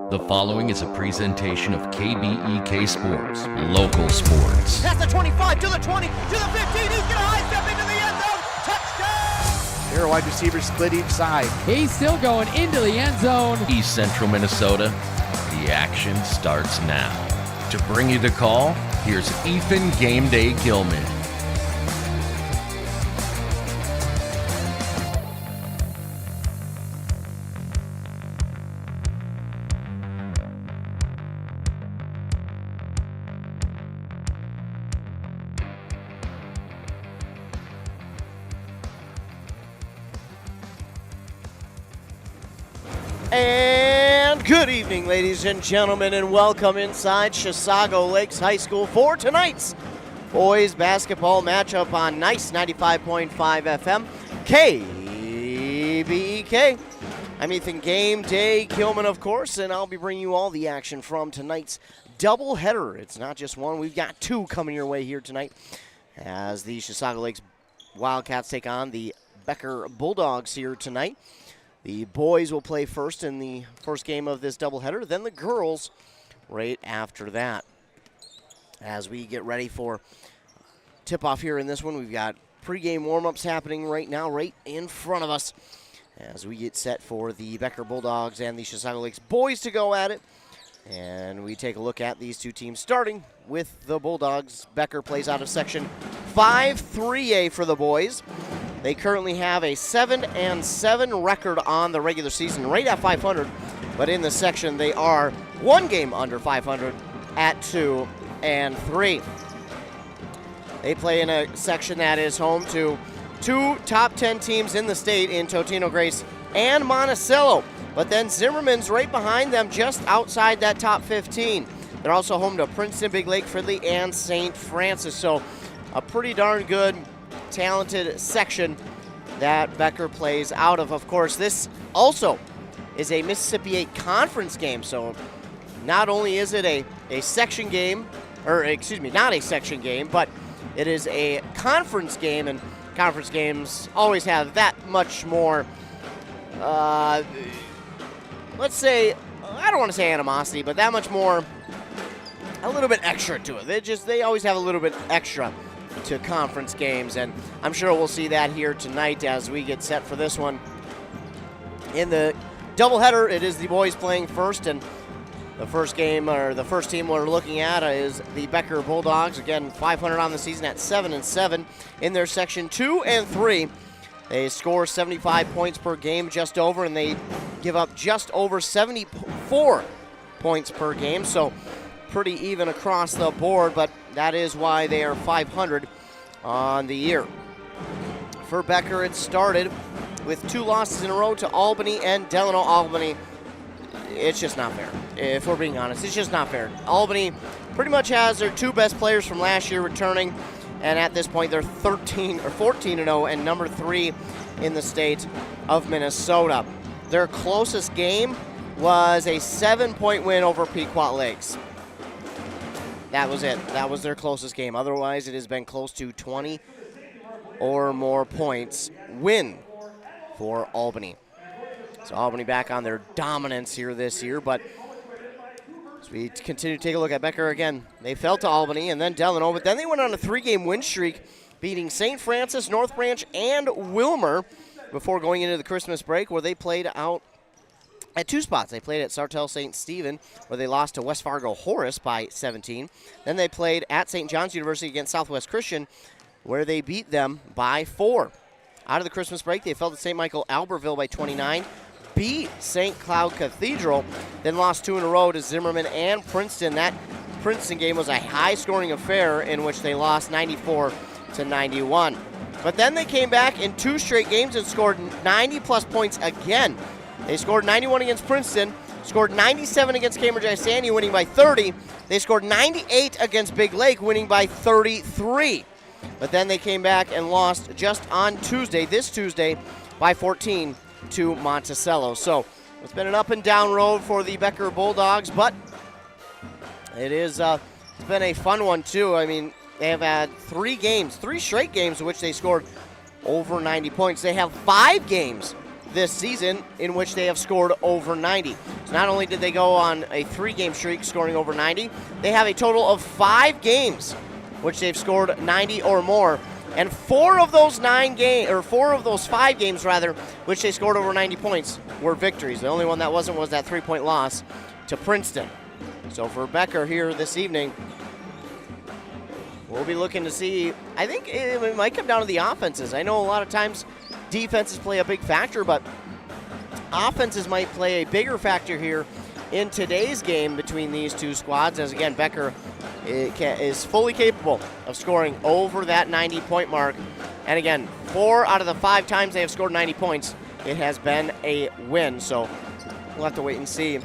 The following is a presentation of KBEK Sports, local sports. Past the 25, to the 20, to the 15, he's gonna high step into the end zone, touchdown! Here, wide receivers split each side. He's still going into the end zone. East Central Minnesota, the action starts now. To bring you the call, here's Ethan Game Day Gilman. And good evening, ladies and gentlemen, and welcome inside Chisago Lakes High School for tonight's boys basketball matchup on Nice 95.5 FM, KBEK. I'm Ethan Game Day Gilman, of course, and I'll be bringing you all the action from tonight's doubleheader. It's not just one, we've got two coming your way here tonight as the Chisago Lakes Wildcats take on the Becker Bulldogs here tonight. The boys will play first in the first game of this doubleheader, then the girls right after that. As we get ready for tip-off here in this one, we've got pregame warm-ups happening right now, right in front of us, as we get set for the Becker Bulldogs and the Chisago Lakes boys to go at it. And we take a look at these two teams, starting with the Bulldogs. Becker plays out of Section 5-3A for the boys. They currently have a 7-7 record on the regular season, right at 500. But in the section, they are one game under 500 at 2-3. They play in a section that is home to two top 10 teams in the state in Totino Grace and Monticello. But then Zimmerman's right behind them, just outside that top 15. They're also home to Princeton, Big Lake, Fridley, and St. Francis. So a pretty darn good, talented section that Becker plays out of. Of course, this also is a Mississippi 8 conference game. So not only is it a section game, or excuse me, not a section game, but it is a conference game, and conference games always have that much more, let's say, I don't want to say animosity, but that much more, a little bit extra to it. They always have a little bit extra to conference games, and I'm sure we'll see that here tonight as we get set for this one. In the doubleheader, it is the boys playing first, and the first game, or the first team we're looking at, is the Becker Bulldogs. Again, 500 on the season at 7-7 in their section 2-3. They score 75 points per game, just over, and they give up just over 74 points per game. So pretty even across the board, but that is why they are 500 on the year. For Becker, it started with two losses in a row to Albany and Delano. Albany, it's just not fair. If we're being honest, it's just not fair. Albany pretty much has their two best players from last year returning, and at this point they're 14-0 and number 3 in the state of Minnesota. Their closest game was a 7-point win over Pequot Lakes. That was it. That was their closest game. Otherwise, it has been close to 20 or more points win for Albany. So Albany back on their dominance here this year, but as we continue to take a look at Becker again, they fell to Albany and then Delano, but then they went on a 3-game win streak, beating St. Francis, North Branch, and Wilmer before going into the Christmas break, where they played out at two spots. They played at Sartell St. Stephen, where they lost to West Fargo Horace by 17. Then they played at St. John's University against Southwest Christian, where they beat them by 4. Out of the Christmas break, they fell to St. Michael Albertville by 29, beat St. Cloud Cathedral, then lost 2 in a row to Zimmerman and Princeton. That Princeton game was a high-scoring affair in which they lost 94-91. But then they came back in 2 straight games and scored 90-plus points again. They scored 91 against Princeton, scored 97 against Cambridge Isani, winning by 30. They scored 98 against Big Lake, winning by 33. But then they came back and lost just on Tuesday, this Tuesday, by 14 to Monticello. So it's been an up and down road for the Becker Bulldogs, but it's been a fun one too. I mean, they have had 3 straight games in which they scored over 90 points. They have 5 games this season in which they have scored over 90. So not only did they go on a 3-game streak scoring over 90, they have a total of 5 games which they've scored 90 or more. And 4 of those 5 games which they scored over 90 points were victories. The only one that wasn't was that 3-point loss to Princeton. So for Becker here this evening, we'll be looking to see, I think it might come down to the offenses. I know a lot of times defenses play a big factor, but offenses might play a bigger factor here in today's game between these two squads, as again, Becker is fully capable of scoring over that 90-point mark. And again, 4 out of the 5 times they have scored 90 points, it has been a win. So we'll have to wait and see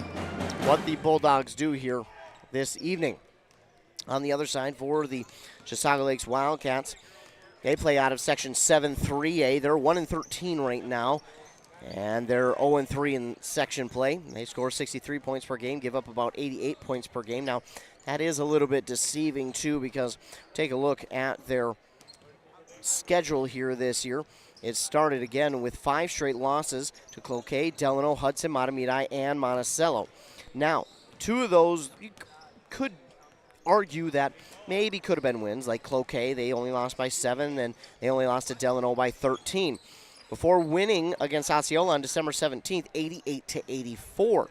what the Bulldogs do here this evening. On the other side, for the Chisago Lakes Wildcats, they play out of Section 7-3A. They're 1-13 right now, and they're 0-3 in section play. They score 63 points per game, give up about 88 points per game. Now, that is a little bit deceiving, too, because take a look at their schedule here this year. It started again with 5 straight losses to Cloquet, Delano, Hudson, Matamidi, and Monticello. Now, 2 of those you could argue that maybe could have been wins, like Cloquet. They only lost by 7, and they only lost to Delano by 13. Before winning against Osceola on December 17th, 88-84.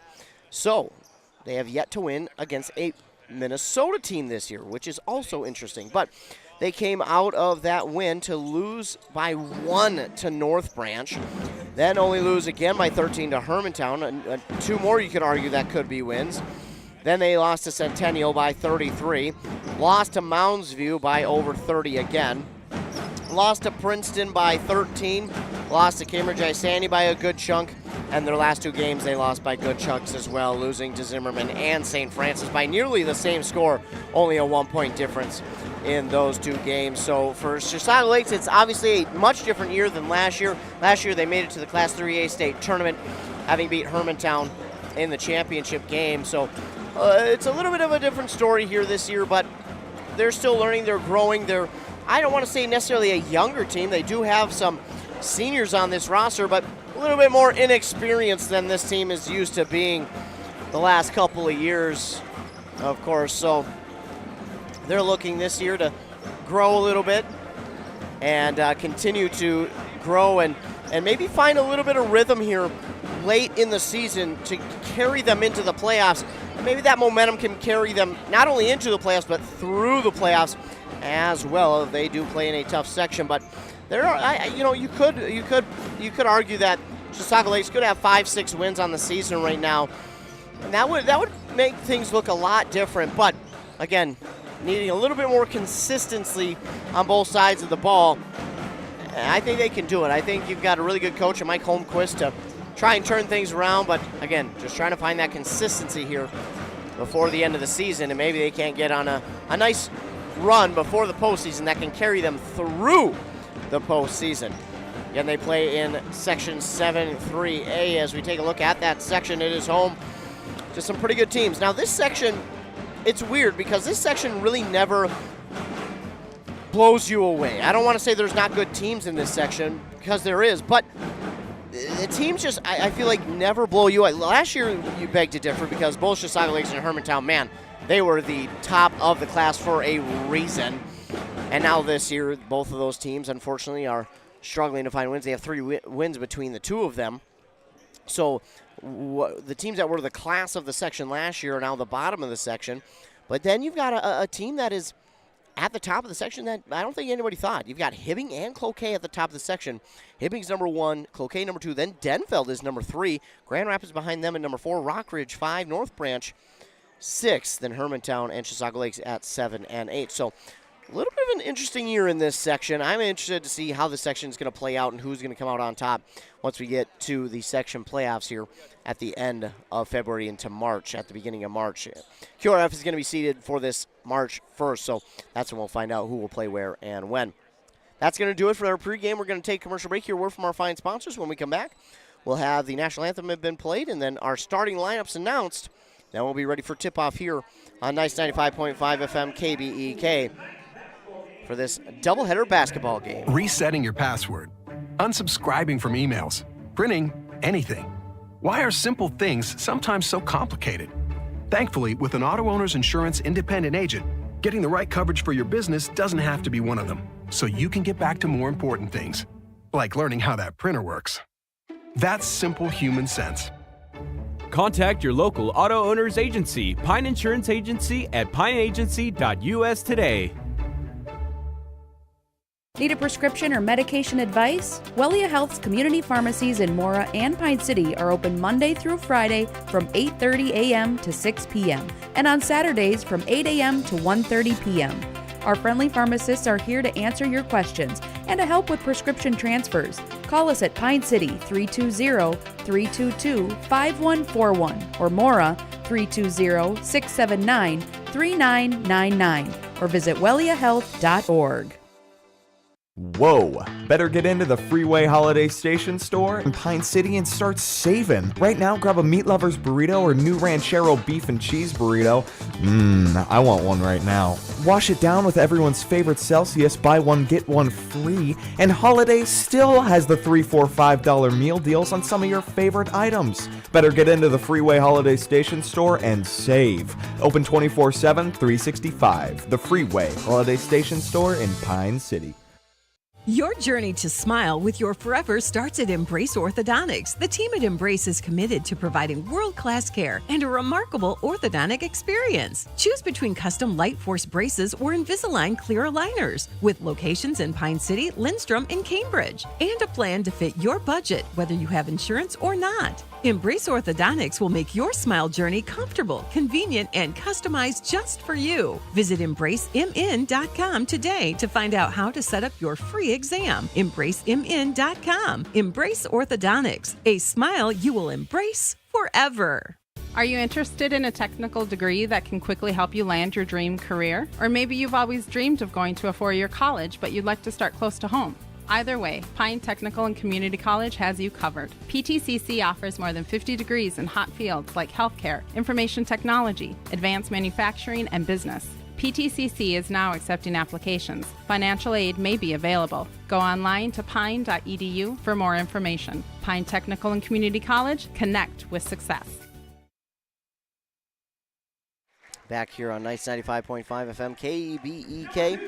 So, they have yet to win against a Minnesota team this year, which is also interesting. But they came out of that win to lose by 1 to North Branch, then only lose again by 13 to Hermantown. 2 more you could argue that could be wins. Then they lost to Centennial by 33, lost to Mounds View by over 30 again, lost to Princeton by 13, lost to Cambridge-Isani by a good chunk, and their last 2 games they lost by good chunks as well, losing to Zimmerman and St. Francis by nearly the same score, only a 1-point difference in those 2 games. So for Chisago Lakes, it's obviously a much different year than last year. Last year they made it to the Class 3A state tournament, having beat Hermantown in the championship game. So it's a little bit of a different story here this year, but they're still learning, they're growing. They're, I don't want to say necessarily a younger team. They do have some seniors on this roster, but a little bit more inexperienced than this team is used to being the last couple of years, of course. So they're looking this year to grow a little bit and continue to grow and maybe find a little bit of rhythm here late in the season to carry them into the playoffs. And maybe that momentum can carry them not only into the playoffs, but through the playoffs as well. They do play in a tough section, but there are, you could argue that Chisago Lakes could have 5-6 wins on the season right now, and that would make things look a lot different. But again, needing a little bit more consistency on both sides of the ball, I think they can do it. I think you've got a really good coach in Mike Holmquist to try and turn things around, but again, just trying to find that consistency here before the end of the season, and maybe they can't get on a nice run before the postseason that can carry them through the postseason. Again, they play in Section 7-3A. As we take a look at that section, it is home to some pretty good teams. Now, this section, it's weird because this section really never blows you away. I don't want to say there's not good teams in this section, because there is, but the teams just, I feel like, never blow you away. Last year, you beg to differ because both Chisago Lakes and Hermantown, man, they were the top of the class for a reason. And now this year, both of those teams, unfortunately, are struggling to find wins. They have 3 wins between the 2 of them. So the teams that were the class of the section last year are now the bottom of the section. But then you've got a team that is at the top of the section that I don't think anybody thought. You've got Hibbing and Cloquet at the top of the section. Hibbing's number 1, Cloquet number 2, then Denfeld is number 3. Grand Rapids behind them at number 4, Rockridge 5, North Branch 6, then Hermantown and Chisago Lakes at 7 and 8. So a little bit of an interesting year in this section. I'm interested to see how the section is going to play out and who's going to come out on top once we get to the section playoffs here at the end of February into March, at the beginning of March. QRF is going to be seeded for this March 1st, so that's when we'll find out who will play where and when. That's going to do it for our pregame. We're going to take a commercial break here. Word from our fine sponsors. When we come back, we'll have the national anthem have been played and then our starting lineups announced. Then we'll be ready for tip-off here on Nice 95.5 FM KBEK for this doubleheader basketball game. Resetting your password, unsubscribing from emails, printing anything. Why are simple things sometimes so complicated? Thankfully, with an auto owner's insurance independent agent, getting the right coverage for your business doesn't have to be one of them, so you can get back to more important things, like learning how that printer works. That's simple human sense. Contact your local auto owner's agency, Pine Insurance Agency at pineagency.us today. Need a prescription or medication advice? Wellia Health's community pharmacies in Mora and Pine City are open Monday through Friday from 8:30 a.m. to 6 p.m. and on Saturdays from 8 a.m. to 1:30 p.m. Our friendly pharmacists are here to answer your questions and to help with prescription transfers. Call us at Pine City 320-322-5141 or Mora 320-679-3999 or visit welliahealth.org. Whoa! Better get into the Freeway Holiday Station store in Pine City and start saving. Right now, grab a Meat Lover's burrito or new Ranchero beef and cheese burrito. I want one right now. Wash it down with everyone's favorite Celsius, buy one, get one free. And Holiday still has the $3, $4, $5 meal deals on some of your favorite items. Better get into the Freeway Holiday Station store and save. Open 24/7, 365. The Freeway Holiday Station store in Pine City. Your journey to smile with your forever starts at Embrace Orthodontics. The team at Embrace is committed to providing world-class care and a remarkable orthodontic experience. Choose between custom Light Force braces or Invisalign clear aligners with locations in Pine City, Lindstrom, and Cambridge, and a plan to fit your budget, whether you have insurance or not. Embrace Orthodontics will make your smile journey comfortable, convenient, and customized just for you. Visit EmbraceMN.com today to find out how to set up your free exam. EmbraceMN.com. Embrace Orthodontics, a smile you will embrace forever. Are you interested in a technical degree that can quickly help you land your dream career? Or maybe you've always dreamed of going to a four-year college, but you'd like to start close to home. Either way, Pine Technical and Community College has you covered. PTCC offers more than 50 degrees in hot fields like healthcare, information technology, advanced manufacturing, and business. PTCC is now accepting applications. Financial aid may be available. Go online to pine.edu for more information. Pine Technical and Community College, connect with success. Back here on Nice 95.5 FM, KBEK.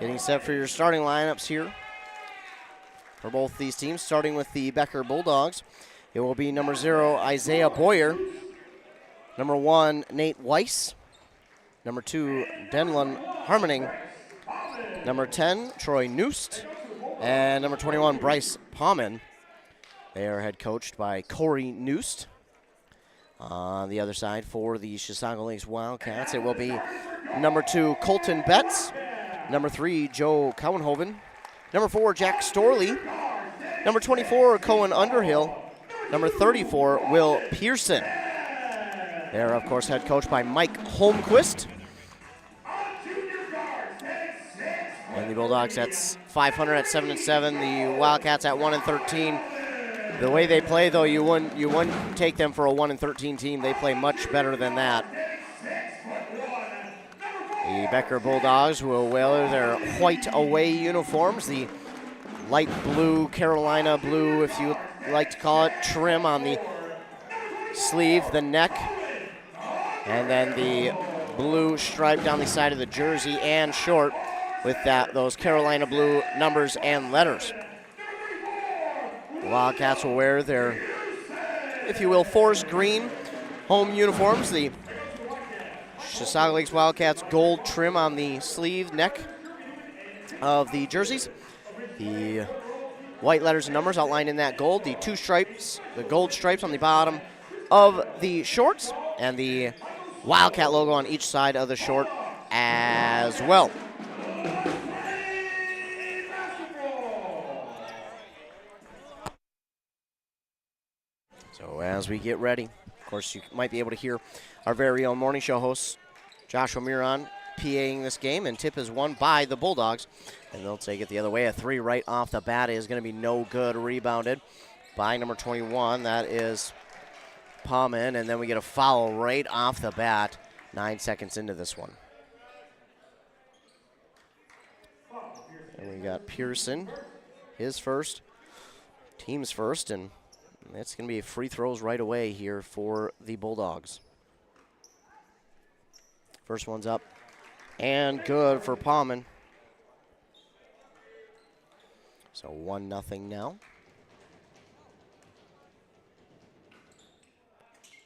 Getting set for your starting lineups here for both these teams, starting with the Becker Bulldogs. It will be number 0, Isaiah Boyer. Number 1, Nate Weiss. Number 2, Denlon Harmoning. Number 10, Troy Noost. And number 21, Bryce Pauman. They are head coached by Corey Noost. On the other side for the Chisago Lakes Wildcats, it will be number 2, Colton Betts. Number 3, Joe Cowenhoven. Number 4, Jack Storley. Number 24, Cohen Underhill. Number 34, Will Pearson. They're, of course, head coached by Mike Holmquist. And the Bulldogs, that's 500 at 7-7. The Wildcats at 1-13. The way they play, though, you wouldn't take them for a 1-13 team. They play much better than that. The Becker Bulldogs will wear their white away uniforms, the light blue, Carolina blue, if you like to call it, trim on the sleeve, the neck, and then the blue stripe down the side of the jersey and short with those Carolina blue numbers and letters. The Wildcats will wear their, if you will, forest green home uniforms, the Chisago Lakes Wildcats gold trim on the sleeve, neck of the jerseys. The white letters and numbers outlined in that gold. The two stripes, the gold stripes on the bottom of the shorts, and the Wildcat logo on each side of the short as well. So as we get ready, of course, you might be able to hear our very own morning show host, Joshua Miron, PAing this game, and tip is won by the Bulldogs, and they'll take it the other way. A 3 right off the bat is going to be no good. Rebounded by number 21. That is Pauman, and then we get a foul right off the bat, 9 seconds into this one. And we got Pearson, his first, team's first, and It's going to be free throws right away here for the Bulldogs. First one's up and good for Palmen. So 1-0 now.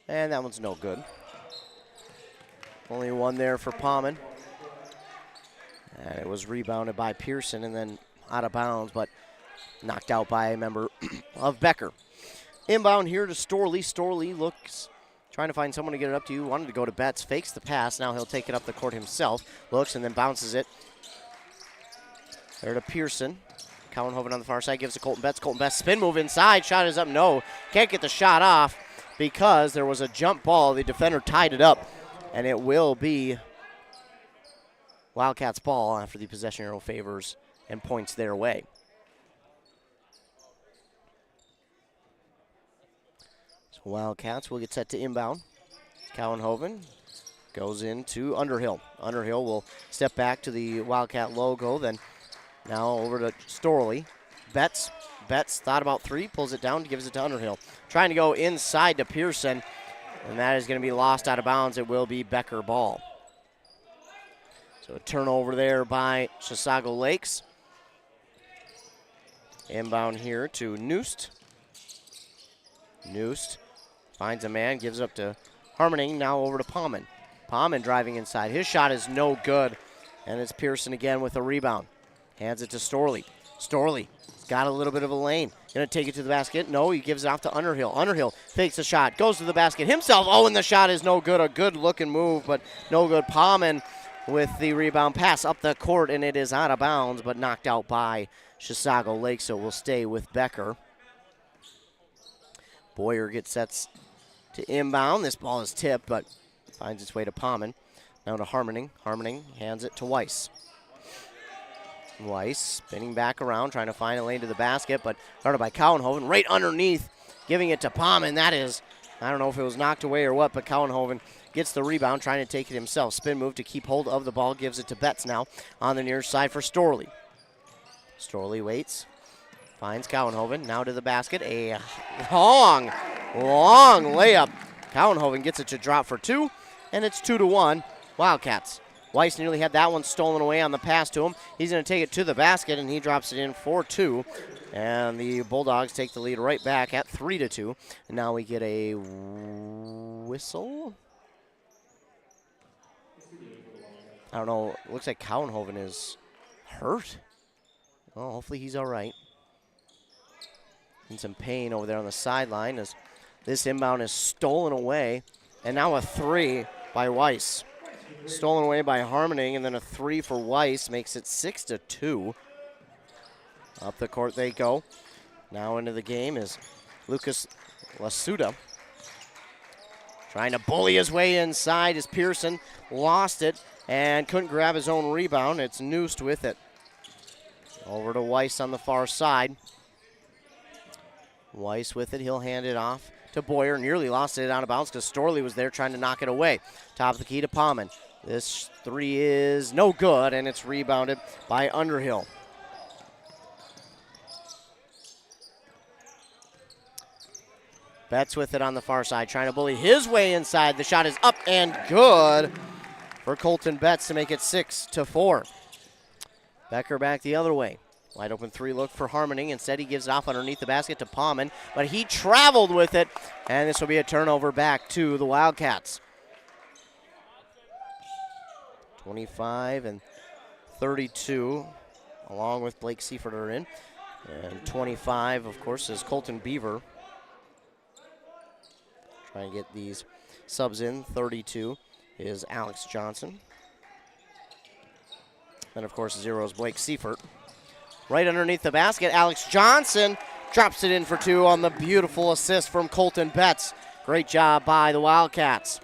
And that one's no good. Only one there for Palmen. And it was rebounded by Pearson and then out of bounds, but knocked out by a member of Becker. Inbound here to Storley. Storley looks, trying to find someone to get it up to. Wanted to go to Betts, fakes the pass. Now he'll take it up the court himself. Looks and then bounces it. There to Pearson. Cowenhoven on the far side gives to Colton Betts. Colton Betts spin move inside. Shot is up. No, can't get the shot off because there was a jump ball. The defender tied it up, and it will be Wildcats ball after the possession arrow favors and points their way. So Wildcats will get set to inbound. Cowenhoven goes into Underhill. Underhill will step back to the Wildcat logo, then now over to Storley. Betts thought about three, pulls it down, gives it to Underhill. Trying to go inside to Pearson, and that is going to be lost out of bounds. It will be Becker ball. So a turnover there by Chisago Lakes. Inbound here to Noost. Noost finds a man, gives up to Harmoning, now over to Palmen. Palmen driving inside. His shot is no good, and it's Pearson again with a rebound. Hands it to Storley. Storley's got a little bit of a lane. Going to take it to the basket. No, he gives it off to Underhill. Underhill fakes a shot, goes to the basket himself. Oh, and the shot is no good. A good-looking move, but no good. Palmen with the rebound pass up the court, and it is out of bounds, but knocked out by Chisago Lake, so we'll stay with Becker. Boyer gets sets to inbound. This ball is tipped, but finds its way to Palmen. Now to Harmoning. Harmoning hands it to Weiss. Weiss spinning back around, trying to find a lane to the basket, but guarded by Cowenhoven. Right underneath, giving it to Palmen. That is, I don't know if it was knocked away or what, but Cowenhoven gets the rebound, trying to take it himself. Spin move to keep hold of the ball, gives it to Betts now on the near side for Storley. Storley waits, finds Cowenhoven, now to the basket. A long layup. Cowenhoven gets it to drop for two, and it's 2-1, Wildcats. Weiss nearly had that one stolen away on the pass to him. He's going to take it to the basket, and he drops it in for two. And the Bulldogs take the lead right back at 3-2. And now we get a whistle. I don't know. It looks like Cowenhoven is hurt. Well, hopefully he's all right. In some pain over there on the sideline as this inbound is stolen away. And now a three by Weiss. Stolen away by Harmoning, and then a three for Weiss makes it 6-2. Up the court they go. Now into the game is Lucas Lasuda. Trying to bully his way inside as Pearson lost it and couldn't grab his own rebound. It's Noost with it. Over to Weiss on the far side. Weiss with it. He'll hand it off to Boyer. Nearly lost it out of bounds because Storley was there trying to knock it away. Top of the key to Palmen. This three is no good, and it's rebounded by Underhill. Betts with it on the far side, trying to bully his way inside. The shot is up and good for Colton Betts to make it 6-4. Becker back the other way. Wide open three look for Harmoning. Instead, he gives it off underneath the basket to Palmen, but he traveled with it, and this will be a turnover back to the Wildcats. 25 and 32, along with Blake Seifert are in. And 25, of course, is Colton Beaver. Trying to get these subs in. 32 is Alex Johnson. And, of course, 0 is Blake Seifert. Right underneath the basket, Alex Johnson drops it in for two on the beautiful assist from Colton Betts. Great job by the Wildcats.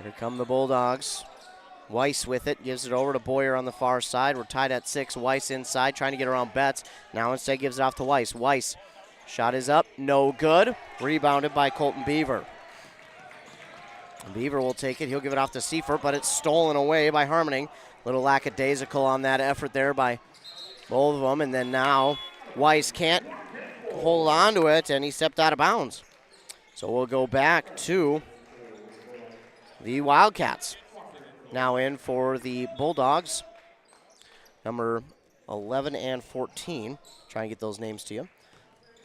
Here come the Bulldogs. Weiss with it, gives it over to Boyer on the far side. We're tied at 6. Weiss inside, trying to get around Betts. Now instead gives it off to Weiss. Weiss, shot is up, no good. Rebounded by Colton Beaver. Beaver will take it. He'll give it off to Seifert, but it's stolen away by Harmoning. Little lackadaisical on that effort there by both of them. And then now Weiss can't hold on to it, and he stepped out of bounds. So we'll go back to the Wildcats. Now in for the Bulldogs, number 11 and 14. Try and get those names to you.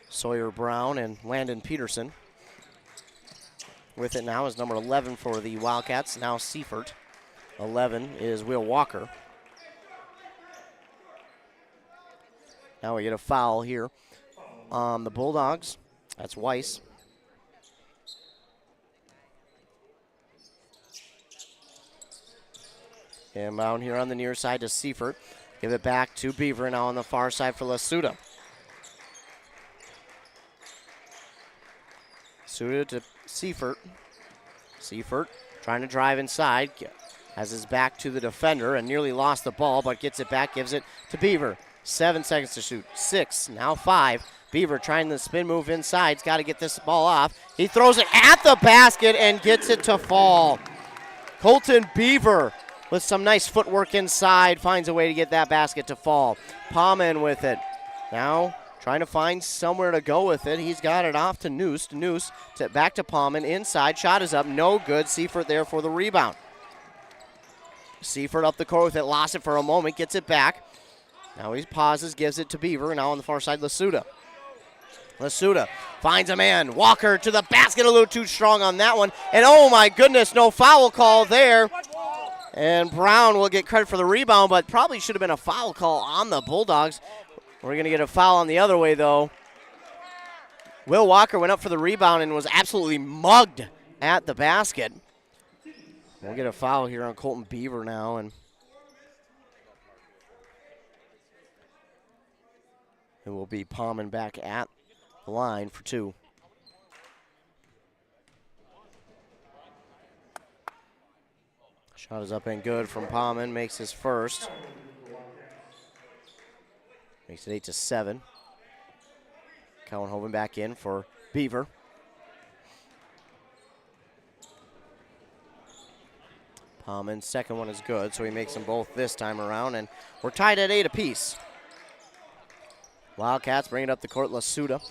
Sawyer Brown and Landon Peterson. With it now is number 11 for the Wildcats, now Seifert. 11 is Will Walker. Now we get a foul here on the Bulldogs. That's Weiss. Inbound here on the near side to Seifert. Give it back to Beaver now on the far side for Lasuda. Suda to Seifert. Seifert trying to drive inside. Has his back to the defender and nearly lost the ball, but gets it back, gives it to Beaver. 7 seconds to shoot. 6, now 5. Beaver trying the spin move inside. He's got to get this ball off. He throws it at the basket and gets it to fall. Colton Beaver with some nice footwork inside finds a way to get that basket to fall. Palmen with it. Now trying to find somewhere to go with it. He's got it off to Noose. Noose back to Palmen. Inside. Shot is up. No good. Seifert there for the rebound. Seifert up the court with it. Lost it for a moment. Gets it back. Now he pauses. Gives it to Beaver. Now on the far side, Lasuda. Lasuda finds a man. Walker to the basket. A little too strong on that one. And oh my goodness, no foul call there. And Brown will get credit for the rebound, but probably should have been a foul call on the Bulldogs. We're going to get a foul on the other way, though. Will Walker went up for the rebound and was absolutely mugged at the basket. We'll get a foul here on Colton Beaver now. And it will be Palmen back at the line for 2. Shot is up and good from Palmen. Makes his first. Makes it 8-7. Cowenhoven back in for Beaver. Palmen's second one is good, so he makes them both this time around, and we're tied at 8 apiece. Wildcats bring it up the court. Lasuda.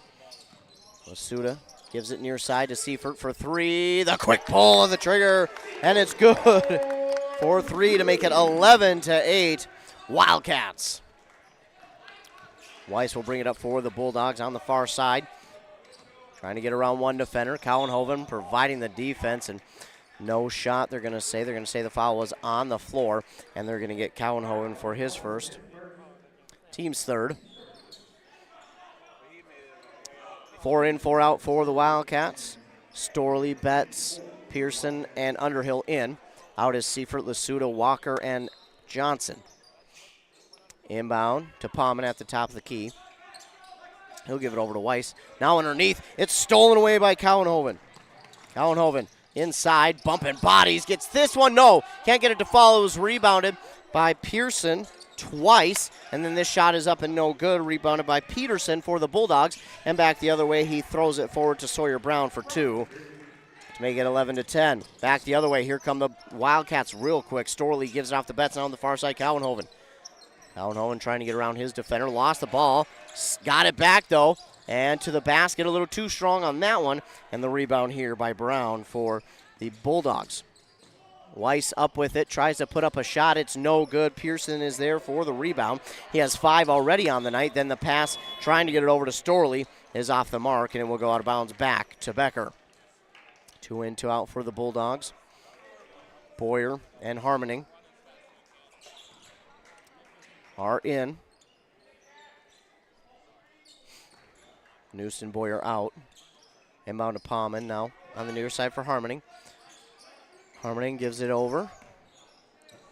Lasuda gives it near side to Seifert for 3. The quick pull of the trigger, and it's good for 3 to make it 11-8. Wildcats. Weiss will bring it up for the Bulldogs on the far side. Trying to get around one defender. Cowenhoven providing the defense, and no shot, they're going to say. They're going to say the foul was on the floor, and they're going to get Cowenhoven for his first. Team's third. 4 in, 4 out for the Wildcats. Storley, Betts, Pearson, and Underhill in. Out is Seifert, Lasuda, Walker, and Johnson. Inbound to Palmen at the top of the key. He'll give it over to Weiss. Now underneath, it's stolen away by Cowenhoven. Cowenhoven inside, bumping bodies, gets this one. No, can't get it to fall. It was rebounded by Pearson twice, and then this shot is up and no good. Rebounded by Peterson for the Bulldogs, and back the other way, he throws it forward to Sawyer Brown for 2 to make it 11-10. Back the other way, here come the Wildcats real quick. Storley gives it off the Betts, and on the far side, Cowenhoven. Cowenhoven trying to get around his defender, lost the ball, got it back though, and to the basket, a little too strong on that one, and the rebound here by Brown for the Bulldogs. Weiss up with it, tries to put up a shot, it's no good. Pearson is there for the rebound. He has 5 already on the night, then the pass trying to get it over to Storley is off the mark, and it will go out of bounds back to Becker. 2 in, 2 out for the Bulldogs. Boyer and Harmoning are in. Noose and Boyer out. Inbound to Palmen now on the near side for Harmoning. Harmoning gives it over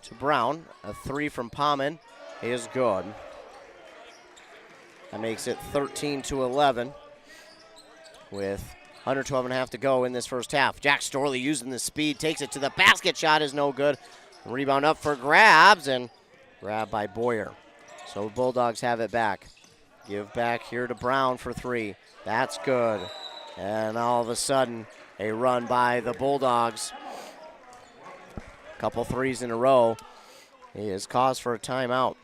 to Brown. A 3 from Palmen is good. That makes it 13-11 with under 12.5 to go in this first half. Jack Storley using the speed, takes it to the basket. Shot is no good. Rebound up for grabs, and grabbed by Boyer. So Bulldogs have it back. Give back here to Brown for 3. That's good. And all of a sudden, a run by the Bulldogs. Couple 3s in a row. He is cause for a timeout.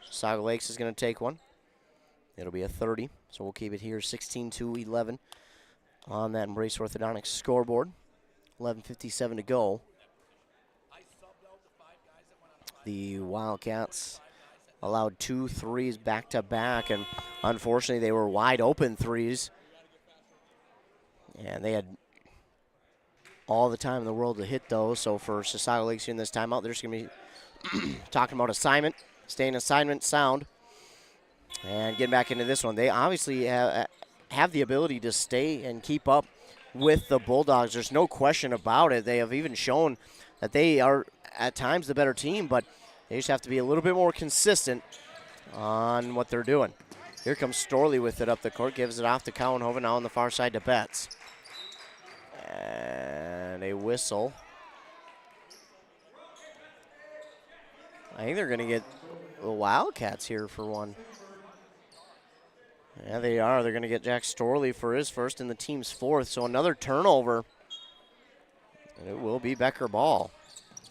Chisago Lakes is going to take one. It'll be a 30, so we'll keep it here 16-11 on that Embrace Orthodontics scoreboard. 11:57 to go. The Wildcats allowed 2 threes back-to-back, and unfortunately they were wide open threes. And they had all the time in the world to hit those. So for Chisago Lakes here in this timeout, they're just going to be talking about assignment, staying assignment sound, and getting back into this one. They obviously have the ability to stay and keep up with the Bulldogs. There's no question about it. They have even shown that they are at times the better team, but they just have to be a little bit more consistent on what they're doing. Here comes Storley with it up the court, gives it off to Cowenhoven, now on the far side to Betts. And a whistle. I think they're going to get the Wildcats here for one. Yeah, they are. They're going to get Jack Storley for his first and the team's fourth. So another turnover. And it will be Becker ball.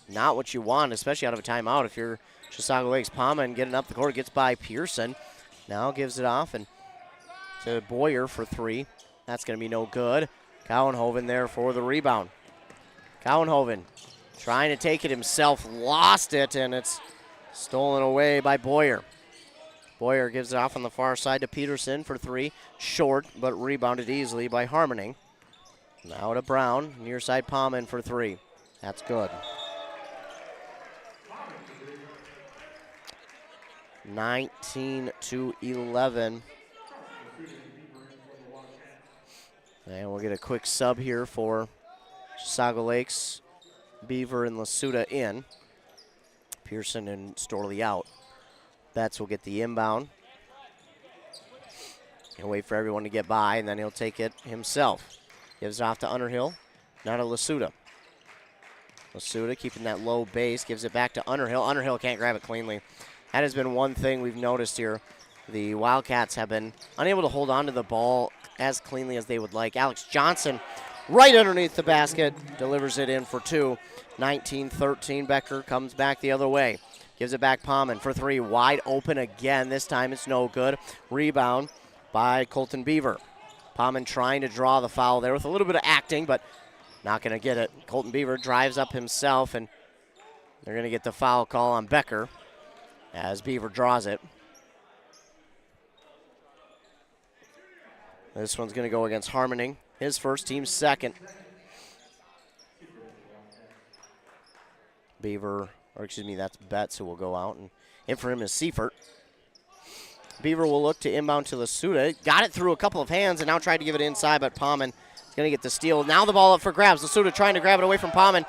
Not what you want, especially out of a timeout. If you're Chisago Lakes, Palma getting up the court, gets by Pearson. Now gives it off and to Boyer for 3. That's going to be no good. Cowenhoven there for the rebound. Cowenhoven trying to take it himself, lost it, and it's stolen away by Boyer. Boyer gives it off on the far side to Peterson for 3. Short, but rebounded easily by Harmoning. Now to Brown, near side Palman for 3. That's good. 19-11. And we'll get a quick sub here for Chisago Lakes. Beaver and Lasuda in. Pearson and Storley out. Betts will get the inbound. He'll wait for everyone to get by, and then he'll take it himself. Gives it off to Underhill. Now to Lasuda. Lasuda keeping that low base. Gives it back to Underhill. Underhill can't grab it cleanly. That has been one thing we've noticed here. The Wildcats have been unable to hold on to the ball as cleanly as they would like. Alex Johnson right underneath the basket. Delivers it in for 2. 19-13. Becker comes back the other way. Gives it back Palman for 3. Wide open again. This time it's no good. Rebound by Colton Beaver. Palman trying to draw the foul there with a little bit of acting, but not going to get it. Colton Beaver drives up himself, and they're going to get the foul call on Becker as Beaver draws it. This one's going to go against Harmoning. His first, team's second. Beaver, or excuse me, that's Betts who will go out. And in for him is Seifert. Beaver will look to inbound to Lasuda. Got it through a couple of hands and now tried to give it inside, but Palman is going to get the steal. Now the ball up for grabs. Lasuda trying to grab it away from Palman.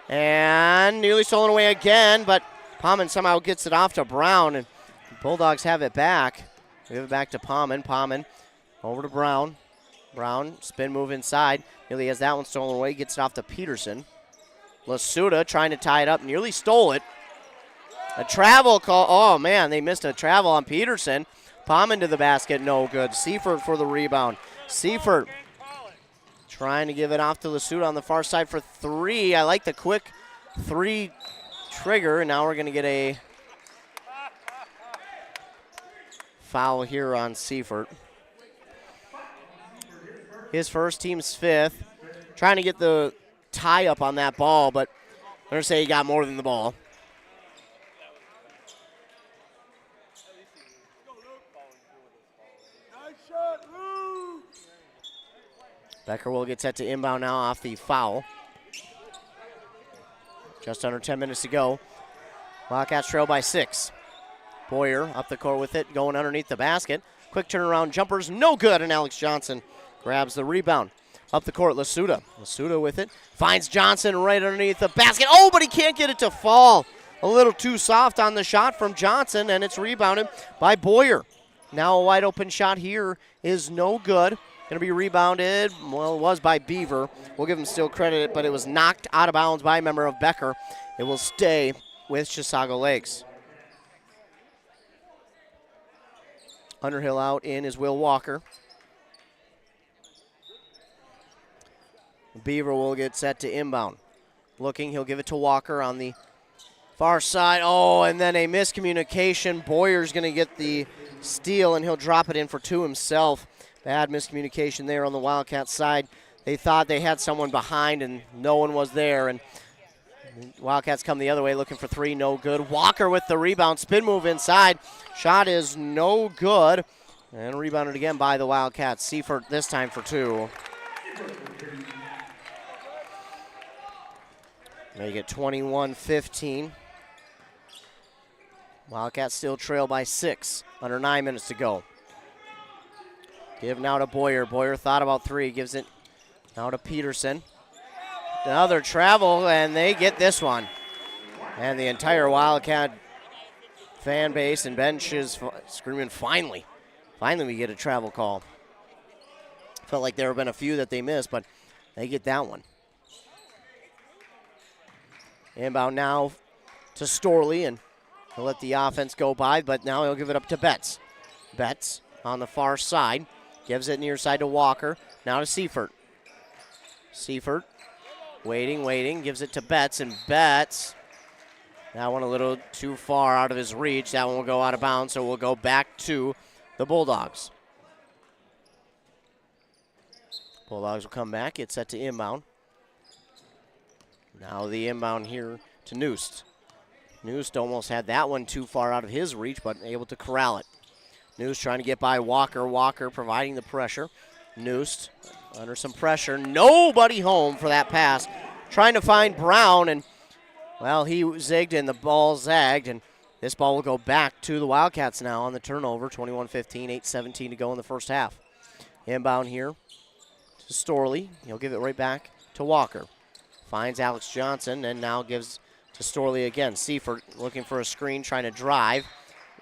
And nearly stolen away again, but Palman somehow gets it off to Brown. And Bulldogs have it back. Give it back to Palman. Palman over to Brown. Brown, spin move inside. Nearly has that one stolen away. Gets it off to Peterson. Lasuda trying to tie it up. Nearly stole it. A travel call. Oh, man, they missed a travel on Peterson. Palman to the basket. No good. Seifert for the rebound. Seifert trying to give it off to Lasuda on the far side for 3. I like the quick 3 trigger. And now we're going to get a foul here on Seifert. His first, team's 5th. Trying to get the tie up on that ball, but I'm going to say he got more than the ball. Becker will get set to inbound now off the foul. Just under 10 minutes to go. Wildcats trail by 6. Boyer up the court with it, going underneath the basket. Quick turnaround jumpers, no good, and Alex Johnson grabs the rebound. Up the court, Lasuda. Lasuda with it. Finds Johnson right underneath the basket. Oh, but he can't get it to fall. A little too soft on the shot from Johnson, and it's rebounded by Boyer. Now a wide open shot here is no good. Going to be rebounded. Well, it was by Beaver. We'll give him still credit, but it was knocked out of bounds by a member of Becker. It will stay with Chisago Lakes. Underhill out in is Will Walker. Beaver will get set to inbound. Looking, he'll give it to Walker on the far side. Oh, and then a miscommunication. Boyer's going to get the steal, and he'll drop it in for 2 himself. Bad miscommunication there on the Wildcats side. They thought they had someone behind, and no one was there. And Wildcats come the other way looking for 3, no good. Walker with the rebound, spin move inside. Shot is no good. And rebounded again by the Wildcats. Seifert this time for 2. Make it 21-15. Wildcats still trail by 6. Under 9 minutes to go. Give now to Boyer. Boyer thought about 3. Gives it now to Peterson. Another travel, and they get this one. And the entire Wildcat fan base and bench is screaming, finally. Finally we get a travel call. Felt like there have been a few that they missed, but they get that one. Inbound now to Storley, and he'll let the offense go by, but now he'll give it up to Betts. Betts on the far side. Gives it near side to Walker. Now to Seifert. Seifert waiting. Gives it to Betts, and Betts, that one a little too far out of his reach. That one will go out of bounds, so we'll go back to the Bulldogs. Bulldogs will come back. It's set to inbound. Now the inbound here to Noost. Noost almost had that one too far out of his reach, but able to corral it. Noost trying to get by Walker. Walker providing the pressure. Noost under some pressure. Nobody home for that pass. Trying to find Brown, and, well, he zigged and the ball zagged, and this ball will go back to the Wildcats now on the turnover. 21-15, 8:17 to go in the first half. Inbound here to Storley. He'll give it right back to Walker. Finds Alex Johnson, and now gives to Storley again. Seifert looking for a screen, trying to drive.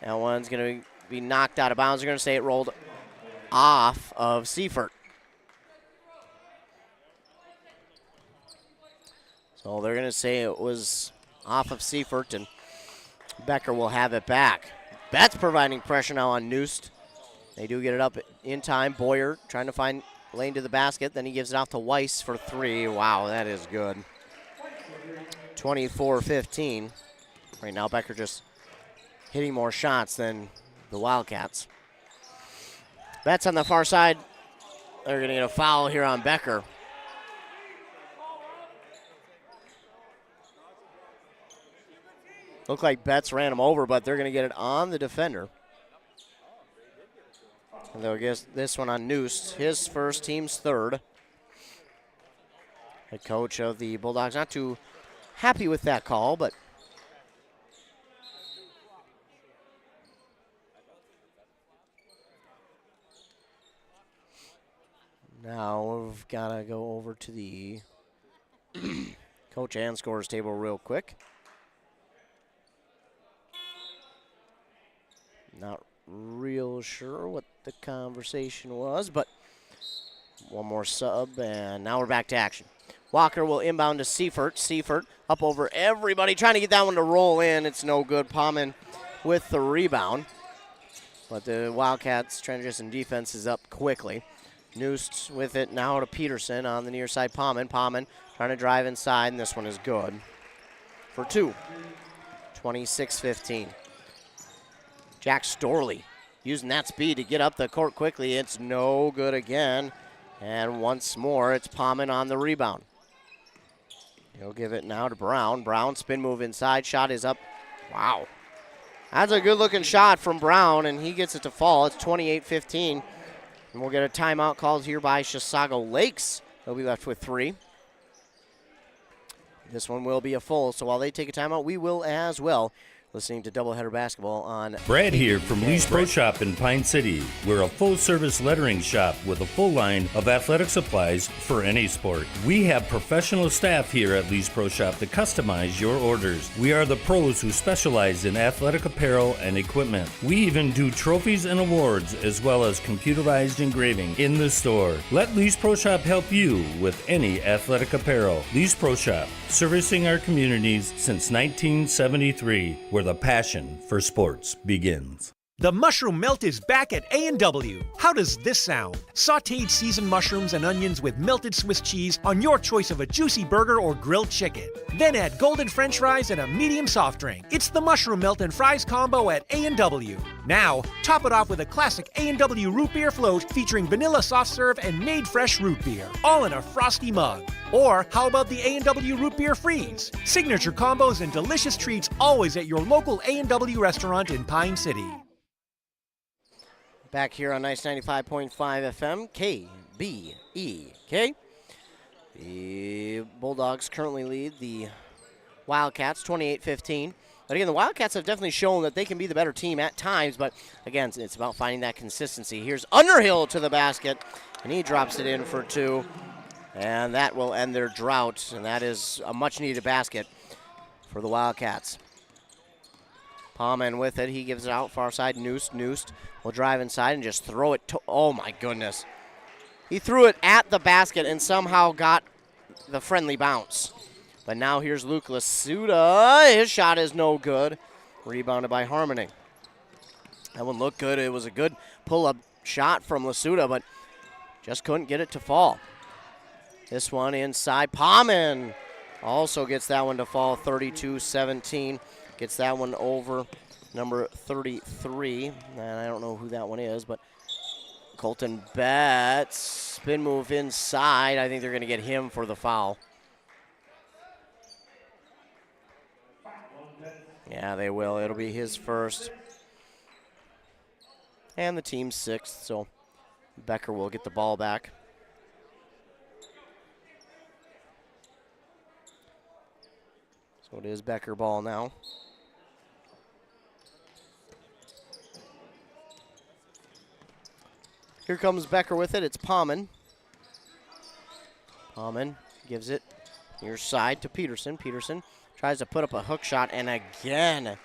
That one's going to be knocked out of bounds. They're going to say it rolled off of Seifert. So they're going to say it was off of Seifert, and Becker will have it back. Betts providing pressure now on Noost. They do get it up in time. Boyer trying to find lane to the basket. Then he gives it off to Weiss for 3. Wow, that is good. 24-15. Right now, Becker just hitting more shots than the Wildcats. Betts on the far side. They're going to get a foul here on Becker. Looked like Betts ran him over, but they're going to get it on the defender. And they'll get this one on Noost, his first, team's third. Head coach of the Bulldogs not too happy with that call, but now we've got to go over to the coach and scores table real quick. Not real sure what the conversation was, but one more sub, and now we're back to action. Walker will inbound to Seifert. Seifert up over everybody, trying to get that one to roll in. It's no good. Pauman with the rebound. But the Wildcats' transition defense is up quickly. Noost with it now to Peterson on the near side. Pauman trying to drive inside, and this one is good for 2. 26-15. Jack Storley using that speed to get up the court quickly. It's no good again. And once more, it's Pauman on the rebound. He'll give it now to Brown. Brown, spin move inside. Shot is up. Wow. That's a good-looking shot from Brown, and he gets it to fall. It's 28-15. And we'll get a timeout called here by Chisago Lakes. They'll be left with 3. This one will be a full, so while they take a timeout, we will as well. Listening to Doubleheader Basketball on... Brad here from Lee's Pro Shop in Pine City. We're a full-service lettering shop with a full line of athletic supplies for any sport. We have professional staff here at Lee's Pro Shop to customize your orders. We are the pros who specialize in athletic apparel and equipment. We even do trophies and awards as well as computerized engraving in the store. Let Lee's Pro Shop help you with any athletic apparel. Lee's Pro Shop, servicing our communities since 1973, where the passion for sports begins. The mushroom melt is back at A&W. How does this sound? Sautéed seasoned mushrooms and onions with melted Swiss cheese on your choice of a juicy burger or grilled chicken. Then add golden French fries and a medium soft drink. It's the mushroom melt and fries combo at A&W. Now, top it off with a classic A&W root beer float featuring vanilla soft serve and made fresh root beer, all in a frosty mug. Or how about the A&W root beer freeze? Signature combos and delicious treats always at your local A&W restaurant in Pine City. Back here on Nice 95.5 FM, KBEK. The Bulldogs currently lead the Wildcats 28-15. But again, the Wildcats have definitely shown that they can be the better team at times, but again, it's about finding that consistency. Here's Underhill to the basket, and he drops it in for two, and that will end their drought, and that is a much-needed basket for the Wildcats. Palman with it. He gives it out far side. Noosed will drive inside and just throw it to, oh my goodness. He threw it at the basket and somehow got the friendly bounce. But now here's Luke Lasuda. His shot is no good. Rebounded by Harmony. That one looked good. It was a good pull-up shot from Lasuda, but just couldn't get it to fall. This one inside. Palman also gets that one to fall, 32-17. Gets that one over number 33. And I don't know who that one is, but Colton Betts. Spin move inside. I think they're going to get him for the foul. Yeah, they will. It'll be his first. And the team's sixth, so Becker will get the ball back. So it is Becker ball now. Here comes Becker with it. It's Palman. Palman gives it near side to Peterson. Peterson tries to put up a hook shot, and again,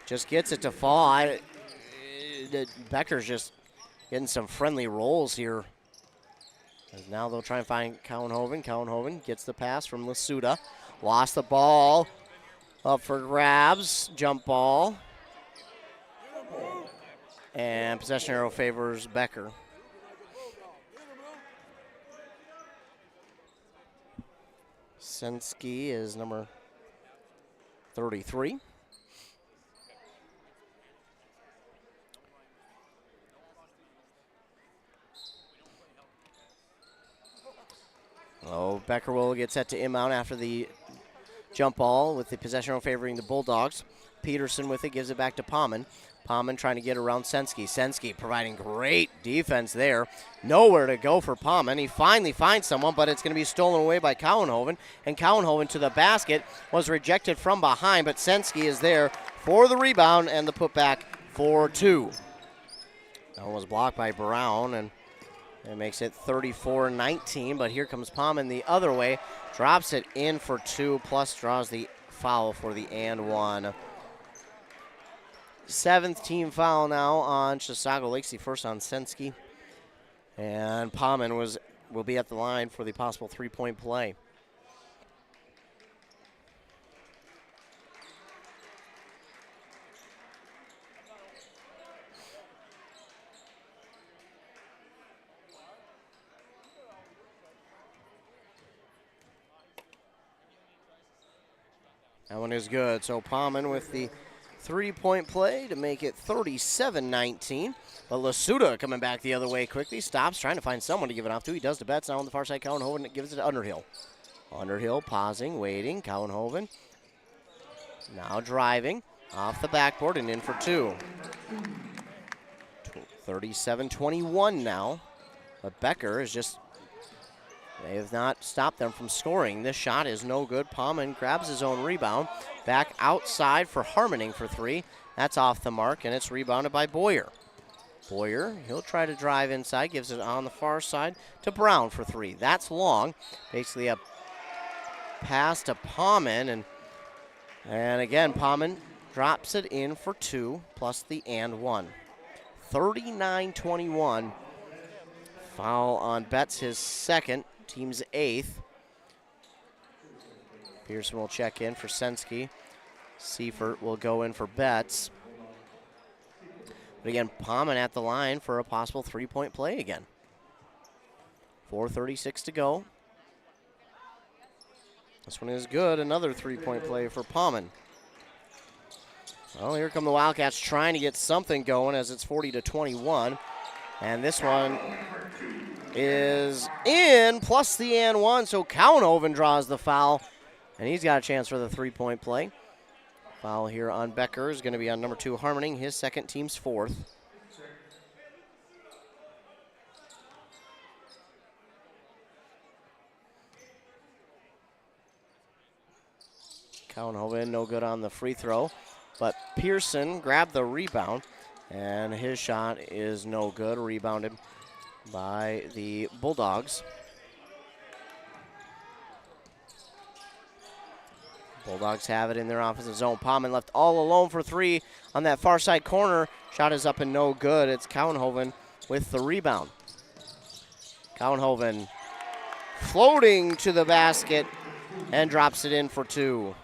just gets it to fall. Becker's just getting some friendly rolls here. And now they'll try and find Cowenhoven. Cowenhoven gets the pass from Lasuda. Lost the ball. Up for grabs. Jump ball. And possession arrow favors Becker. Sensky is number 33. Oh, Becker will get set to inbound after the jump ball with the possession arrow favoring the Bulldogs. Peterson with it, gives it back to Palman. Palman trying to get around Sensky. Sensky providing great defense there. Nowhere to go for Palman. He finally finds someone, but it's going to be stolen away by Cowenhoven. And Cowenhoven to the basket was rejected from behind, but Sensky is there for the rebound and the putback for two. That one was blocked by Brown, and it makes it 34-19, but here comes Palman the other way. Drops it in for two, plus draws the foul for the and one. Seventh team foul now on Chisago Lakes, the first on Sensky. And Palman will be at the line for the possible three-point play. That one is good. So Palman with the three-point play to make it 37-19. But Lasuda coming back the other way quickly. Stops, trying to find someone to give it off to. He does to Betts. Now on the far side, Cowenhoven gives it to Underhill. Underhill pausing, waiting. Cowenhoven now driving off the backboard and in for two. 37-21 now. But Becker is just, they have not stopped them from scoring. This shot is no good. Palman grabs his own rebound. Back outside for Harmoning for three. That's off the mark, and it's rebounded by Boyer. Boyer, he'll try to drive inside, gives it on the far side to Brown for three. That's long. Basically a pass to Palman, and again, Palman drops it in for two, plus the and one. 39-21. Foul on Betts, his second, team's eighth. Pearson will check in for Sensky. Seifert will go in for Betts. But again, Palmen at the line for a possible three-point play again. 4:36 to go. This one is good. Another three-point play for Palmen. Well, here come the Wildcats trying to get something going as it's 40-21. And this one is in, plus the and one. So Cowenhoven draws the foul, and he's got a chance for the three-point play. Foul here on Becker is going to be on number 2, Harmoning, his second, team's fourth. Cowenhoven no good on the free throw, but Pearson grabbed the rebound, and his shot is no good, rebounded by the Bulldogs. Bulldogs have it in their offensive zone. Palmen left all alone for three on that far side corner. Shot is up and no good. It's Cowenhoven with the rebound. Cowenhoven floating to the basket and drops it in for two.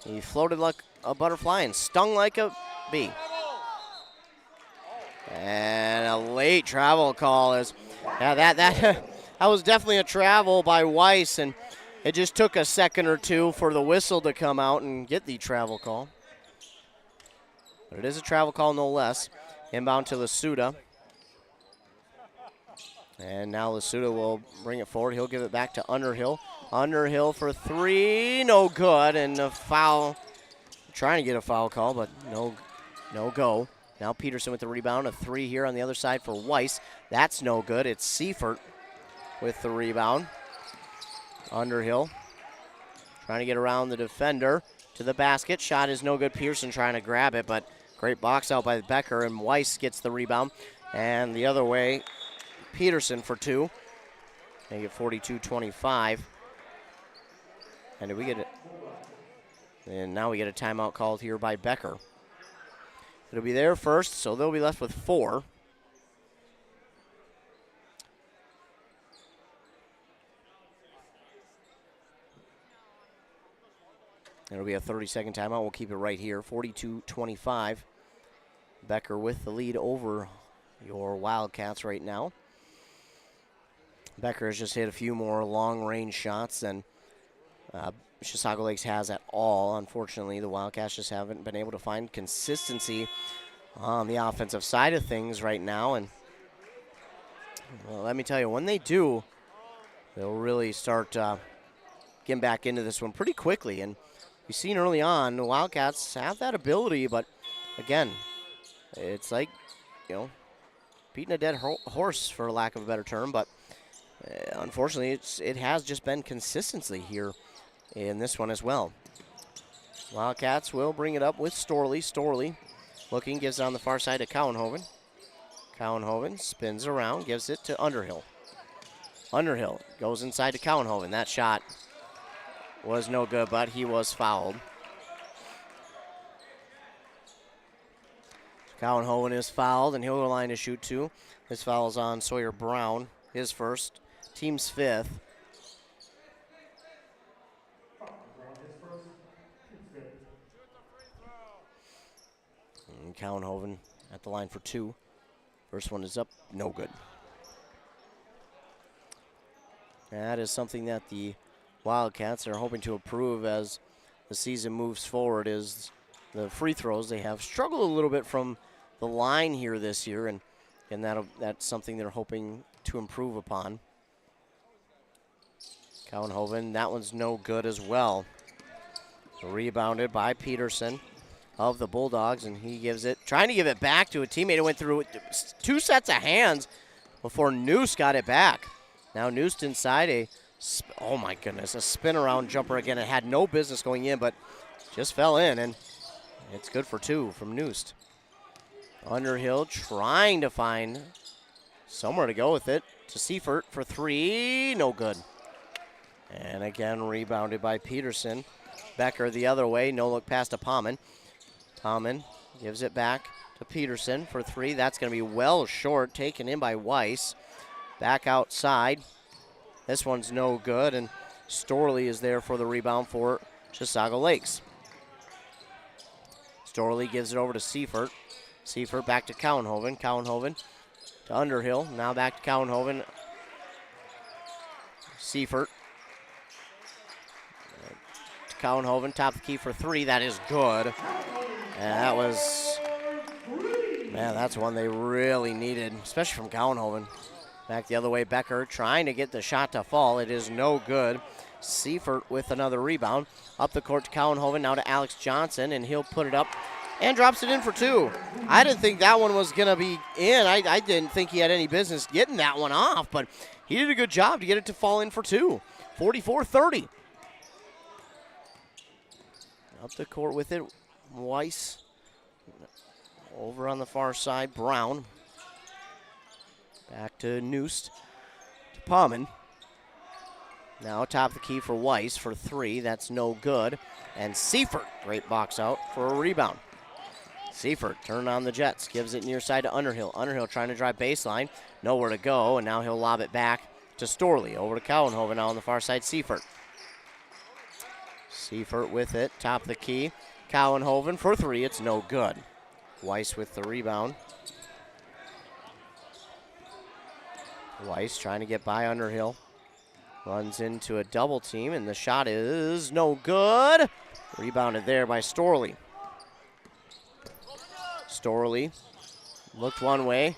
He floated like a butterfly and stung like a bee. And a late travel call is, yeah, that was definitely a travel by Weiss, and it just took a second or two for the whistle to come out and get the travel call. But it is a travel call no less. Inbound to Lasuda. And now Lasuda will bring it forward. He'll give it back to Underhill. Underhill for three, no good, and a foul. Trying to get a foul call, but no go. Now Peterson with the rebound, a three here on the other side for Weiss. That's no good. It's Seifert with the rebound. Underhill trying to get around the defender to the basket. Shot is no good. Pearson trying to grab it, but great box out by Becker, and Weiss gets the rebound. And the other way, Peterson for two. Make it 42-25. And did we get it? And now we get a timeout called here by Becker. It'll be there first, so they'll be left with four. It'll be a 30-second timeout. We'll keep it right here, 42-25. Becker with the lead over your Wildcats right now. Becker has just hit a few more long-range shots than Chisago Lakes has at all. Unfortunately, the Wildcats just haven't been able to find consistency on the offensive side of things right now. And well, let me tell you, when they do, they'll really start getting back into this one pretty quickly. And we've seen early on, the Wildcats have that ability, but again, it's like, beating a dead horse, for lack of a better term. But unfortunately, it has just been consistency here in this one as well. Wildcats will bring it up with Storley. Storley looking, gives it on the far side to Cowenhoven. Cowenhoven spins around, gives it to Underhill. Underhill goes inside to Cowenhoven. That shot was no good, but he was fouled. Cowenhoven is fouled, and he'll go line to shoot two. His foul is on Sawyer Brown, his first, team's fifth. And Cowenhoven at the line for two. First one is up, no good. That is something that the Wildcats are hoping to improve as the season moves forward, is the free throws. They have struggled a little bit from the line here this year, and that's something they're hoping to improve upon. Cowenhoven, that one's no good as well. Rebounded by Peterson of the Bulldogs, and he gives it, trying to give it back to a teammate who went through two sets of hands before Noose got it back. Now Noose inside oh my goodness, a spin around jumper again. It had no business going in, but just fell in, and it's good for two from Noose. Underhill trying to find somewhere to go with it to Seifert for three, no good. And again, rebounded by Peterson. Becker the other way, no look pass to Palmen. Palmen gives it back to Peterson for three. That's going to be well short, taken in by Weiss. Back outside. This one's no good, and Storley is there for the rebound for Chisago Lakes. Storley gives it over to Seifert. Seifert back to Cowenhoven. Cowenhoven to Underhill. Now back to Cowenhoven. Seifert. To Cowenhoven. Top of the key for 3. That is good. And that was, man, that's one they really needed, especially from Cowenhoven. Back the other way, Becker trying to get the shot to fall. It is no good. Seifert with another rebound. Up the court to Cowenhoven, now to Alex Johnson, and he'll put it up and drops it in for 2. I didn't think that one was going to be in. I didn't think he had any business getting that one off, but he did a good job to get it to fall in for 2. 44-30. Up the court with it, Weiss. Over on the far side, Brown. Back to Noost, to Palman. Now top of the key for Weiss for 3. That's no good. And Seifert, great box out for a rebound. Seifert turned on the Jets, gives it near side to Underhill. Underhill trying to drive baseline, nowhere to go, and now he'll lob it back to Storley. Over to Cowenhoven now on the far side, Seifert. Seifert with it, top of the key. Cowenhoven for 3, it's no good. Weiss with the rebound. Weiss trying to get by Underhill. Runs into a double team, and the shot is no good. Rebounded there by Storley. Storley looked one way,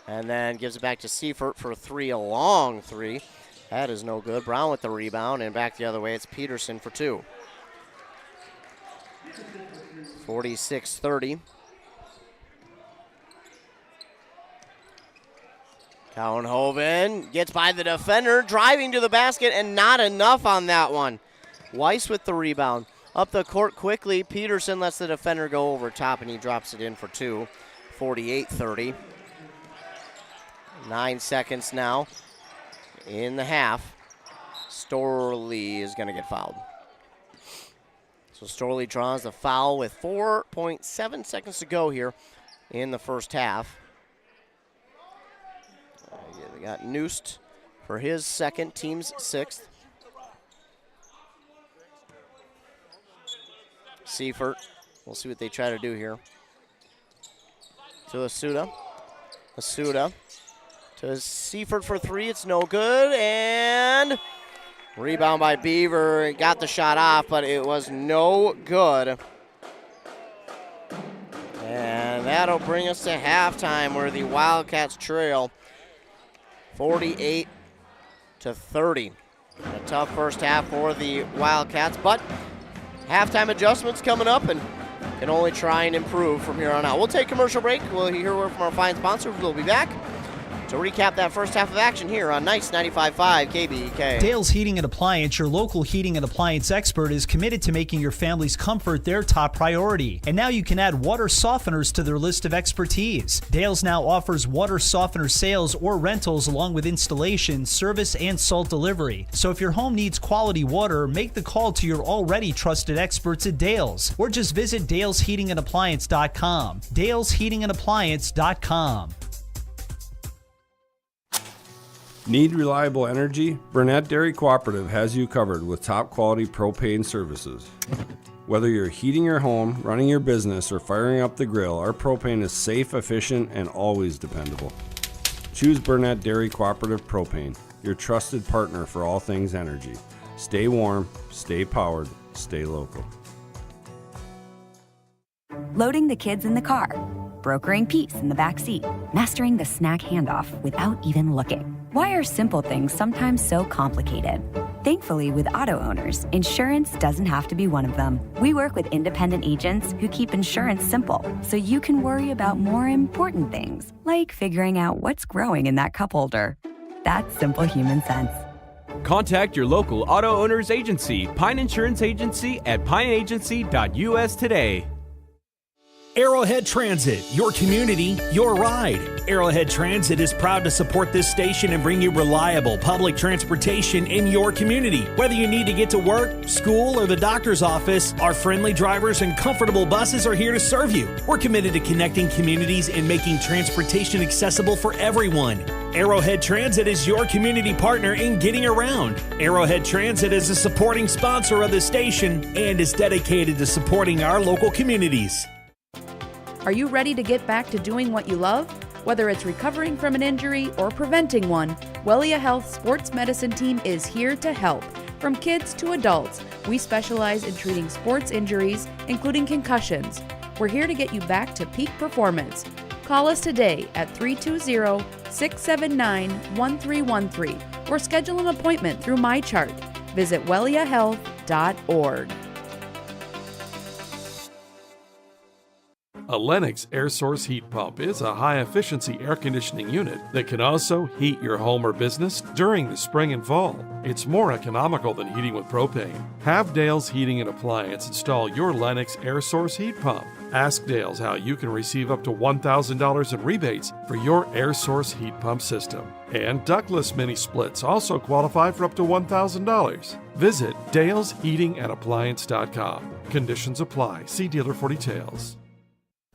and then gives it back to Seifert for 3, a long 3. That is no good. Brown with the rebound, and back the other way, it's Peterson for 2. 46-30. Cowenhoven gets by the defender, driving to the basket, and not enough on that one. Weiss with the rebound. Up the court quickly, Peterson lets the defender go over top, and he drops it in for 2. 48-30. 9 seconds now in the half. Storley is going to get fouled. So Storley draws the foul with 4.7 seconds to go here in the first half. We got Noost for his second, team's 6th. Seifert, we'll see what they try to do here. To Asuda. Asuda to Seifert for 3, it's no good, and rebound by Beaver. Got the shot off, but it was no good. And that'll bring us to halftime, where the Wildcats trail 48-30. A tough first half for the Wildcats, but halftime adjustments coming up, and can only try and improve from here on out. We'll take a commercial break. We'll hear word from our fine sponsors. We'll be back to recap that first half of action here on Nice 95.5 KBK. Dale's Heating and Appliance, your local heating and appliance expert, is committed to making your family's comfort their top priority. And now you can add water softeners to their list of expertise. Dale's now offers water softener sales or rentals, along with installation, service, and salt delivery. So if your home needs quality water, make the call to your already trusted experts at Dale's, or just visit dalesheatingandappliance.com. dalesheatingandappliance.com. Need reliable energy? Burnett Dairy Cooperative has you covered with top quality propane services. Whether you're heating your home, running your business, or firing up the grill, our propane is safe, efficient, and always dependable. Choose Burnett Dairy Cooperative Propane, your trusted partner for all things energy. Stay warm, stay powered, stay local. Loading the kids in the car, brokering peace in the back seat, mastering the snack handoff without even looking. Why are simple things sometimes so complicated? Thankfully, with auto owners, insurance doesn't have to be one of them. We work with independent agents who keep insurance simple, so you can worry about more important things, like figuring out what's growing in that cup holder. That's simple human sense. Contact your local auto owner's agency, Pine Insurance Agency, at pineagency.us today. Arrowhead Transit, your community, your ride. Arrowhead Transit is proud to support this station and bring you reliable public transportation in your community. Whether you need to get to work, school, or the doctor's office, our friendly drivers and comfortable buses are here to serve you. We're committed to connecting communities and making transportation accessible for everyone. Arrowhead Transit is your community partner in getting around. Arrowhead Transit is a supporting sponsor of the station and is dedicated to supporting our local communities. Are you ready to get back to doing what you love? Whether it's recovering from an injury or preventing one, Wellia Health Sports Medicine Team is here to help. From kids to adults, we specialize in treating sports injuries, including concussions. We're here to get you back to peak performance. Call us today at 320-679-1313 or schedule an appointment through MyChart. Visit welliahealth.org. A Lennox air source heat pump is a high-efficiency air conditioning unit that can also heat your home or business during the spring and fall. It's more economical than heating with propane. Have Dale's Heating and Appliance install your Lennox air source heat pump. Ask Dale's how you can receive up to $1,000 in rebates for your air source heat pump system. And ductless mini splits also qualify for up to $1,000. Visit dalesheatingandappliance.com. Conditions apply. See dealer for details.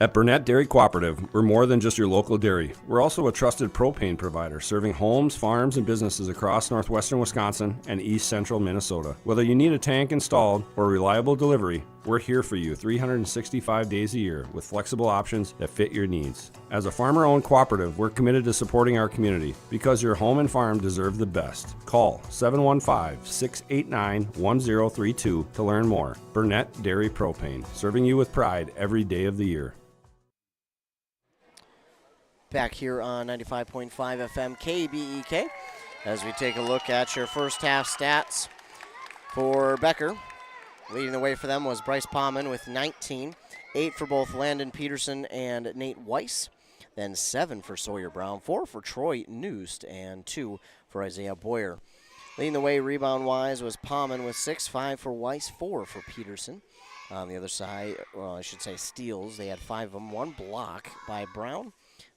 At Burnett Dairy Cooperative, we're more than just your local dairy. We're also a trusted propane provider, serving homes, farms, and businesses across northwestern Wisconsin and east central Minnesota. Whether you need a tank installed or reliable delivery, we're here for you 365 days a year with flexible options that fit your needs. As a farmer-owned cooperative, we're committed to supporting our community because your home and farm deserve the best. Call 715-689-1032 to learn more. Burnett Dairy Propane, serving you with pride every day of the year. Back here on 95.5 FM KBEK as we take a look at your first half stats for Becker. Leading the way for them was Bryce Pauman with 19, 8 for both Landon Peterson and Nate Weiss, then 7 for Sawyer Brown, 4 for Troy Noost, and 2 for Isaiah Boyer. Leading the way rebound-wise was Pauman with 6, 5 for Weiss, 4 for Peterson. On the other side, well, I should say steals, they had 5 of them, 1 block by Brown.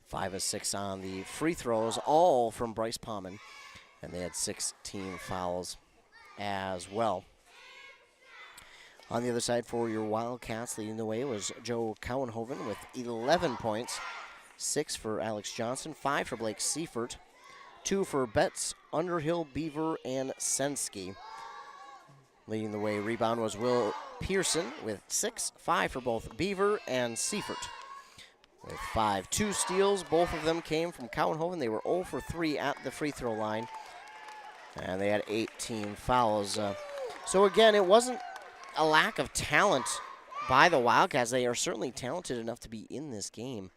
5 of 6 on the free throws, all from Bryce Pauman. And they had 16 fouls as well. On the other side for your Wildcats, leading the way was Joe Cowenhoven with 11 points. 6 for Alex Johnson, 5 for Blake Seifert, 2 for Betts, Underhill, Beaver, and Sensky. Leading the way rebound was Will Pearson with 6, 5 for both Beaver and Seifert. With 5, 2 steals, both of them came from Cowenhoven. They were 0 for 3 at the free throw line, and they had 18 fouls. So again, it wasn't a lack of talent by the Wildcats. They are certainly talented enough to be in this game.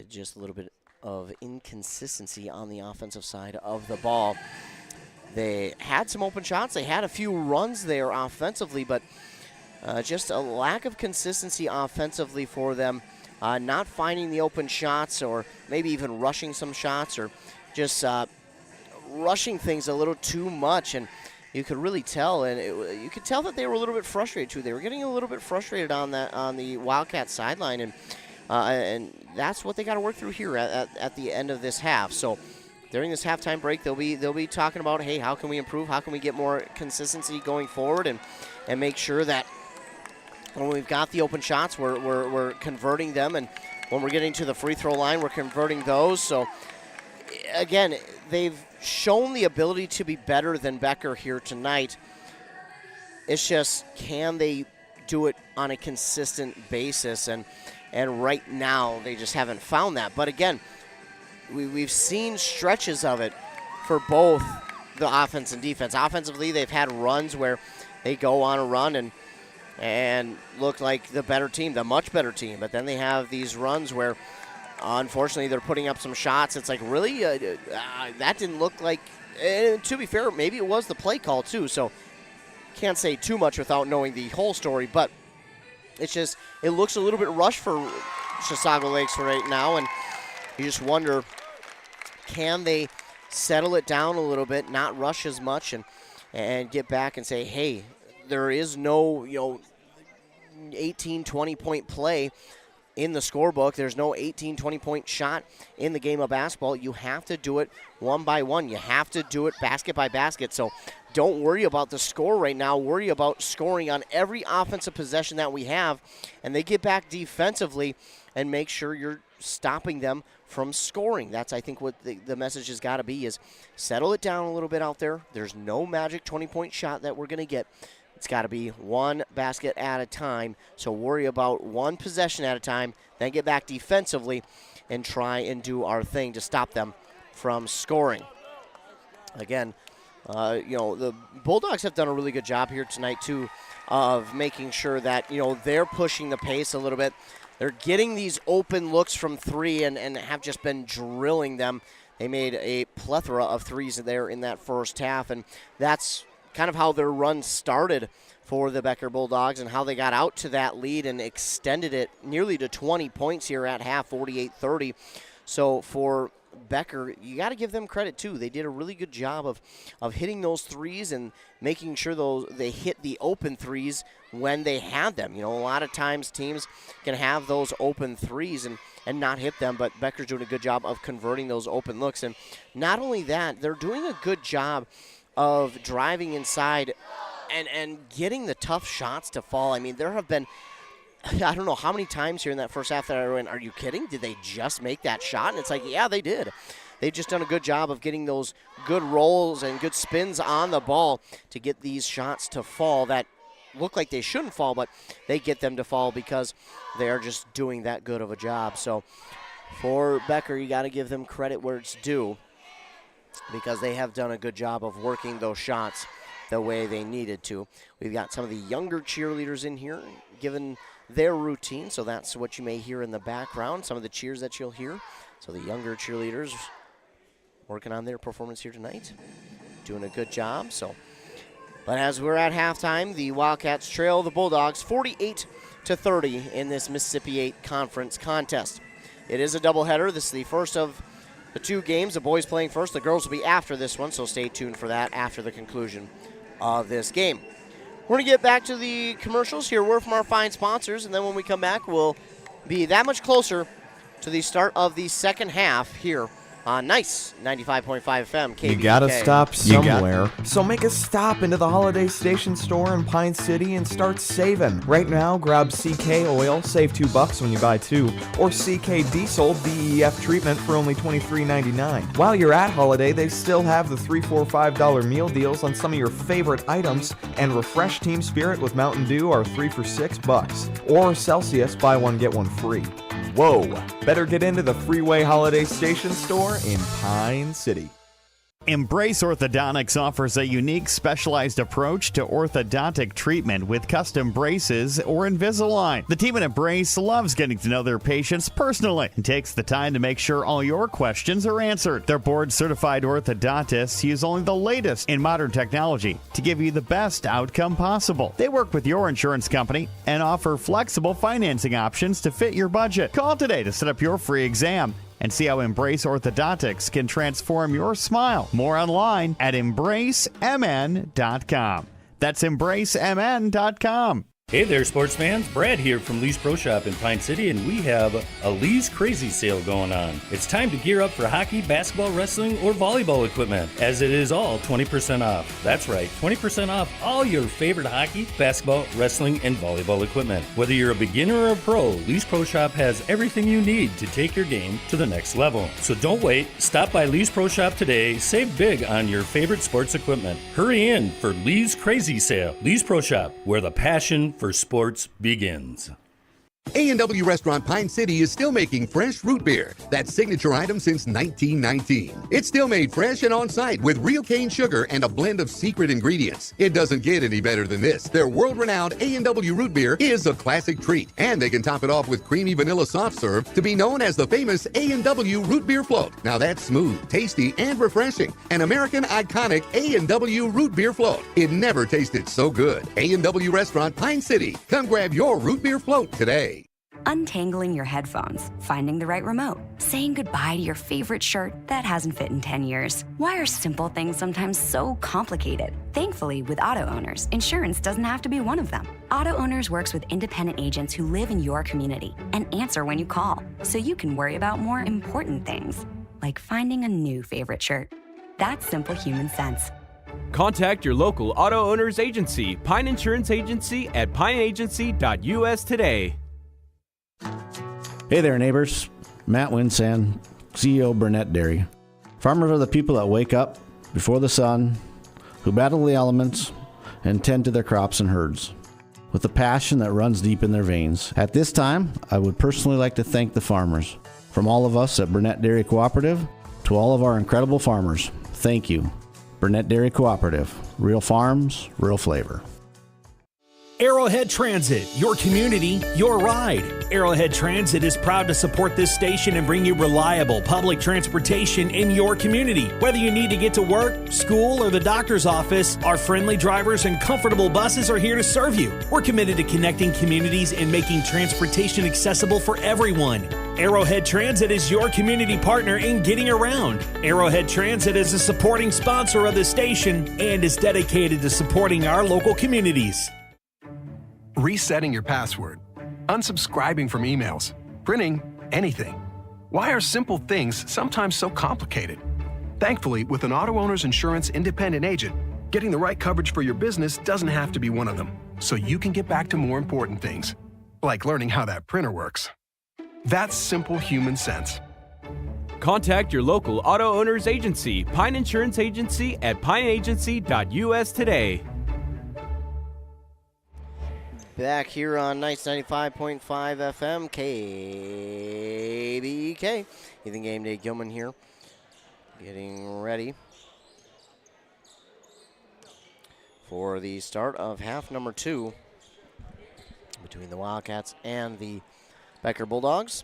Just a little bit of inconsistency on the offensive side of the ball. They had some open shots. They had a few runs there offensively, but just a lack of consistency offensively for them. Not finding the open shots, or maybe even rushing some shots, or just rushing things a little too much. And you could really tell, and you could tell that they were a little bit frustrated too. They were getting a little bit frustrated on the Wildcat sideline, and that's what they got to work through here at the end of this half. So during this halftime break, they'll be talking about, hey, how can we improve? How can we get more consistency going forward, and make sure that when we've got the open shots, we're converting them, and when we're getting to the free throw line, we're converting those. So again, they've shown the ability to be better than Becker here tonight. It's just, can they do it on a consistent basis? And right now, they just haven't found that. But again, we've seen stretches of it for both the offense and defense. Offensively, they've had runs where they go on a run and look like the better team, the much better team. But then they have these runs where, unfortunately, they're putting up some shots. It's like, really? That didn't look like, to be fair, maybe it was the play call too. So can't say too much without knowing the whole story. But it's just, it looks a little bit rushed for Chisago Lakes right now. And you just wonder, can they settle it down a little bit, not rush as much, and get back and say, hey, there is no 18, 20-point play. in the scorebook. There's no 18, 20-point shot in the game of basketball. You have to do it one by one. You have to do it basket by basket. So don't worry about the score right now. Worry about scoring on every offensive possession that we have. And they get back defensively and make sure you're stopping them from scoring. That's, I think, what the message has got to be, is settle it down a little bit out there. There's no magic 20-point shot that we're going to get. It's got to be one basket at a time. So worry about one possession at a time, then get back defensively and try and do our thing to stop them from scoring. Again, the Bulldogs have done a really good job here tonight, too, of making sure that, they're pushing the pace a little bit. They're getting these open looks from three and have just been drilling them. They made a plethora of threes there in that first half, and that's kind of how their run started for the Becker Bulldogs and how they got out to that lead and extended it nearly to 20 points here at half, 48-30. So for Becker, you got to give them credit too. They did a really good job of hitting those threes and making sure they hit the open threes when they had them. A lot of times teams can have those open threes and not hit them, but Becker's doing a good job of converting those open looks. And not only that, they're doing a good job of driving inside and getting the tough shots to fall. I mean, there have been, I don't know how many times here in that first half that I went, are you kidding? Did they just make that shot? And it's like, yeah, they did. They've just done a good job of getting those good rolls and good spins on the ball to get these shots to fall that look like they shouldn't fall, but they get them to fall because they are just doing that good of a job. So for Becker, you got to give them credit where it's due, because they have done a good job of working those shots the way they needed to. We've got some of the younger cheerleaders in here given their routine, so that's what you may hear in the background, some of the cheers that you'll hear. So the younger cheerleaders working on their performance here tonight, doing a good job. But as we're at halftime, the Wildcats trail the Bulldogs 48-30 in this Mississippi 8 Conference contest. It is a doubleheader. This is the first of the two games. The boys playing first. The girls will be after this one, so stay tuned for that after the conclusion of this game. We're going to get back to the commercials here. Word from our fine sponsors, and then when we come back, we'll be that much closer to the start of the second half here on Nice 95.5 FM. KBUK. You gotta stop somewhere. So make a stop into the Holiday Station store in Pine City and start saving. Right now, grab CK Oil, save $2 when you buy two, or CK Diesel DEF treatment for only $23.99. While you're at Holiday, they still have the $3, $4, $5 meal deals on some of your favorite items, and Refresh Team Spirit with Mountain Dew are 3 for $6, or Celsius, buy one get one free. Whoa! Better get into the Freeway Holiday Station store in Pine City. Embrace Orthodontics offers a unique specialized approach to orthodontic treatment with custom braces or Invisalign. The team at Embrace loves getting to know their patients personally and takes the time to make sure all your questions are answered. Their board-certified orthodontists use only the latest in modern technology to give you the best outcome possible. They work with your insurance company and offer flexible financing options to fit your budget. Call today to set up your free exam and see how Embrace Orthodontics can transform your smile. More online at embracemn.com. That's embracemn.com. Hey there, sports fans. Brad here from Lee's Pro Shop in Pine City, and we have a Lee's Crazy Sale going on. It's time to gear up for hockey, basketball, wrestling, or volleyball equipment, as it is all 20% off. That's right, 20% off all your favorite hockey, basketball, wrestling, and volleyball equipment. Whether you're a beginner or a pro, Lee's Pro Shop has everything you need to take your game to the next level. So don't wait. Stop by Lee's Pro Shop today. Save big on your favorite sports equipment. Hurry in for Lee's Crazy Sale. Lee's Pro Shop, where the passion for sports begins. A&W Restaurant Pine City is still making fresh root beer, that signature item since 1919. It's still made fresh and on-site with real cane sugar and a blend of secret ingredients. It doesn't get any better than this. Their world-renowned A&W root beer is a classic treat, and they can top it off with creamy vanilla soft serve to be known as the famous A&W root beer float. Now that's smooth, tasty, and refreshing. An American iconic A&W root beer float. It never tasted so good. A&W Restaurant Pine City. Come grab your root beer float today. untangling your headphones, finding the right remote, saying goodbye to your favorite shirt that hasn't fit in 10 years. Why are simple things sometimes so complicated? Thankfully, with auto owners, insurance doesn't have to be one of them. Auto Owners works with independent agents who live in your community and answer when you call, so you can worry about more important things, like finding a new favorite shirt. That's simple human sense. Contact your local auto owners agency, Pine Insurance Agency at pineagency.us today. Hey there, neighbors. Matt Winsan, CEO Burnett Dairy. Farmers are the people that wake up before the sun, who battle the elements, and tend to their crops and herds with a passion that runs deep in their veins. At this time, I would personally like to thank the farmers. From all of us at Burnett Dairy Cooperative to all of our incredible farmers, thank you. Burnett Dairy Cooperative. Real farms, real flavor. Arrowhead Transit, your community, your ride. Arrowhead Transit is proud to support this station and bring you reliable public transportation in your community. Whether you need to get to work, school, or the doctor's office, our friendly drivers and comfortable buses are here to serve you. We're committed to connecting communities and making transportation accessible for everyone. Arrowhead Transit is your community partner in getting around. Arrowhead Transit is a supporting sponsor of the station and is dedicated to supporting our local communities. Resetting your password, unsubscribing from emails, printing anything. Why are simple things sometimes so complicated? Thankfully, with an auto owner's insurance independent agent, getting the right coverage for your business doesn't have to be one of them, so you can get back to more important things, like learning how that printer works. That's simple human sense. Contact your local auto owners agency, Pine Insurance Agency at pineagency.us today. Back here on Nights 95.5 FM, KBK. Ethan Game Day Gilman here, getting ready for the start of half number 2 between the Wildcats and the Becker Bulldogs.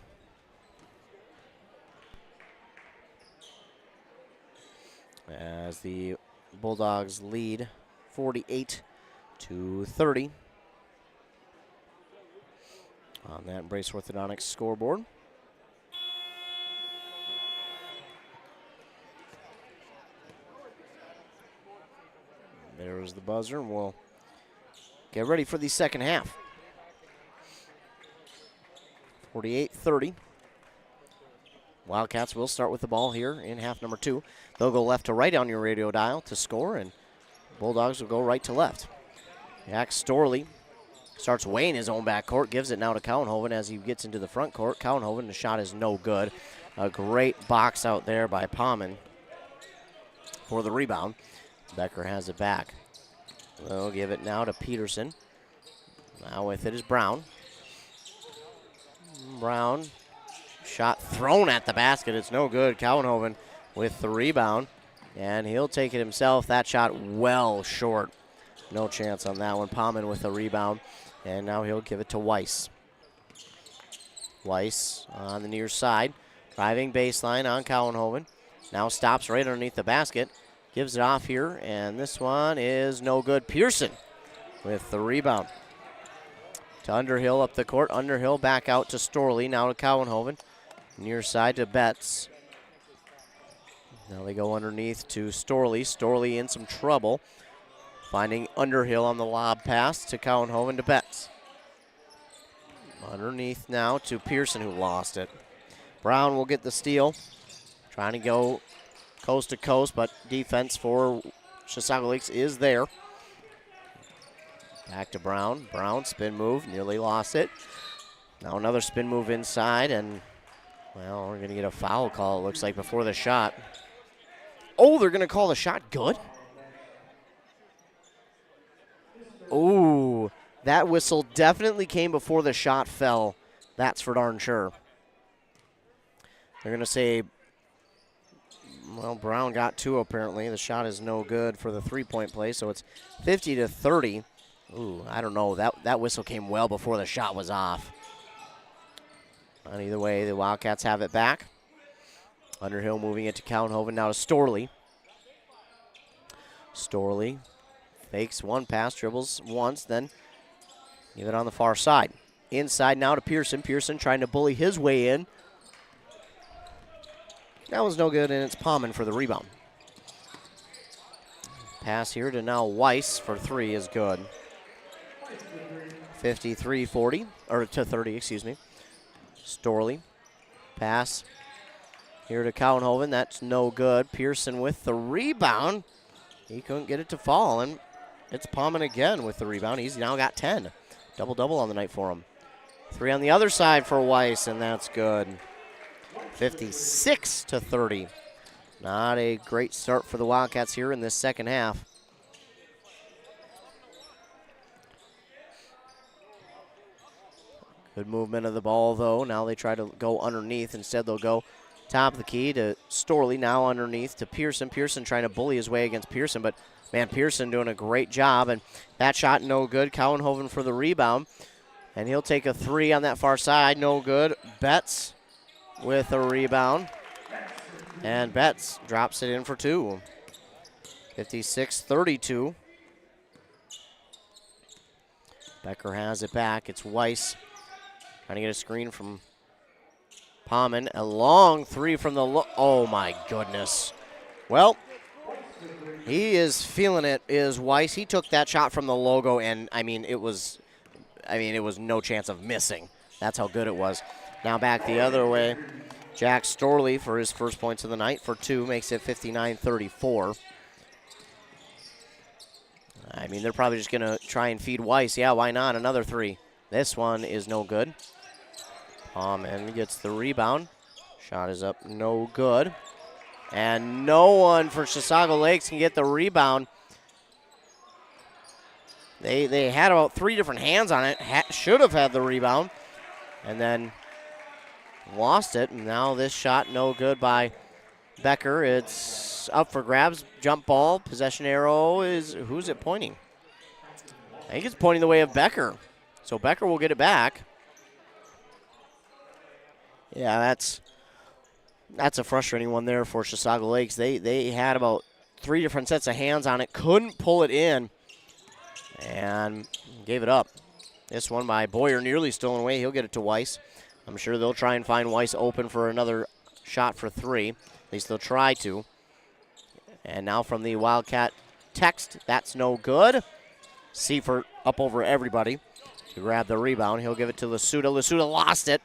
As the Bulldogs lead 48-30. On that Embrace Orthodontics scoreboard. There's the buzzer, and we'll get ready for the second half. 48-30. Wildcats will start with the ball here in half number 2. They'll go left to right on your radio dial to score, and Bulldogs will go right to left. Jack Storley starts weighing his own backcourt, gives it now to Cowenhoven as he gets into the front court. Cowenhoven, the shot is no good. A great box out there by Palmen for the rebound. Becker has it back. They'll give it now to Peterson. Now with it is Brown. Brown, shot thrown at the basket. It's no good. Cowenhoven with the rebound, and he'll take it himself. That shot well short. No chance on that one. Palmen with the rebound. And now he'll give it to Weiss. Weiss on the near side. Driving baseline on Cowenhoven. Now stops right underneath the basket. Gives it off here, and this one is no good. Pearson with the rebound. To Underhill up the court. Underhill back out to Storley. Now to Cowenhoven. Near side to Betts. Now they go underneath to Storley. Storley in some trouble. Finding Underhill on the lob pass to Cowenhoven to Betts. Underneath now to Pearson, who lost it. Brown will get the steal. Trying to go coast to coast, but defense for Chisago Lakes is there. Back to Brown. Brown, spin move, nearly lost it. Now another spin move inside, and, well, we're going to get a foul call, it looks like, before the shot. Oh, they're going to call the shot good? Ooh, that whistle definitely came before the shot fell. That's for darn sure. They're going to say, well, Brown got 2 apparently. The shot is no good for the three-point play, so it's 50-30. Ooh, I don't know. That whistle came well before the shot was off. But either way, the Wildcats have it back. Underhill moving it to Cowenhoven, now to Storley. Storley fakes one pass, dribbles once, then give it on the far side. Inside now to Pearson. Pearson trying to bully his way in. That was no good, and it's Palmen for the rebound. Pass here to now Weiss for 3 is good. 53-40, or to 30, excuse me. Storley. Pass here to Cowenhoven. That's no good. Pearson with the rebound. He couldn't get it to fall, and it's Palmen again with the rebound. He's now got 10. Double-double on the night for him. 3 on the other side for Weiss, and that's good. 56-30. Not a great start for the Wildcats here in this second half. Good movement of the ball, though. Now they try to go underneath. Instead, they'll go top of the key to Storley. Now underneath to Pearson. Pearson trying to bully his way against Pearson, but, man, Pearson doing a great job. And that shot no good. Cowenhoven for the rebound. And he'll take a 3 on that far side. No good. Betts with a rebound. And Betts drops it in for 2. 56-32. Becker has it back. It's Weiss trying to get a screen from Palmen. A long 3 from the oh my goodness. Well, he is feeling it, is Weiss. He took that shot from the logo, and it was no chance of missing. That's how good it was. Now back the other way. Jack Storley for his first points of the night for 2, makes it 59-34. They're probably just going to try and feed Weiss. Yeah, why not? Another 3. This one is no good. Palmen gets the rebound. Shot is up, no good. And no one for Chisago Lakes can get the rebound. They had about 3 different hands on it. Should have had the rebound. And then lost it. And now this shot no good by Becker. It's up for grabs. Jump ball. Possession arrow is, who's it pointing? I think it's pointing the way of Becker. So Becker will get it back. Yeah, that's a frustrating one there for Chisago Lakes. They had about 3 different sets of hands on it. Couldn't pull it in. And gave it up. This one by Boyer nearly stolen away. He'll get it to Weiss. I'm sure they'll try and find Weiss open for another shot for 3. At least they'll try to. And now from the Wildcat text, that's no good. Seifert up over everybody to grab the rebound. He'll give it to Lasuda. Lasuda lost it.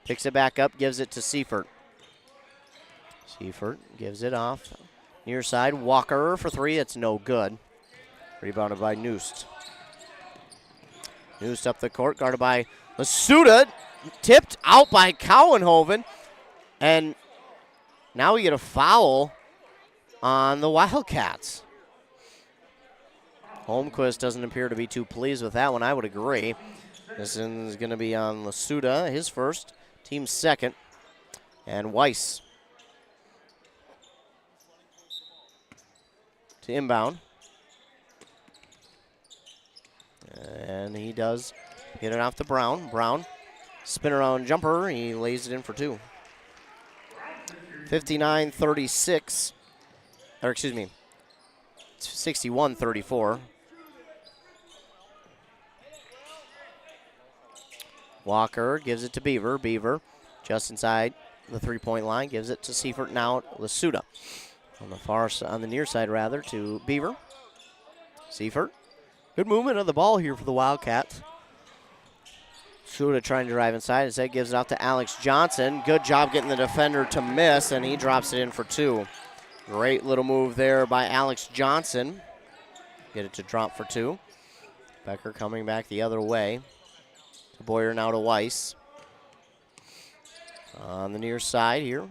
Picks it back up, gives it to Seifert. Seifert gives it off. Near side, Walker for 3. It's no good. Rebounded by Noost. Noost up the court, guarded by Lasuda. Tipped out by Cowenhoven. And now we get a foul on the Wildcats. Holmquist doesn't appear to be too pleased with that one. I would agree. This is going to be on Lasuda, his first, team's second, and Weiss to inbound. And he does get it off to Brown. Brown, spin around jumper. He lays it in for 2. 59-36. Or excuse me, 61-34. Walker gives it to Beaver. Beaver just inside the 3-point line. Gives it to Seifert. Now Lasuda. On the near side, rather, to Beaver. Seifert. Good movement of the ball here for the Wildcats. Lasuda trying to drive inside. Instead gives it out to Alex Johnson. Good job getting the defender to miss, and he drops it in for 2. Great little move there by Alex Johnson. Get it to drop for 2. Becker coming back the other way. To Boyer, now to Weiss. On the near side here.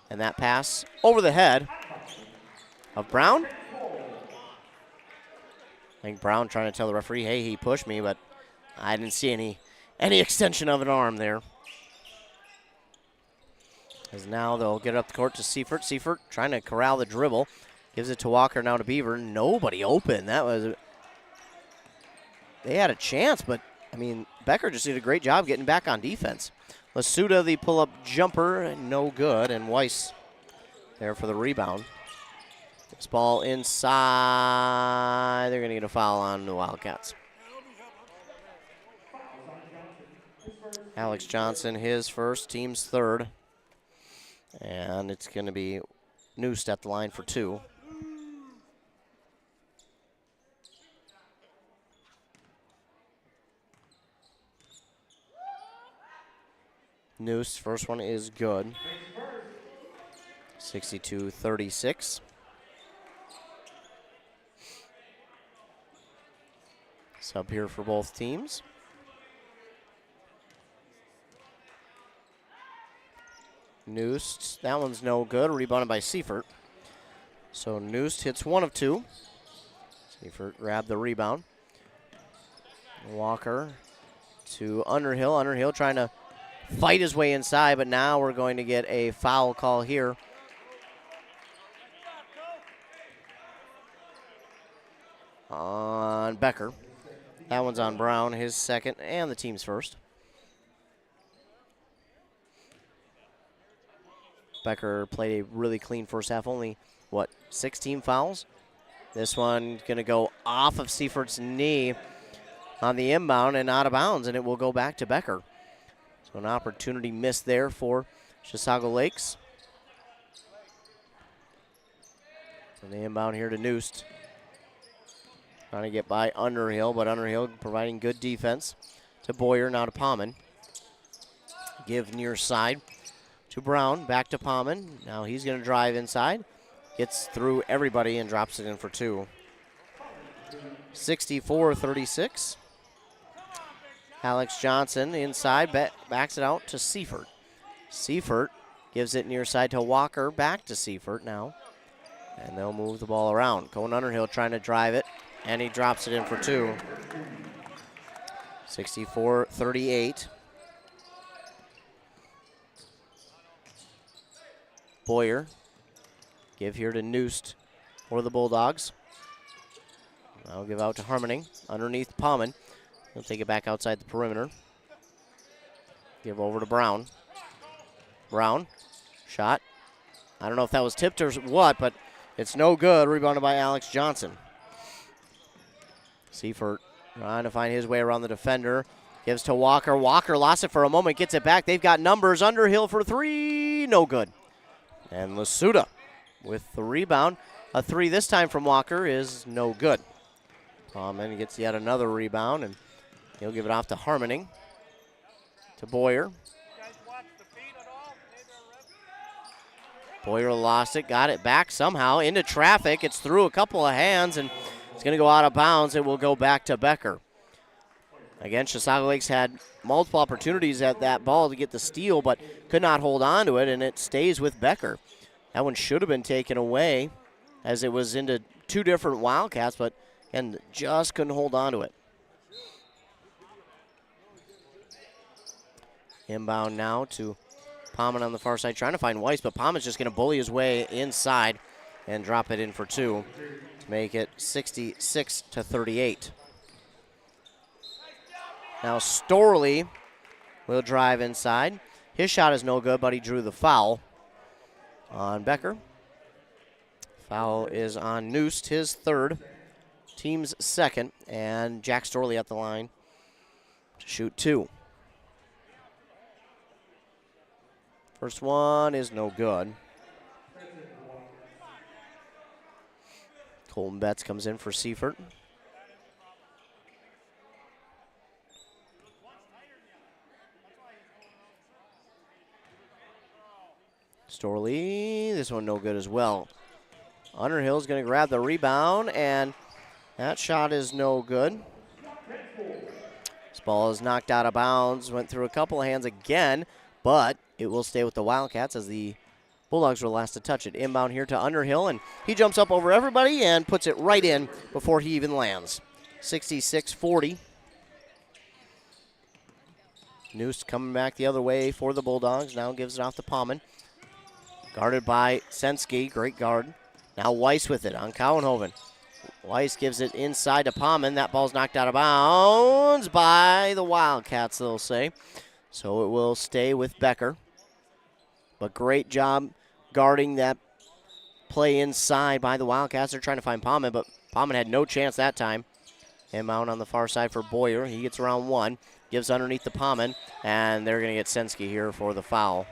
And that pass over the head of Brown. I think Brown trying to tell the referee, hey, he pushed me, but I didn't see any extension of an arm there. As now they'll get it up the court to Seifert. Seifert trying to corral the dribble. Gives it to Walker, now to Beaver. Nobody open. They had a chance, but, Becker just did a great job getting back on defense. Lasuda, the pull-up jumper, no good. And Weiss there for the rebound. This ball inside. They're going to get a foul on the Wildcats. Alex Johnson, his first, team's third. And it's going to be Noose at the line for 2. Noose, first one is good. 62-36. Sub here for both teams. Noose, that one's no good. Rebounded by Seifert. So Noose hits 1 of 2. Seifert grabbed the rebound. Walker to Underhill. Underhill trying to fight his way inside, but now we're going to get a foul call here. On Becker. That one's on Brown, his second, and the team's first. Becker played a really clean first half, only, 16 fouls? This one going to go off of Seifert's knee on the inbound and out of bounds, and it will go back to Becker. So an opportunity missed there for Chisago Lakes. And the inbound here to Noose. Trying to get by Underhill, but Underhill providing good defense to Boyer, now to Palman. Give near side to Brown, back to Palman. Now he's going to drive inside. Gets through everybody and drops it in for 2. 64-36. Alex Johnson inside, backs it out to Seifert. Seifert gives it near side to Walker, back to Seifert now. And they'll move the ball around. Cohen Underhill trying to drive it, and he drops it in for 2. 64-38. Boyer, give here to Noose for the Bulldogs. I'll give out to Harmoning underneath Palman. He'll take it back outside the perimeter. Give over to Brown. Brown, shot. I don't know if that was tipped or what, but it's no good. Rebounded by Alex Johnson. Seifert trying to find his way around the defender. Gives to Walker. Walker lost it for a moment, gets it back. They've got numbers. Underhill for 3, no good. And Lasuda with the rebound. A 3 this time from Walker is no good. Palman gets yet another rebound, and he'll give it off to Harmoning. To Boyer. Boyer lost it, got it back somehow into traffic. It's through a couple of hands, and it's going to go out of bounds. It will go back to Becker. Again, Chisago Lakes had multiple opportunities at that ball to get the steal, but could not hold on to it, and it stays with Becker. That one should have been taken away as it was into 2 different Wildcats, but and just couldn't hold on to it. Inbound now to Palman on the far side, trying to find Weiss, but Palman's just going to bully his way inside and drop it in for 2 to make it 66-38. Now Storley will drive inside. His shot is no good, but he drew the foul on Becker. Foul is on Noose, his third, team's second, and Jack Storley at the line to shoot 2. First one is no good. Colton Betts comes in for Seifert. Storley, this one no good as well. Underhill's going to grab the rebound, and that shot is no good. This ball is knocked out of bounds, went through a couple of hands again, but it will stay with the Wildcats as the Bulldogs were last to touch it. Inbound here to Underhill, and he jumps up over everybody and puts it right in before he even lands. 66-40. Noose coming back the other way for the Bulldogs. Now gives it off to Palman. Guarded by Sensky, great guard. Now Weiss with it on Cowenhoven. Weiss gives it inside to Palman. That ball's knocked out of bounds by the Wildcats, they'll say. So it will stay with Becker. But great job guarding that play inside by the Wildcats. They're trying to find Palman, but Palman had no chance that time. him out on the far side for Boyer. He gets around one, gives underneath to Pommen, and they're going to get Sensky here for the foul.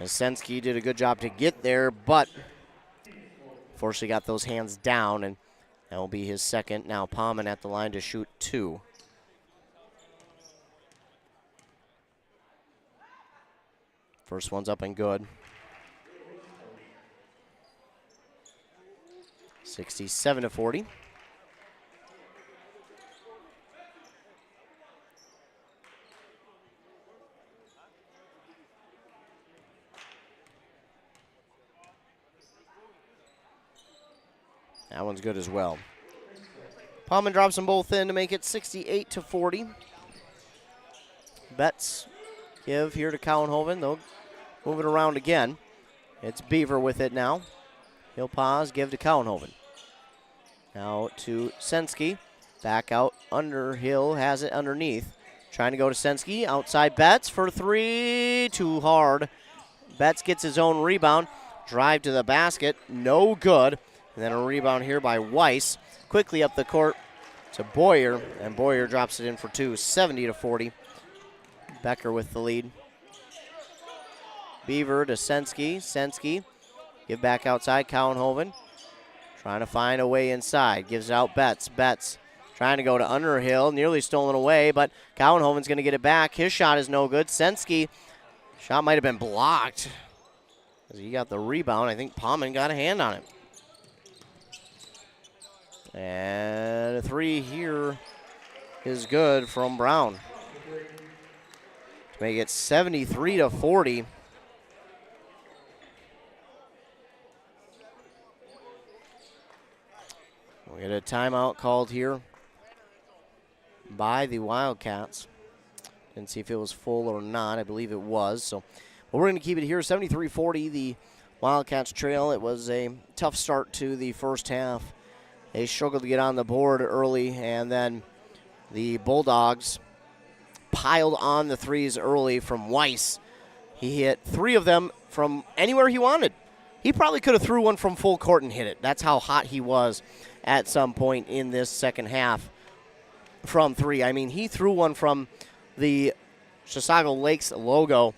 Sensky did a good job to get there, but fortunately got those hands down, and that will be his second. Now Pommen at the line to shoot 2. First one's up and good. 67-40. That one's good as well. Pommen drops them both in to make it 68-40. Betts give here to Cowenhoven. They'll move it around again. It's Beaver with it now. He'll pause, give to Cowenhoven. Now to Sensky. Back out Underhill, has it underneath. Trying to go to Sensky. Outside Betts for 3. Too hard. Betts gets his own rebound. Drive to the basket. No good. And then a rebound here by Weiss. Quickly up the court to Boyer. And Boyer drops it in for 2. 70-40. Becker with the lead. Beaver to Sensky. Sensky. Give back outside. Cowenhoven trying to find a way inside. Gives it out Betts. Betts trying to go to Underhill. Nearly stolen away, but Cowenhoven's going to get it back. His shot is no good. Sensky, shot might have been blocked. He got the rebound. I think Pommen got a hand on it. And a 3 here is good from Brown. To make it 73-40. We get a timeout called here by the Wildcats. Didn't see if it was full or not. I believe it was. So we're going to keep it here. 73-40, the Wildcats trail. It was a tough start to the first half. They struggled to get on the board early, and then the Bulldogs piled on the threes early from Weiss. He hit 3 of them from anywhere he wanted. He probably could have threw one from full court and hit it. That's how hot he was at some point in this second half from 3. I mean, he threw one from the Chisago Lakes logo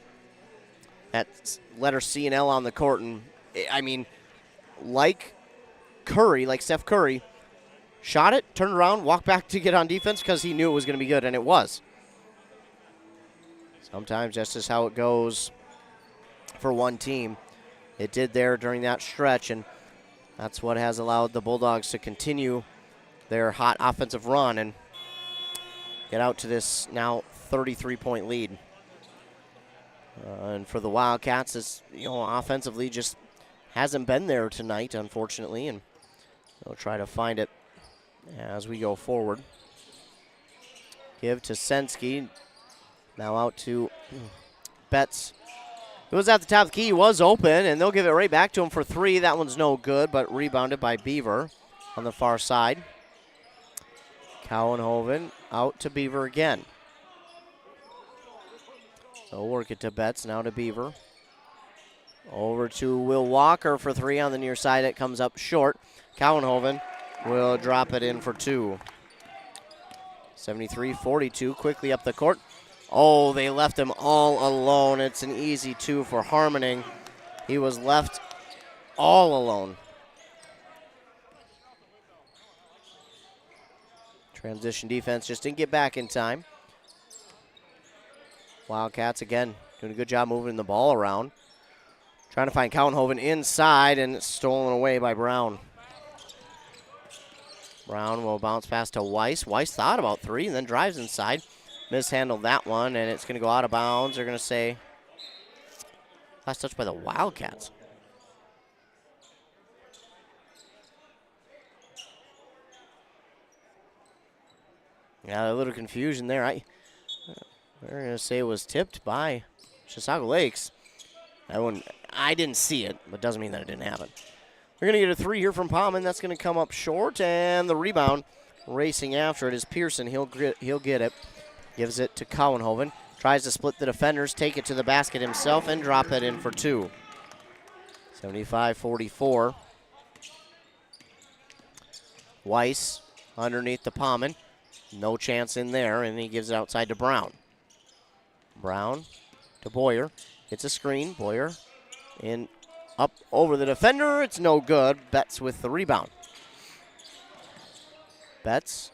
at letter C and L on the court. And, I mean, like Curry, like Steph Curry, shot it, turned around, walked back to get on defense because he knew it was going to be good, and it was. Sometimes that's just how it goes for one team. It did there during that stretch, and that's what has allowed the Bulldogs to continue their hot offensive run and get out to this now 33-point lead. And for the Wildcats, this offensively just hasn't been there tonight, unfortunately, and they'll try to find it as we go forward. Give to Sensky. Now out to Betts. It was at the top of the key. He was open, and they'll give it right back to him for 3. That one's no good, but rebounded by Beaver on the far side. Cowenhoven out to Beaver again. They'll work it to Betts, now to Beaver. Over to Will Walker for 3 on the near side. It comes up short. Cowenhoven will drop it in for 2. 73-42, quickly up the court. Oh, they left him all alone. It's an easy 2 for Harmoning. He was left all alone. Transition defense just didn't get back in time. Wildcats, again, doing a good job moving the ball around. Trying to find Cowenhoven inside, and it's stolen away by Brown. Brown will bounce pass to Weiss. Weiss thought about 3 and then drives inside. Mishandled that one, and it's going to go out of bounds. They're going to say last touch by the Wildcats. Yeah, a little confusion there. They're going to say it was tipped by Chisago Lakes. I didn't see it, but doesn't mean that it didn't happen. We're going to get a 3 here from Pommen. That's going to come up short, and the rebound racing after it is Pearson. He'll get it. Gives it to Cowenhoven. Tries to split the defenders, take it to the basket himself, and drop it in for 2. 75-44. Weiss underneath to Palmen. No chance in there, and he gives it outside to Brown. Brown to Boyer. Gets a screen. Boyer in up over the defender. It's no good. Betts with the rebound. Betts,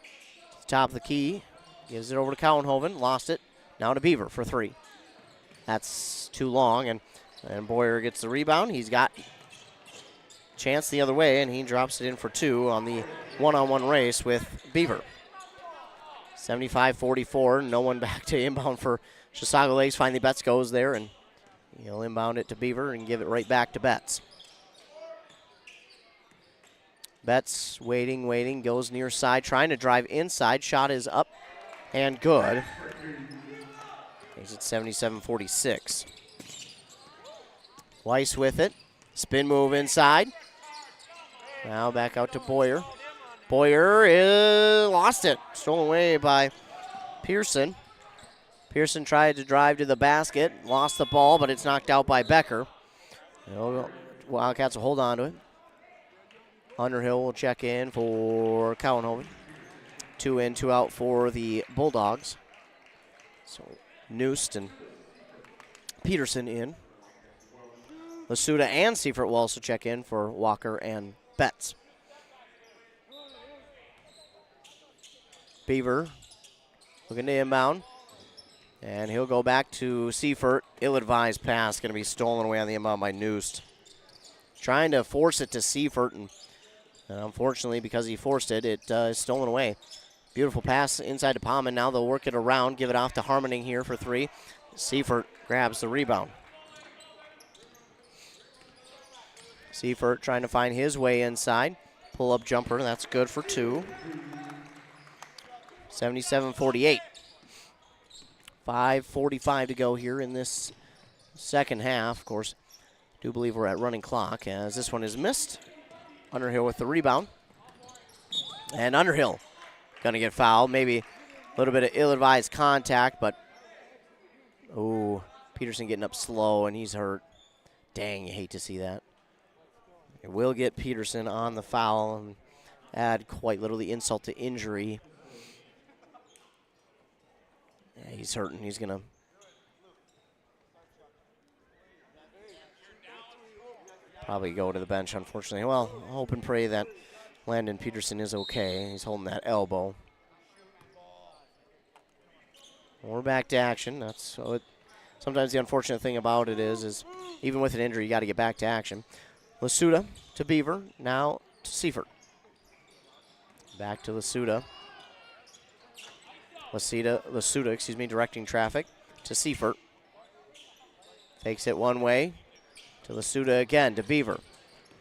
top of the key. Gives it over to Cowenhoven. Lost it. Now to Beaver for 3. That's too long, and Boyer gets the rebound. He's got chance the other way, and he drops it in for 2 on the one-on-one race with Beaver. 75-44. No one back to inbound for Chisago Lakes. Finally, Betts goes there, and he'll inbound it to Beaver and give it right back to Betts. Betts waiting, goes near side, trying to drive inside. Shot is up and good. He's at 77-46. Weiss with it. Spin move inside. Now back out to Boyer. Boyer lost it. Stolen away by Pearson. Pearson tried to drive to the basket. Lost the ball, but it's knocked out by Becker. Wildcats will hold on to it. Underhill will check in for Cowenhoven. 2 in, 2 out for the Bulldogs. So Noost and Peterson in. Lasuda and Seifert will also check in for Walker and Betts. Beaver looking to inbound. And he'll go back to Seifert. Ill-advised pass going to be stolen away on the inbound by Noost. Trying to force it to Seifert, and unfortunately, because he forced it, it is stolen away. Beautiful pass inside to Palmen. Now they'll work it around, give it off to Harmoning here for 3. Seifert grabs the rebound. Seifert trying to find his way inside. Pull-up jumper, that's good for 2. 77-48. 5:45 to go here in this second half. Of course, do believe we're at running clock as this one is missed. Underhill with the rebound. And Underhill going to get fouled. Maybe a little bit of ill-advised contact, but Peterson getting up slow, and he's hurt. Dang, you hate to see that. It will get Peterson on the foul and add quite literally insult to injury. Yeah, he's hurting. He's going to probably go to the bench, unfortunately. Well, hope and pray that Landon Peterson is okay. He's holding that elbow. We're back to action. That's sometimes the unfortunate thing about it is even with an injury, you got to get back to action. Lasuda to Beaver, now to Seifert. Back to Lasuda. Lasuda, directing traffic to Seifert. Takes it one way to Lasuda again to Beaver.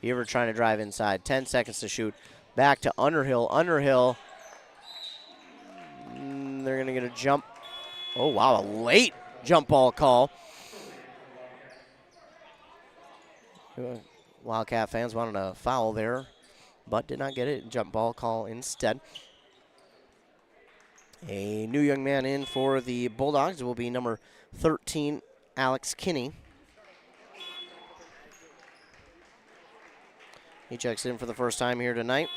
Beaver trying to drive inside. 10 seconds to shoot. Back to Underhill. Underhill. They're going to get a jump. Oh, wow, a late jump ball call. Wildcat fans wanted a foul there, but did not get it. Jump ball call instead. A new young man in for the Bulldogs will be number 13, Alex Kinney. He checks in for the first time here tonight.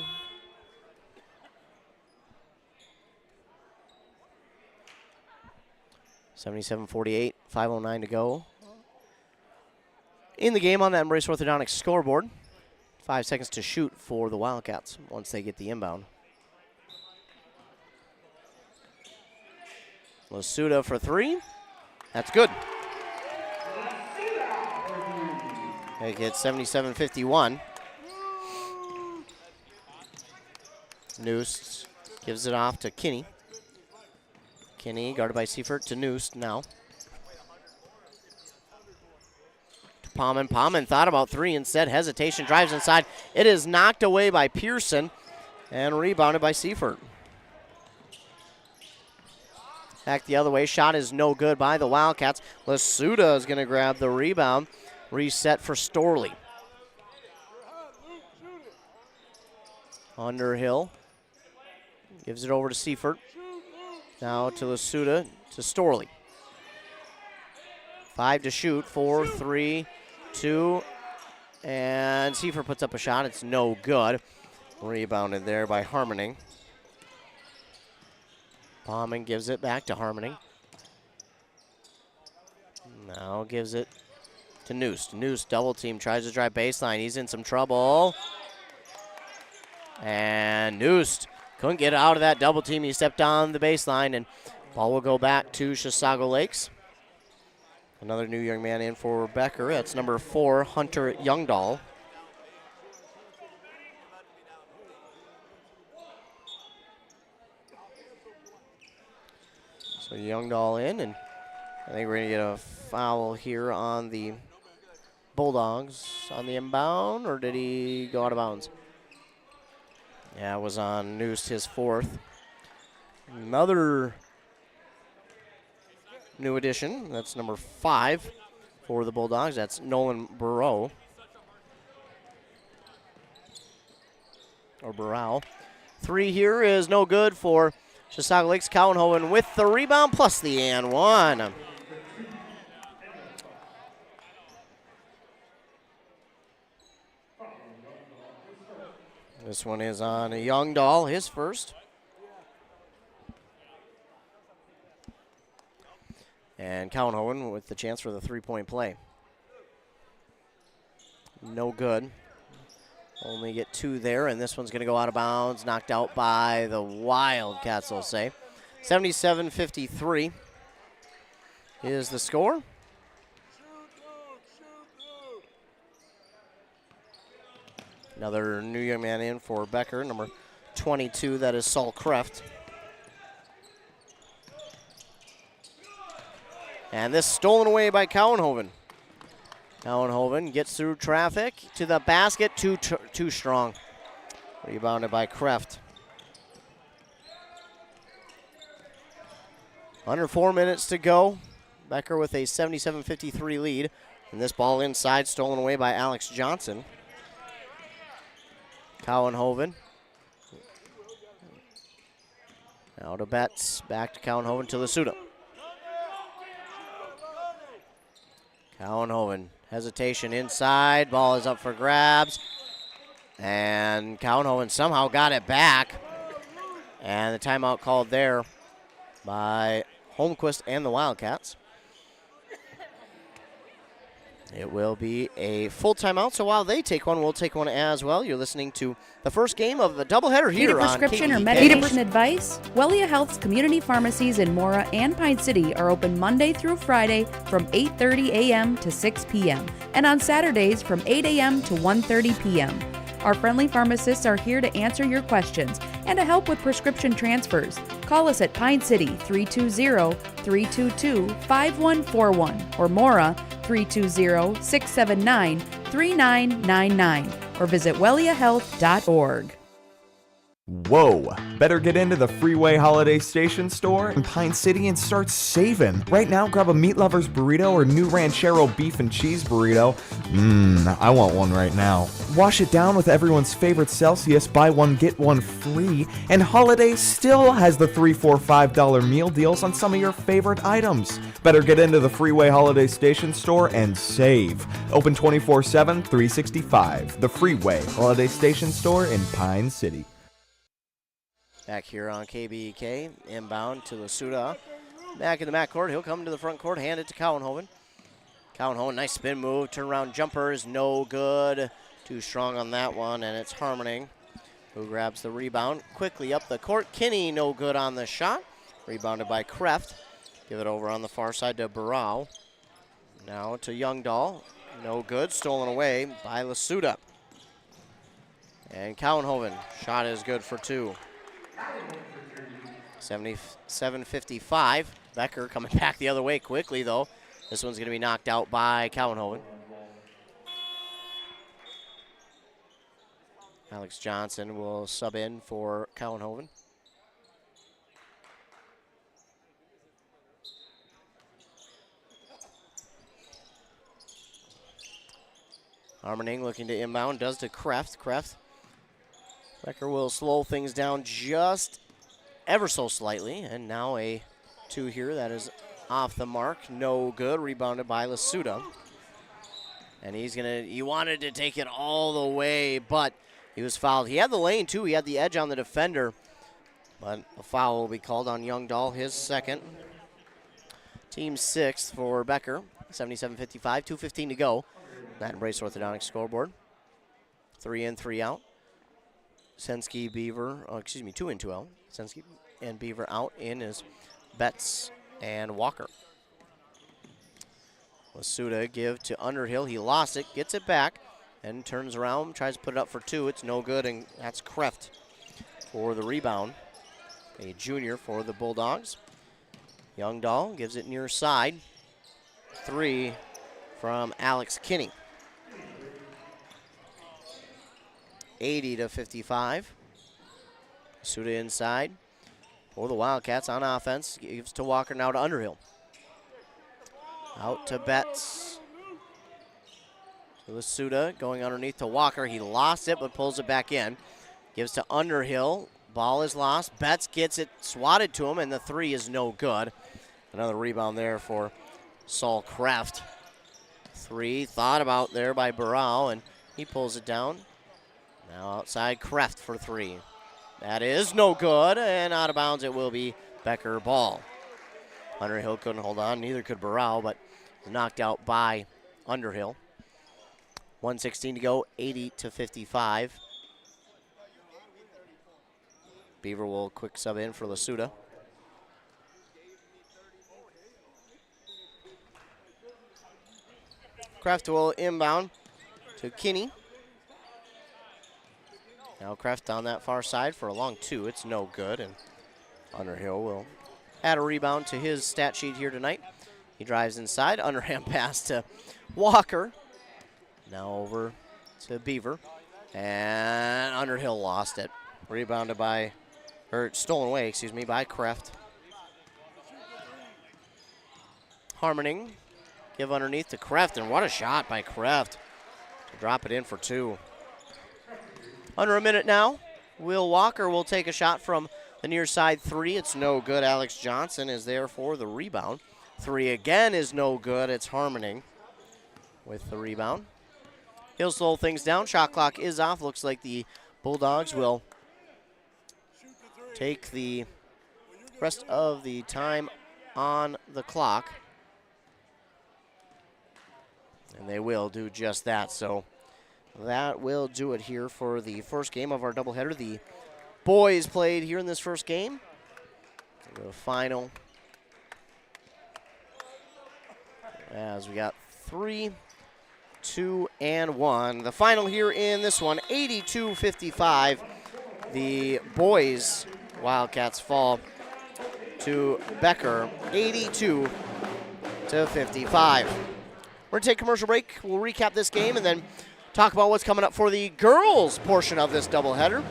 $77-48, 5:09 to go. In the game on that Embrace Orthodontics scoreboard. 5 seconds to shoot for the Wildcats once they get the inbound. Lasuda for 3. That's good. They get 77-51. Noose gives it off to Kinney. Kinney guarded by Seifert to Noose now. To Palmen. Palmen thought about 3 instead. Hesitation, drives inside. It is knocked away by Pearson and rebounded by Seifert. Back the other way. Shot is no good by the Wildcats. Lasuda is going to grab the rebound. Reset for Storley. Underhill gives it over to Seifert. Now to Lasuda to Storley. 5 to shoot. 4, 3, 2. And Seifert puts up a shot. It's no good. Rebounded there by Harmoning. Bauman gives it back to Harmoning. Now gives it to Noost. Noost double team, tries to drive baseline. He's in some trouble. And Noost couldn't get out of that double team. He stepped on the baseline, and ball will go back to Chisago Lakes. Another new young man in for Becker. That's number 4, Hunter Youngdahl. So Youngdahl in, and I think we're going to get a foul here on the Bulldogs on the inbound, or did he go out of bounds? Yeah, it was on Noost, his 4th. Another new addition. That's number 5 for the Bulldogs. That's Nolan Burrow. Or Burrow. 3 here is no good for Chisago Lakes. Cowenhoven with the rebound plus the and 1. This one is on Youngdahl, his first. And Cowenhoven with the chance for the 3-point play. No good. Only get 2 there, and this one's going to go out of bounds. Knocked out by the Wildcats, they'll say. 77-53 is the score. Another new young man in for Becker, number 22, that is Saul Kreft. And this stolen away by Cowenhoven. Cowenhoven gets through traffic to the basket, too strong. Rebounded by Kreft. Under 4 minutes to go. Becker with a 77-53 lead. And this ball inside, stolen away by Alex Johnson. Cowenhoven. Now to Betts, back to Cowenhoven to Lasuda. Cowenhoven, hesitation inside, ball is up for grabs. And Cowenhoven somehow got it back. And the timeout called there by Holmquist and the Wildcats. It will be a full timeout, so while they take one, we'll take one as well. You're listening to the first game of the doubleheader here on prescription KBK. or medication advice? Wellia Health's community pharmacies in Mora and Pine City are open Monday through Friday from 8:30 a.m. to 6 p.m. and on Saturdays from 8 a.m. to 1:30 p.m. Our friendly pharmacists are here to answer your questions and to help with prescription transfers. Call us at Pine City 320-322-5141 or Mora 320-679-3999 or visit welliahealth.org. Whoa! Better get into the Freeway Holiday Station store in Pine City and start saving. Right now, grab a Meat Lover's burrito or new Ranchero beef and cheese burrito. I want one right now. Wash it down with everyone's favorite Celsius, buy one, get one free. And Holiday still has the $3, $4, $5 meal deals on some of your favorite items. Better get into the Freeway Holiday Station store and save. Open 24/7, 365. The Freeway Holiday Station store in Pine City. Back here on KBK, inbound to Lasuda. Back in the backcourt, he'll come to the front court, hand it to Cowenhoven. Cowenhoven, nice spin move, turnaround jumper is no good. Too strong on that one, and it's Harmoning who grabs the rebound. Quickly up the court, Kinney no good on the shot. Rebounded by Kreft. Give it over on the far side to Burrell. Now to Youngdahl, no good, stolen away by Lasuda. And Cowenhoven, shot is good for 2. 77-55. Becker coming back the other way quickly, though. This one's going to be knocked out by Cowenhoven. Alex Johnson will sub in for Cowenhoven. Harmoning looking to inbound, does to Kreft. Becker will slow things down just ever so slightly, and now a 2 here that is off the mark, no good, rebounded by Lasuda. And he wanted to take it all the way, but he was fouled. He had the lane too, he had the edge on the defender. But a foul will be called on Youngdahl, his second. Team sixth for Becker, 77-55, 2:15 to go. That Embrace Orthodontics scoreboard. 3 in, 3 out. Sensky, Beaver, 2 in, 2 out. Sensky and Beaver out. In is Betts and Walker. Lasuda give to Underhill. He lost it, gets it back, and turns around, tries to put it up for 2. It's no good, and that's Kreft for the rebound. A junior for the Bulldogs. Youngdahl gives it near side. 3 from Alex Kinney. 80-55. Suda inside for the Wildcats on offense. Gives to Walker, now to Underhill. Out to Betts. To Lasuda, going underneath to Walker. He lost it, but pulls it back in. Gives to Underhill. Ball is lost. Betts gets it swatted to him, and the 3 is no good. Another rebound there for Saul Kreft. 3 thought about there by Burrell, and he pulls it down. Now outside Kreft for 3. That is no good, and out of bounds it will be Becker ball. Underhill couldn't hold on, neither could Burrell, but knocked out by Underhill. 1:16 to go, 80-55. Beaver will quick sub in for Lasuda. Kreft will inbound to Kinney. Now Kreft on that far side for a long 2. It's no good, and Underhill will add a rebound to his stat sheet here tonight. He drives inside, underhand pass to Walker. Now over to Beaver, and Underhill lost it. Rebounded by, or stolen away, by Kreft. Harmoning, give underneath to Kreft, and what a shot by Kreft to drop it in for 2. Under a minute now. Will Walker will take a shot from the near side 3. It's no good. Alex Johnson is there for the rebound. 3 again is no good. It's Harmoning with the rebound. He'll slow things down. Shot clock is off. Looks like the Bulldogs will take the rest of the time on the clock. And they will do just that. So that will do it here for the first game of our doubleheader. The boys played here in this first game. The final, as we got 3, 2, and 1. The final here in this one, 82-55. The boys Wildcats fall to Becker, 82-55. We're going to take a commercial break. We'll recap this game and then talk about what's coming up for the girls portion of this doubleheader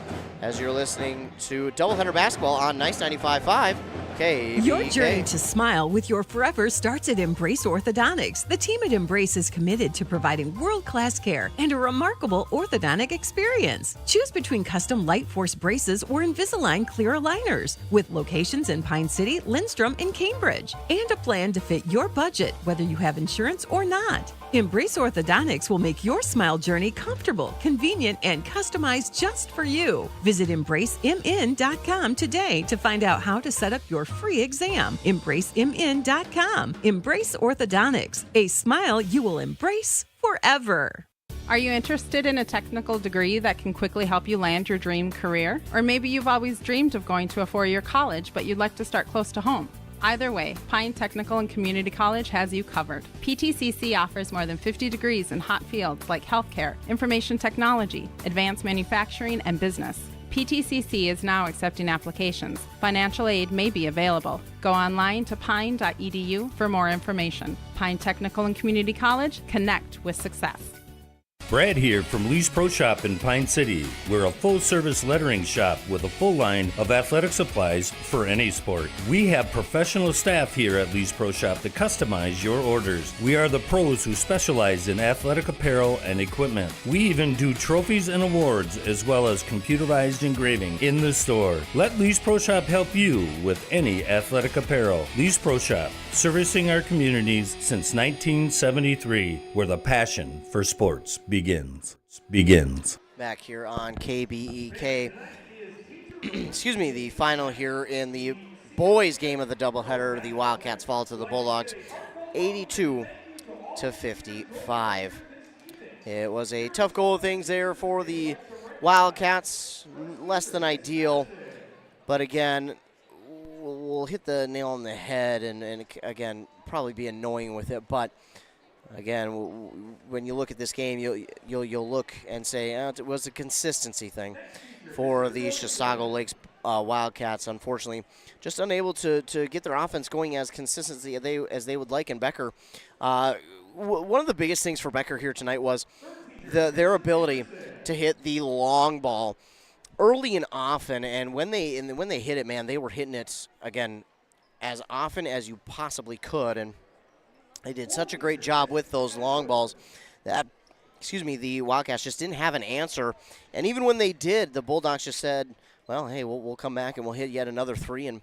as you're listening to doubleheader basketball on Nice 95.5 KBK. Your journey to smile with your forever starts at Embrace Orthodontics. The team at Embrace is committed to providing world-class care and a remarkable orthodontic experience. Choose between custom Light Force braces or Invisalign clear aligners with locations in Pine City, Lindstrom, and Cambridge, and a plan to fit your budget, whether you have insurance or not. Embrace Orthodontics will make your smile journey comfortable, convenient, and customized just for you. Visit EmbraceMN.com today to find out how to set up your free exam. EmbraceMN.com. Embrace Orthodontics, a smile you will embrace forever. Are you interested in a technical degree that can quickly help you land your dream career? Or maybe you've always dreamed of going to a 4-year college, but you'd like to start close to home. Either way, Pine Technical and Community College has you covered. PTCC offers more than 50 degrees in hot fields like healthcare, information technology, advanced manufacturing, and business. PTCC is now accepting applications. Financial aid may be available. Go online to pine.edu for more information. Pine Technical and Community College, connect with success. Brad here from Lee's Pro Shop in Pine City. We're a full-service lettering shop with a full line of athletic supplies for any sport. We have professional staff here at Lee's Pro Shop to customize your orders. We are the pros who specialize in athletic apparel and equipment. We even do trophies and awards as well as computerized engraving in the store. Let Lee's Pro Shop help you with any athletic apparel. Lee's Pro Shop, servicing our communities since 1973, where the passion for sports begins. Back here on KBEK. the final here in the boys game of the doubleheader. The Wildcats fall to the Bulldogs 82-55. It was a tough go of things there for the Wildcats, less than ideal, but again, we'll hit the nail on the head and again, probably be annoying with it, but again, when you look at this game, you'll look and say it was a consistency thing for the Chisago Lakes Wildcats. Unfortunately, just unable to get their offense going as consistently as they would like. And Becker, one of the biggest things for Becker here tonight was their ability to hit the long ball early and often. And when they hit it, man, they were hitting it again as often as you possibly could. And they did such a great job with those long balls that, the Wildcats just didn't have an answer. And even when they did, the Bulldogs just said, well, hey, we'll come back and we'll hit yet another three and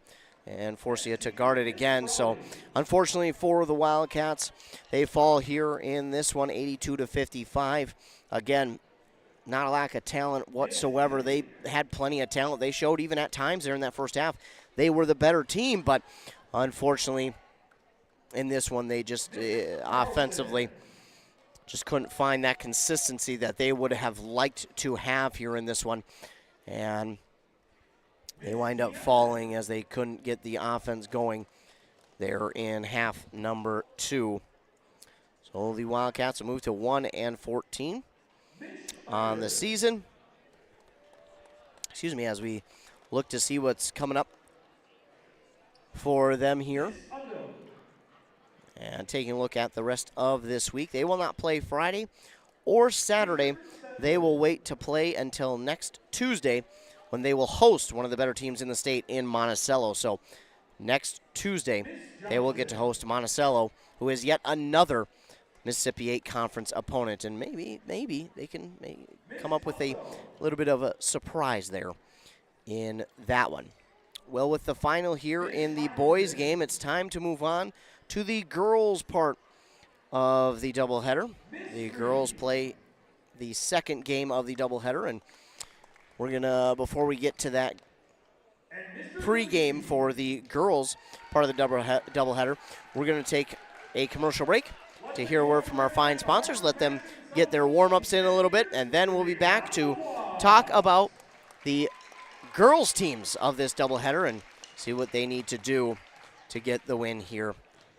force you to guard it again. So, unfortunately for the Wildcats, they fall here in this one, 82-55. Again, not a lack of talent whatsoever. They had plenty of talent. They showed even at times there in that first half they were the better team, but unfortunately in this one they just offensively just couldn't find that consistency that they would have liked to have here in this one. And they wind up falling as they couldn't get the offense going there in half number 2. So the Wildcats will move to 1-14 on the season. As we look to see what's coming up for them here. And taking a look at the rest of this week, they will not play Friday or Saturday. They will wait to play until next Tuesday, when they will host one of the better teams in the state in Monticello. So next Tuesday, they will get to host Monticello, who is yet another Mississippi 8 Conference opponent. And maybe they can come up with a little bit of a surprise there in that one. Well, with the final here in the boys game, it's time to move on to the girls part of the doubleheader. The girls play the second game of the doubleheader, and we're going to, before we get to that pregame for the girls part of the doubleheader, we're going to take a commercial break to hear a word from our fine sponsors, let them get their warm-ups in a little bit, and then we'll be back to talk about the girls teams of this doubleheader and see what they need to do to get the win here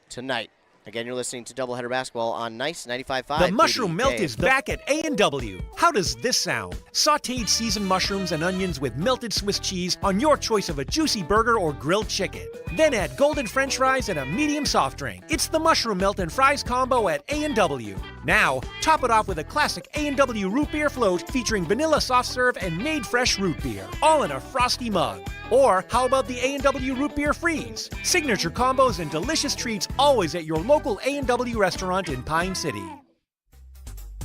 tonight. Again, you're listening to Doubleheader Basketball on Nice 95.5. The mushroom melt is back at A&W. How does this sound? Sautéed seasoned mushrooms and onions with melted Swiss cheese on your choice of a juicy burger or grilled chicken. Then add golden French fries and a medium soft drink. It's the mushroom melt and fries combo at A&W. Now, top it off with a classic A&W root beer float featuring vanilla soft serve and made fresh root beer, all in a frosty mug. Or how about the A&W root beer freeze? Signature combos and delicious treats always at your local A&W restaurant in Pine City.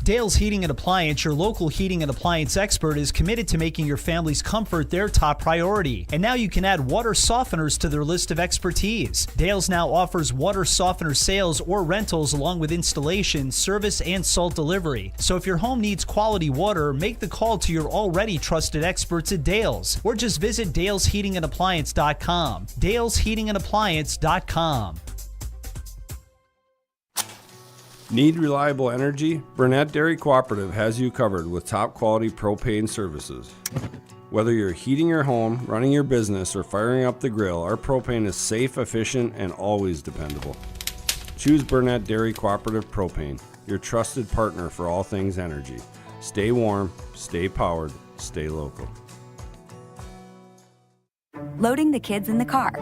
Dale's Heating and Appliance, your local heating and appliance expert, is committed to making your family's comfort their top priority. And now you can add water softeners to their list of expertise. Dale's now offers water softener sales or rentals along with installation, service, and salt delivery. So if your home needs quality water, make the call to your already trusted experts at Dale's, or just visit dalesheatingandappliance.com. dalesheatingandappliance.com. Need reliable energy? Burnett Dairy Cooperative has you covered with top quality propane services. Whether you're heating your home, running your business, or firing up the grill, our propane is safe, efficient, and always dependable. Choose Burnett Dairy Cooperative Propane, your trusted partner for all things energy. Stay warm, stay powered, stay local. Loading the kids in the car,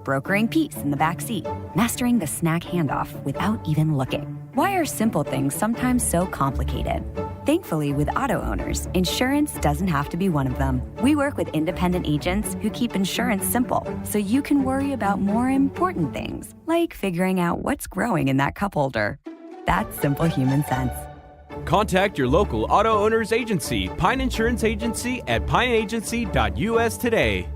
brokering peace in the back seat, mastering the snack handoff without even looking. Why are simple things sometimes so complicated? Thankfully, with auto owners, insurance doesn't have to be one of them. We work with independent agents who keep insurance simple, so you can worry about more important things, like figuring out what's growing in that cup holder. That's simple human sense. Contact your local auto owners agency, Pine Insurance Agency, at pineagency.us today.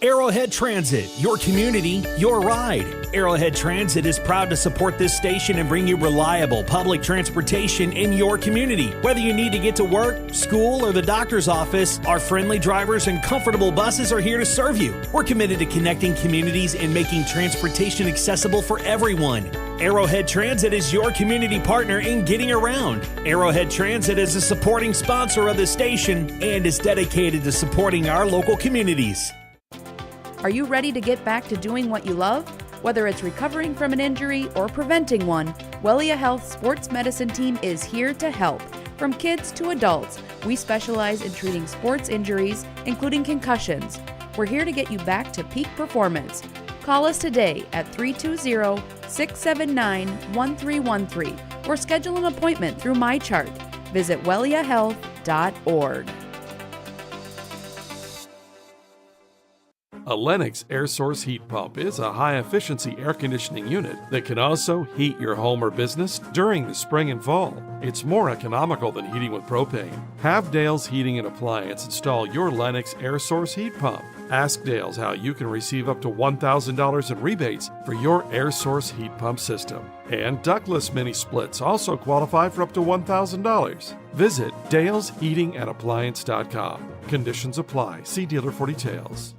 Arrowhead Transit, your community, your ride. Arrowhead Transit is proud to support this station and bring you reliable public transportation in your community. Whether you need to get to work, school, or the doctor's office, our friendly drivers and comfortable buses are here to serve you. We're committed to connecting communities and making transportation accessible for everyone. Arrowhead Transit is your community partner in getting around. Arrowhead Transit is a supporting sponsor of the station and is dedicated to supporting our local communities. Are you ready to get back to doing what you love? Whether it's recovering from an injury or preventing one, Wellia Health Sports Medicine Team is here to help. From kids to adults, we specialize in treating sports injuries, including concussions. We're here to get you back to peak performance. Call us today at 320-679-1313 or schedule an appointment through MyChart. Visit welliahealth.org. A Lennox air source heat pump is a high-efficiency air conditioning unit that can also heat your home or business during the spring and fall. It's more economical than heating with propane. Have Dale's Heating and Appliance install your Lennox air source heat pump. Ask Dale's how you can receive up to $1,000 in rebates for your air source heat pump system. And ductless mini splits also qualify for up to $1,000. Visit dalesheatingandappliance.com. Conditions apply. See dealer for details.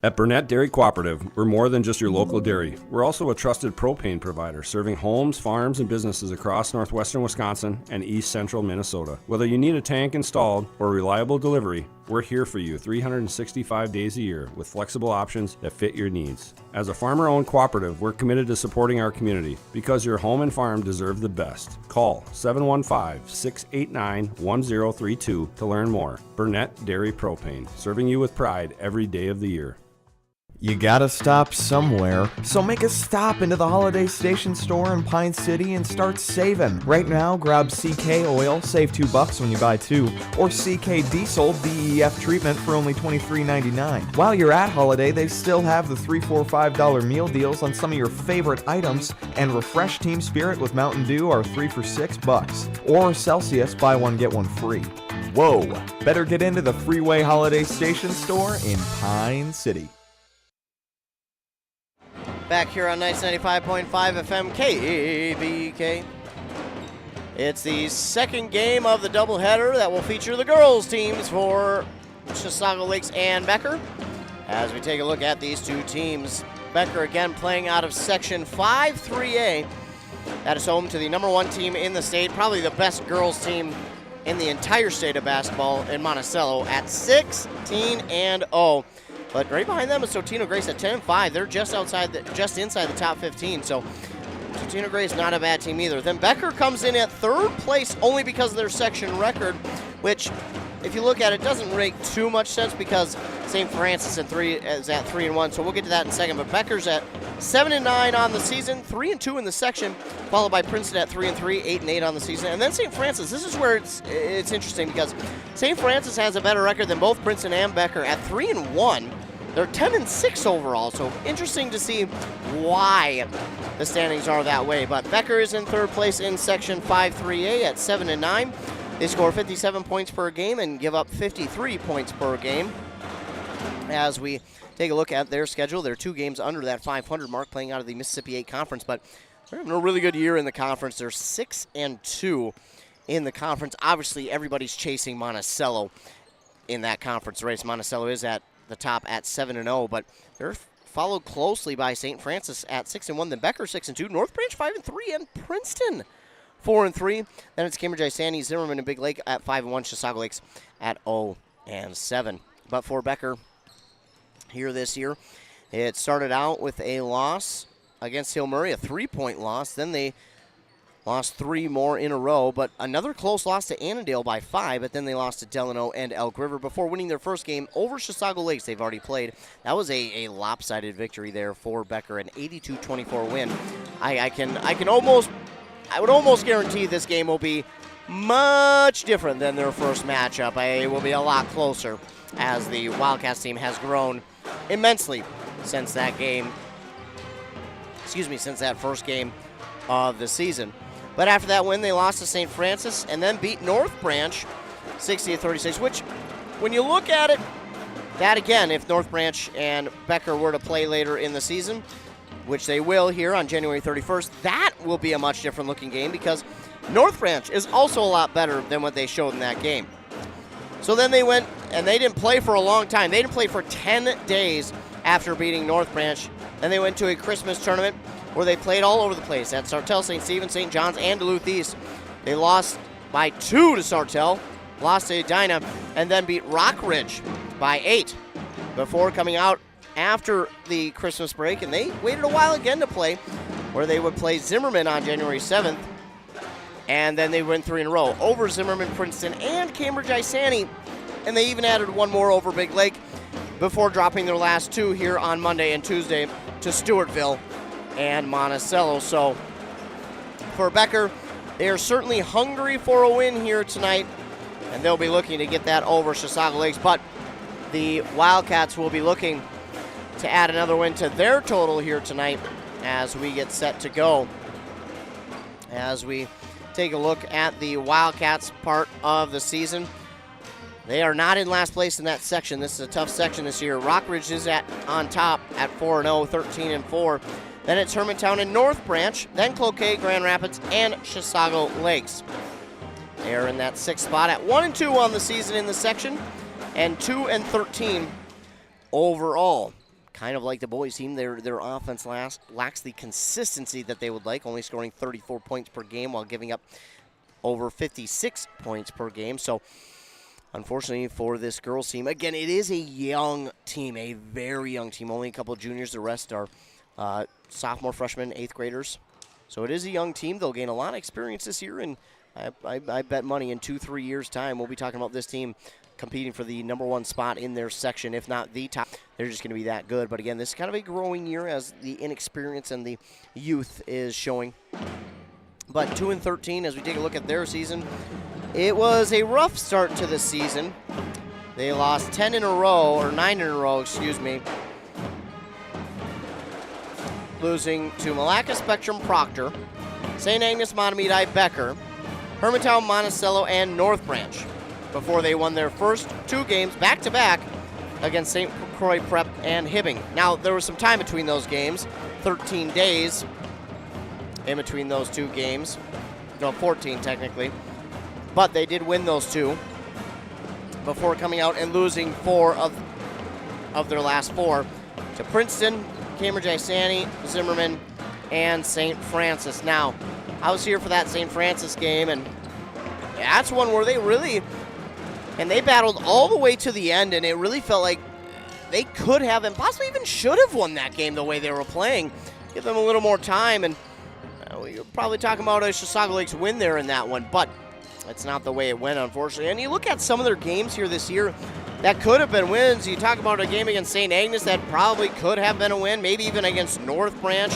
At Burnett Dairy Cooperative, we're more than just your local dairy. We're also a trusted propane provider, serving homes, farms, and businesses across northwestern Wisconsin and east central Minnesota. Whether you need a tank installed or reliable delivery, we're here for you 365 days a year with flexible options that fit your needs. As a farmer-owned cooperative, we're committed to supporting our community because your home and farm deserve the best. Call 715-689-1032 to learn more. Burnett Dairy Propane, serving you with pride every day of the year. You gotta stop somewhere, so make a stop into the Holiday Station store in Pine City and start saving. Right now, grab CK Oil, save $2 when you buy 2, or CK Diesel DEF treatment for only $23.99. While you're at Holiday, they still have the $3, $4, $5 meal deals on some of your favorite items, and Refresh Team Spirit with Mountain Dew are 3 for $6, or Celsius, buy one get one free. Whoa! Better get into the Freeway Holiday Station store in Pine City. Back here on 95.5 FM KBK. It's the second game of the doubleheader that will feature the girls' teams for Chisago Lakes and Becker. As we take a look at these two teams, Becker again playing out of Section 5 3A. That is home to the number 1 team in the state, probably the best girls' team in the entire state of basketball in Monticello at 16-0. But right behind them is Totino Grace at 10-5. They're just inside the top 15. So Totino Grace not a bad team either. Then Becker comes in at 3rd place only because of their section record, which, if you look at it, doesn't make too much sense because St. Francis is at 3-1. So we'll get to that in a second. But Becker's at 7-9 on the season, 3-2 in the section, followed by Princeton at 3-3, 8-8 on the season, and then St. Francis. This is where it's interesting because St. Francis has a better record than both Princeton and Becker at 3-1. They're 10-6 overall, so interesting to see why the standings are that way. But Becker is in 3rd place in Section 5 3A at 7-9. They score 57 points per game and give up 53 points per game. As we take a look at their schedule, they're 2 games under that 500 mark, playing out of the Mississippi 8 Conference, but they're having a really good year in the conference. They're 6-2 in the conference. Obviously, everybody's chasing Monticello in that conference race. Monticello is at the top at 7-0, but they're followed closely by St. Francis at 6-1, then Becker 6-2, North Branch 5-3, and Princeton 4-3. Then it's Cambridge Isani, Zimmerman, and Big Lake at 5-1, Chisago Lakes at 0-7. But for Becker here this year, it started out with a loss against Hill Murray, a 3-point loss. Then they lost 3 more in a row, but another close loss to Annandale by 5, but then they lost to Delano and Elk River before winning their first game over Chisago Lakes. They've already played. That was a lopsided victory there for Becker, an 82-24 win. I would almost guarantee this game will be much different than their first matchup. It will be a lot closer as the Wildcats team has grown immensely since that first game of the season. But after that win, they lost to St. Francis and then beat North Branch 60-36, which, when you look at it, that, again, if North Branch and Becker were to play later in the season, which they will here on January 31st, that will be a much different looking game because North Branch is also a lot better than what they showed in that game. So then they went, and they didn't play for a long time. They didn't play for 10 days after beating North Branch. Then they went to a Christmas tournament where they played all over the place at Sartell, St. Stephen, St. John's, and Duluth East. They lost by 2 to Sartell, lost to Edina, and then beat Rockridge by 8 before coming out after the Christmas break, and they waited a while again to play, where they would play Zimmerman on January 7th, and then they went 3 in a row over Zimmerman, Princeton, and Cambridge Isani, and they even added one more over Big Lake before dropping their last 2 here on Monday and Tuesday to Stewartville and Monticello. So for Becker, they are certainly hungry for a win here tonight, and they'll be looking to get that over Chisago Lakes, but the Wildcats will be looking to add another win to their total here tonight as we get set to go. As we take a look at the Wildcats part of the season, they are not in last place in that section. This is a tough section this year. Rockridge is on top at 4-0, 13-4. Then it's Hermantown and North Branch, then Cloquet, Grand Rapids, and Chisago Lakes. They are in that 6th spot at 1-2 on the season in the section and 2-13 overall. Kind of like the boys team, their offense lacks the consistency that they would like, only scoring 34 points per game while giving up over 56 points per game. So, unfortunately for this girls team, again, it is a young team, a very young team. Only a couple of juniors. The rest are sophomore, freshmen, 8th graders. So it is a young team. They'll gain a lot of experience this year, and I bet money in 2-3 years' time we'll be talking about this team competing for the number 1 spot in their section, if not the top. They're just going to be that good. But again, this is kind of a growing year as the inexperience and the youth is showing. But 2-13, as we take a look at their season, it was a rough start to the season. They lost 10 in a row, or 9 in a row, excuse me. Losing to Malacca Spectrum Proctor, St. Agnes Mahtomedi Becker, Hermantown Monticello, and North Branch, before they won their first 2 games back-to-back against St. Croix Prep and Hibbing. Now, there was some time between those games, 13 days in between those 2 games. No, 14 technically. But they did win those 2 before coming out and losing 4 of their last 4 to Princeton, Cambridge Isani, Zimmerman, and St. Francis. Now, I was here for that St. Francis game, and that's one where they really, and they battled all the way to the end, and it really felt like they could have and possibly even should have won that game the way they were playing. Give them a little more time, and you're probably talking about a Chisago Lakes win there in that one, but that's not the way it went, unfortunately. And you look at some of their games here this year that could have been wins. You talk about a game against St. Agnes that probably could have been a win, maybe even against North Branch.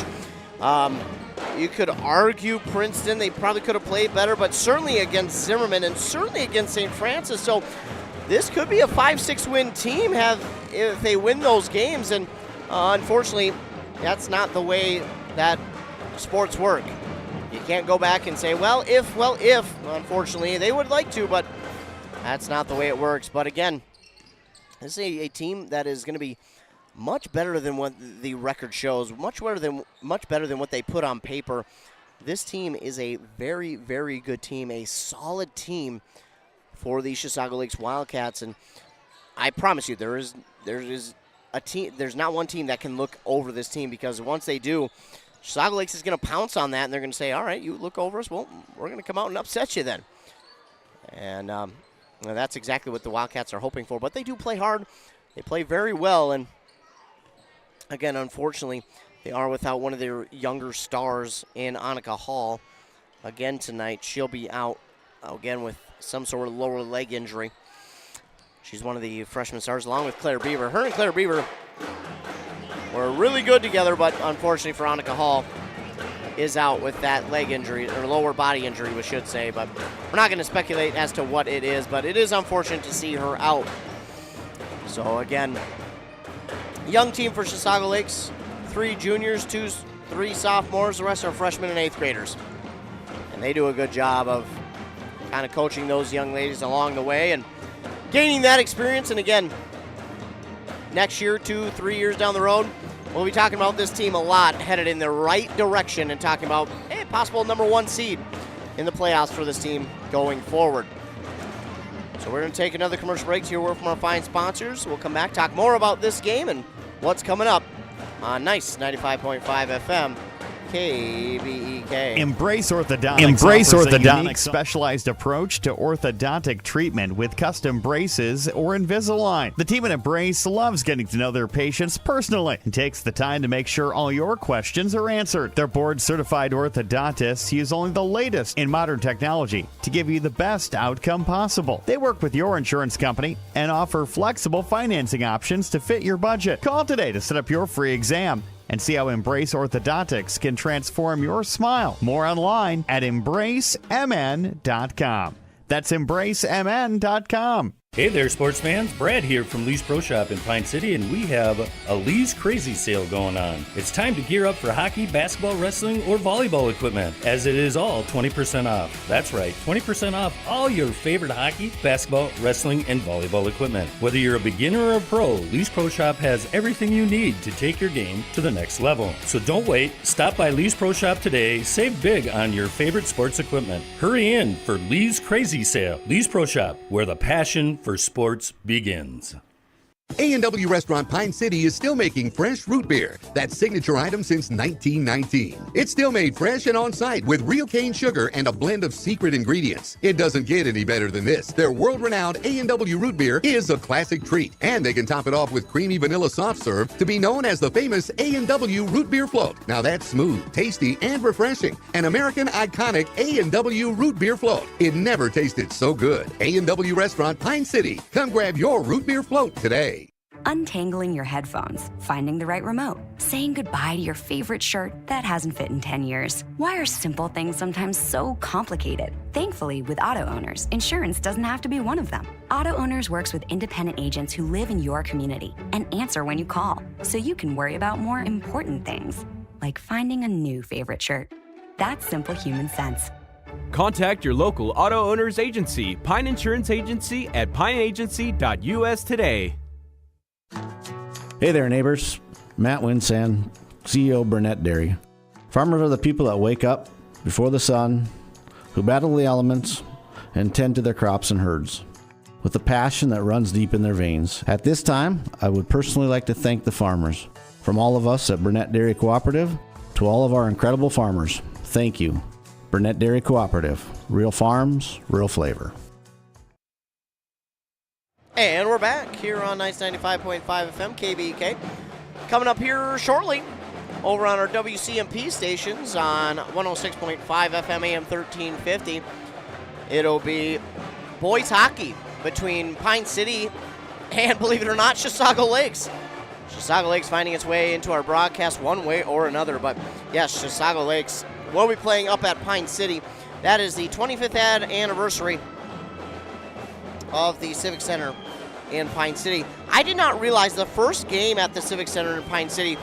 You could argue Princeton, they probably could have played better, but certainly against Zimmerman and certainly against St. Francis. So this could be a 5-6 win team if they win those games. And unfortunately, that's not the way that sports work. You can't go back and say, well, if. Unfortunately, they would like to, but that's not the way it works. But again, this is a team that is going to be much better than what the record shows, much better than what they put on paper. This team is a very, very good team, a solid team for the Chisago Lakes Wildcats, and I promise you, there is a team. There's not one team that can look over this team, because once they do, Chisago Lakes is going to pounce on that, and they're going to say, all right, you look over us, well, we're going to come out and upset you then. And that's exactly what the Wildcats are hoping for. But they do play hard. They play very well, and again, unfortunately, they are without one of their younger stars in Annika Hall. Again tonight, she'll be out again with some sort of lower leg injury. She's one of the freshman stars, along with Claire Beaver. Her and Claire Beaver were really good together, but unfortunately for Annika Hall, is out with that leg injury, or lower body injury, we should say. But we're not going to speculate as to what it is, but it is unfortunate to see her out. So again, young team for Chisago Lakes. 3 juniors, 3 sophomores. The rest are freshmen and 8th graders. And they do a good job of kind of coaching those young ladies along the way and gaining that experience. And again, next year, 2-3 years down the road, we'll be talking about this team a lot, headed in the right direction and talking about a possible number 1 seed in the playoffs for this team going forward. So we're going to take another commercial break to hear word from our fine sponsors. We'll come back, talk more about this game and what's coming up on Nice 95.5 FM. KBEK. Embrace Orthodontics. Offers a unique specialized approach to orthodontic treatment with custom braces or Invisalign. The team at Embrace loves getting to know their patients personally and takes the time to make sure all your questions are answered. Their board-certified orthodontists use only the latest in modern technology to give you the best outcome possible. They work with your insurance company and offer flexible financing options to fit your budget. Call today to set up your free exam and see how Embrace Orthodontics can transform your smile. More online at embracemn.com. That's embracemn.com. Hey there, sports fans. Brad here from Lee's Pro Shop in Pine City, and we have a Lee's Crazy Sale going on. It's time to gear up for hockey, basketball, wrestling, or volleyball equipment, as it is all 20% off. That's right, 20% off all your favorite hockey, basketball, wrestling, and volleyball equipment. Whether you're a beginner or a pro, Lee's Pro Shop has everything you need to take your game to the next level. So don't wait. Stop by Lee's Pro Shop today. Save big on your favorite sports equipment. Hurry in for Lee's Crazy Sale. Lee's Pro Shop, where the passion for sports begins. A&W Restaurant Pine City is still making fresh root beer, that signature item since 1919. It's still made fresh and on-site with real cane sugar and a blend of secret ingredients. It doesn't get any better than this. Their world-renowned A&W root beer is a classic treat, and they can top it off with creamy vanilla soft serve to be known as the famous A&W root beer float. Now that's smooth, tasty, and refreshing. An American iconic A&W root beer float. It never tasted so good. A&W Restaurant Pine City. Come grab your root beer float today. Untangling your headphones, finding the right remote, saying goodbye to your favorite shirt that hasn't fit in 10 years. Why are simple things sometimes so complicated? Thankfully, with auto owners, insurance doesn't have to be one of them. Auto Owners works with independent agents who live in your community and answer when you call, so you can worry about more important things, like finding a new favorite shirt. That's simple human sense. Contact your local auto owners agency, Pine Insurance Agency, at pineagency.us today. Hey there, neighbors. Matt Winsan, CEO Burnett Dairy. Farmers are the people that wake up before the sun, who battle the elements, and tend to their crops and herds with a passion that runs deep in their veins. At this time, I would personally like to thank the farmers. From all of us at Burnett Dairy Cooperative to all of our incredible farmers, thank you. Burnett Dairy Cooperative. Real farms, real flavor. And we're back here on Nice 95.5 FM, KBEK. Coming up here shortly over on our WCMP stations on 106.5 FM AM 1350. It'll be boys hockey between Pine City and, believe it or not, Chisago Lakes. Chisago Lakes finding its way into our broadcast one way or another. But yes, Chisago Lakes will be playing up at Pine City. That is the 25th anniversary of the Civic Center in Pine City. I did not realize the first game at the Civic Center in Pine City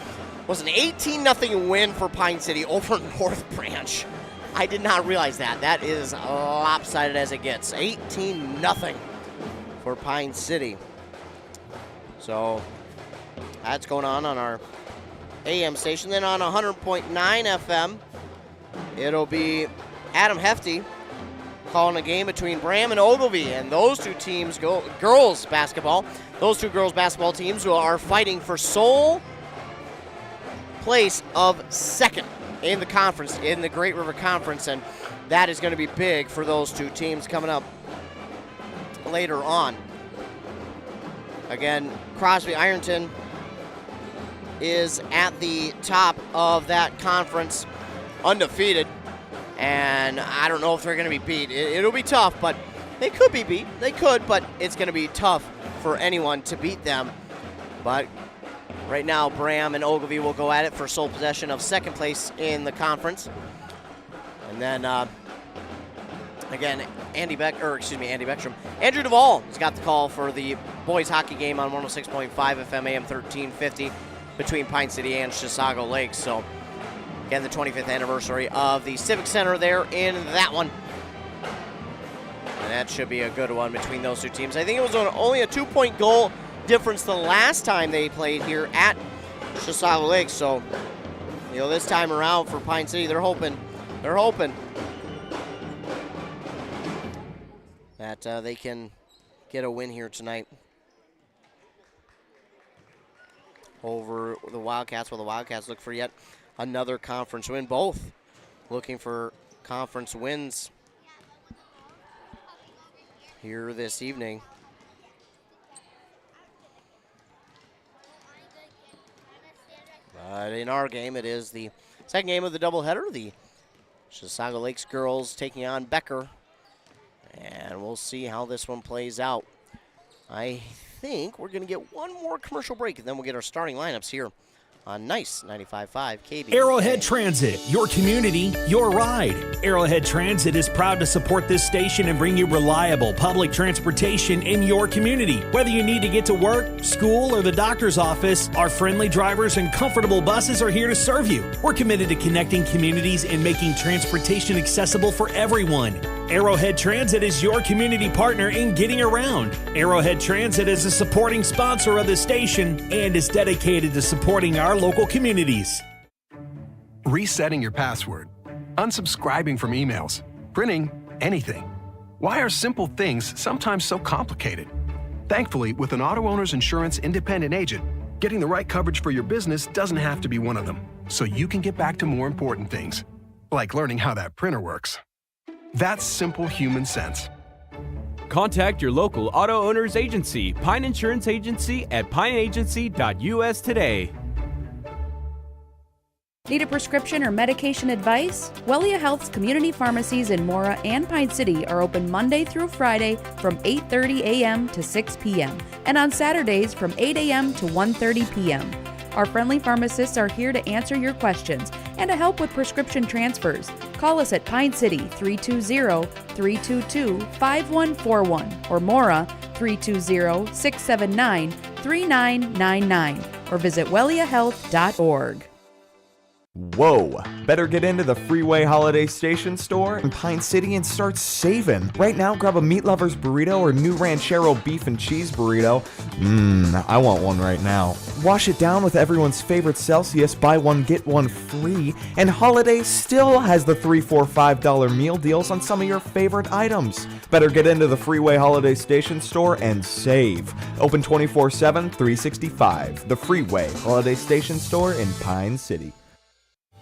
was an 18-0 win for Pine City over North Branch. I did not realize that. That is lopsided as it gets. 18-0 for Pine City. So that's going on our AM station. Then on 100.9 FM, it'll be Adam Hefty calling a game between Bram and Ogilvie, and those two teams, girls basketball, those two girls basketball teams who are fighting for sole place of second in the conference, in the Great River Conference, and that is going to be big for those two teams coming up later on. Again, Crosby Ironton is at the top of that conference, undefeated. And I don't know if they're going to be beat. It'll be tough, but they could be beat. They could, but it's going to be tough for anyone to beat them. But right now, Bram and Ogilvie will go at it for sole possession of second place in the conference. And then, again, Andy Beckstrom. Andrew Duvall has got the call for the boys hockey game on 106.5 FM AM 1350 between Pine City and Chisago Lakes. So, again, the 25th anniversary of the Civic Center there in that one. And that should be a good one between those two teams. I think it was only a 2-point goal difference the last time they played here at Chisago Lake. So, this time around for Pine City, they're hoping that they can get a win here tonight over the Wildcats. Well, the Wildcats look for yet another conference win. Both looking for conference wins here this evening. But in our game, it is the second game of the doubleheader. The Chisago Lakes girls taking on Becker. And we'll see how this one plays out. I think we're going to get one more commercial break, and then we'll get our starting lineups here on Nice 95.5 KB. Arrowhead Transit, your community, your ride. Arrowhead Transit is proud to support this station and bring you reliable public transportation in your community. Whether you need to get to work, school, or the doctor's office, our friendly drivers and comfortable buses are here to serve you. We're committed to connecting communities and making transportation accessible for everyone. Arrowhead Transit is your community partner in getting around. Arrowhead Transit is a supporting sponsor of the station and is dedicated to supporting our local communities. Resetting your password, unsubscribing from emails, printing anything. Why are simple things sometimes so complicated? Thankfully, with an auto owner's insurance independent agent, getting the right coverage for your business doesn't have to be one of them, so you can get back to more important things, like learning how that printer works. That's simple human sense. Contact your local auto owner's agency, Pine Insurance Agency at pineagency.us today. Need a prescription or medication advice? Wellia Health's community pharmacies in Mora and Pine City are open Monday through Friday from 8:30 a.m. to 6 p.m. and on Saturdays from 8 a.m. to 1:30 p.m. Our friendly pharmacists are here to answer your questions and to help with prescription transfers. Call us at Pine City 320-322-5141 or Mora 320-679-3999 or visit welliahealth.org. Whoa! Better get into the Freeway Holiday Station store in Pine City and start saving. Right now, grab a Meat Lover's burrito or new Ranchero beef and cheese burrito. I want one right now. Wash it down with everyone's favorite Celsius, buy one, get one free. And Holiday still has the $3, $4, $5 meal deals on some of your favorite items. Better get into the Freeway Holiday Station store and save. Open 24/7, 365. The Freeway Holiday Station store in Pine City.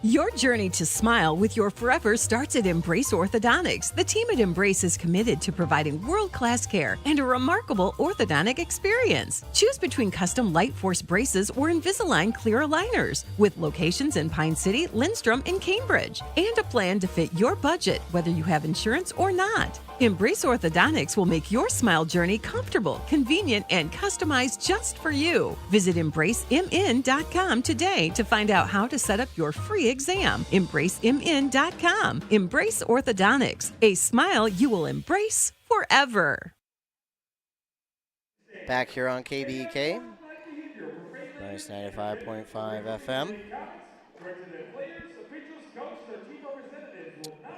Your journey to smile with your forever starts at Embrace Orthodontics. The team at Embrace is committed to providing world-class care and a remarkable orthodontic experience. Choose between custom Light Force braces or Invisalign clear aligners with locations in Pine City, Lindstrom, and Cambridge, and a plan to fit your budget, whether you have insurance or not. Embrace Orthodontics will make your smile journey comfortable, convenient, and customized just for you. Visit EmbraceMN.com today to find out how to set up your free exam. EmbraceMN.com. Embrace Orthodontics, a smile you will embrace forever. Back here on KBEK, Nice 95.5 FM.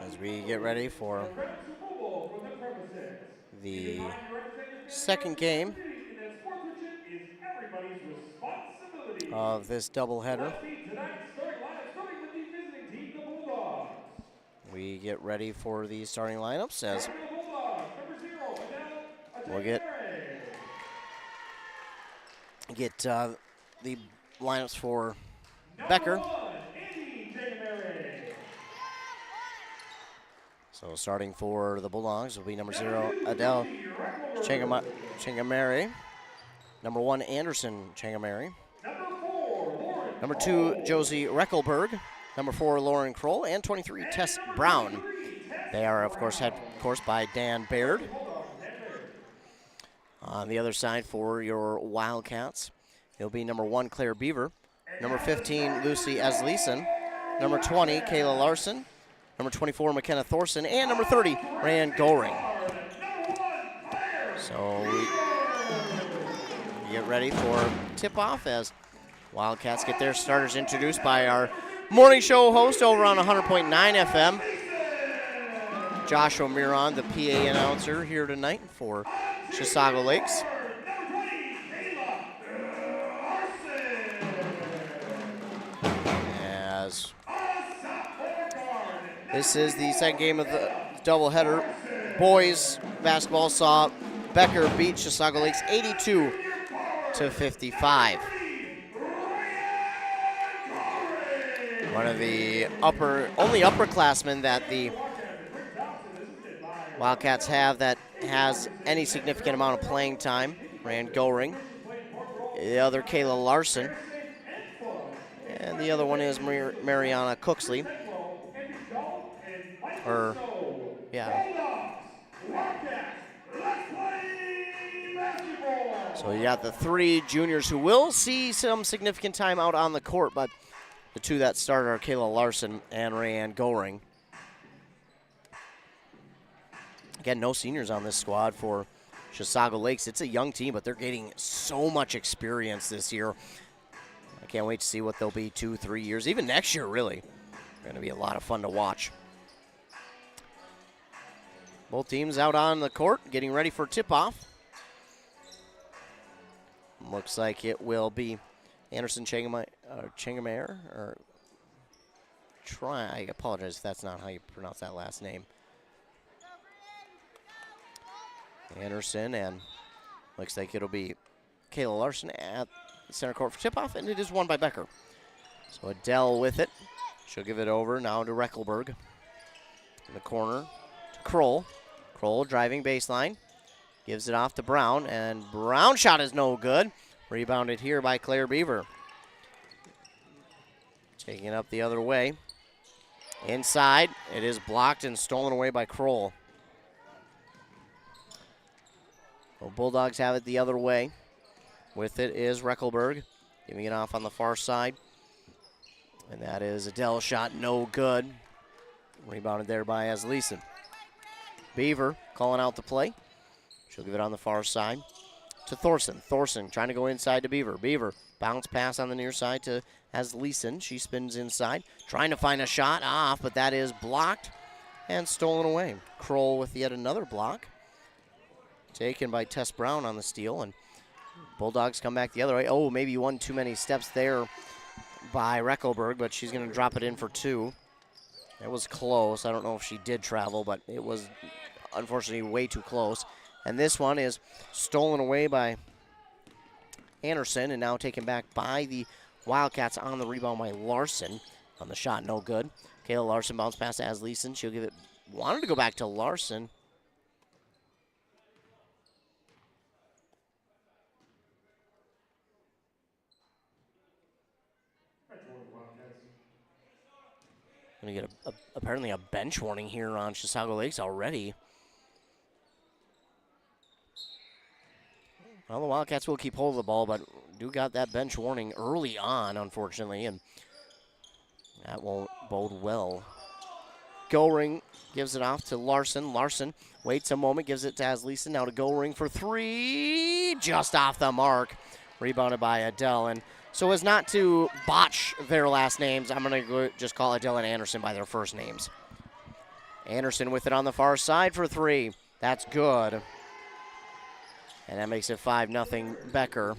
As we get ready for the second game of this doubleheader. We get ready for the starting lineups as we'll get the lineups for Becker. So starting for the Bulldogs will be number 0, Adele Changamary. Number 1, Anderson Changamary. Number 2, Josie Reckelberg. Number 4, Lauren Kroll. And 23, Tess Brown. They are, of course, head course by Dan Baird. On the other side for your Wildcats, it'll be number 1, Claire Beaver. Number 15, Lucy Asleason. Number 20, Kayla Larson. Number 24, McKenna Thorson, and number 30, Rand Goring. So we get ready for tip-off as Wildcats get their starters introduced by our morning show host over on 100.9 FM. Joshua Miron, the PA announcer here tonight for Chisago Lakes. as this is the second game of the doubleheader. Boys basketball saw Becker beat Chisago Lakes 82-55. One of the only upperclassmen that the Wildcats have that has any significant amount of playing time, Rand Goring. The other, Kayla Larson. And the other one is Mariana Cooksley. So you got the three juniors who will see some significant time out on the court, but the two that started are Kayla Larson and Rayanne Goring. Again, no seniors on this squad for Chisago Lakes. It's a young team, but they're getting so much experience this year. I can't wait to see what they'll be 2-3 years, even next year, really. Going to be a lot of fun to watch. Both teams out on the court, getting ready for tip-off. Looks like it will be Anderson Changamare, or I apologize if that's not how you pronounce that last name. Anderson, and looks like it'll be Kayla Larson at center court for tip-off, and it is won by Becker. So Adele with it. She'll give it over now to Reckelberg. In the corner to Kroll. Kroll driving baseline. Gives it off to Brown, and Brown shot is no good. Rebounded here by Claire Beaver. Taking it up the other way. Inside, it is blocked and stolen away by Kroll. Well, Bulldogs have it the other way. With it is Reckelberg, giving it off on the far side. And that is Adele's shot, no good. Rebounded there by Asleason. Beaver calling out the play. She'll give it on the far side to Thorson. Thorson trying to go inside to Beaver. Beaver, bounce pass on the near side to Asleason. She spins inside, trying to find a shot off, but that is blocked and stolen away. Kroll with yet another block. Taken by Tess Brown on the steal, and Bulldogs come back the other way. Oh, maybe one too many steps there by Reckelberg, but she's going to drop it in for two. It was close. I don't know if she did travel, but it was unfortunately way too close. And this one is stolen away by Anderson and now taken back by the Wildcats on the rebound by Larson. On the shot, no good. Kayla Larson bounce pass to Asleason. She'll give it, wanted to go back to Larson. Going to get apparently a bench warning here on Chisago Lakes already. Well, the Wildcats will keep hold of the ball, but do got that bench warning early on, unfortunately, and that won't bode well. Goring gives it off to Larson. Larson waits a moment, gives it to Asleason. Now to Goring for three, just off the mark. Rebounded by Adele, and so as not to botch their last names, I'm going to just call Adele and Anderson by their first names. Anderson with it on the far side for three. That's good. And that makes it 5-0 Becker.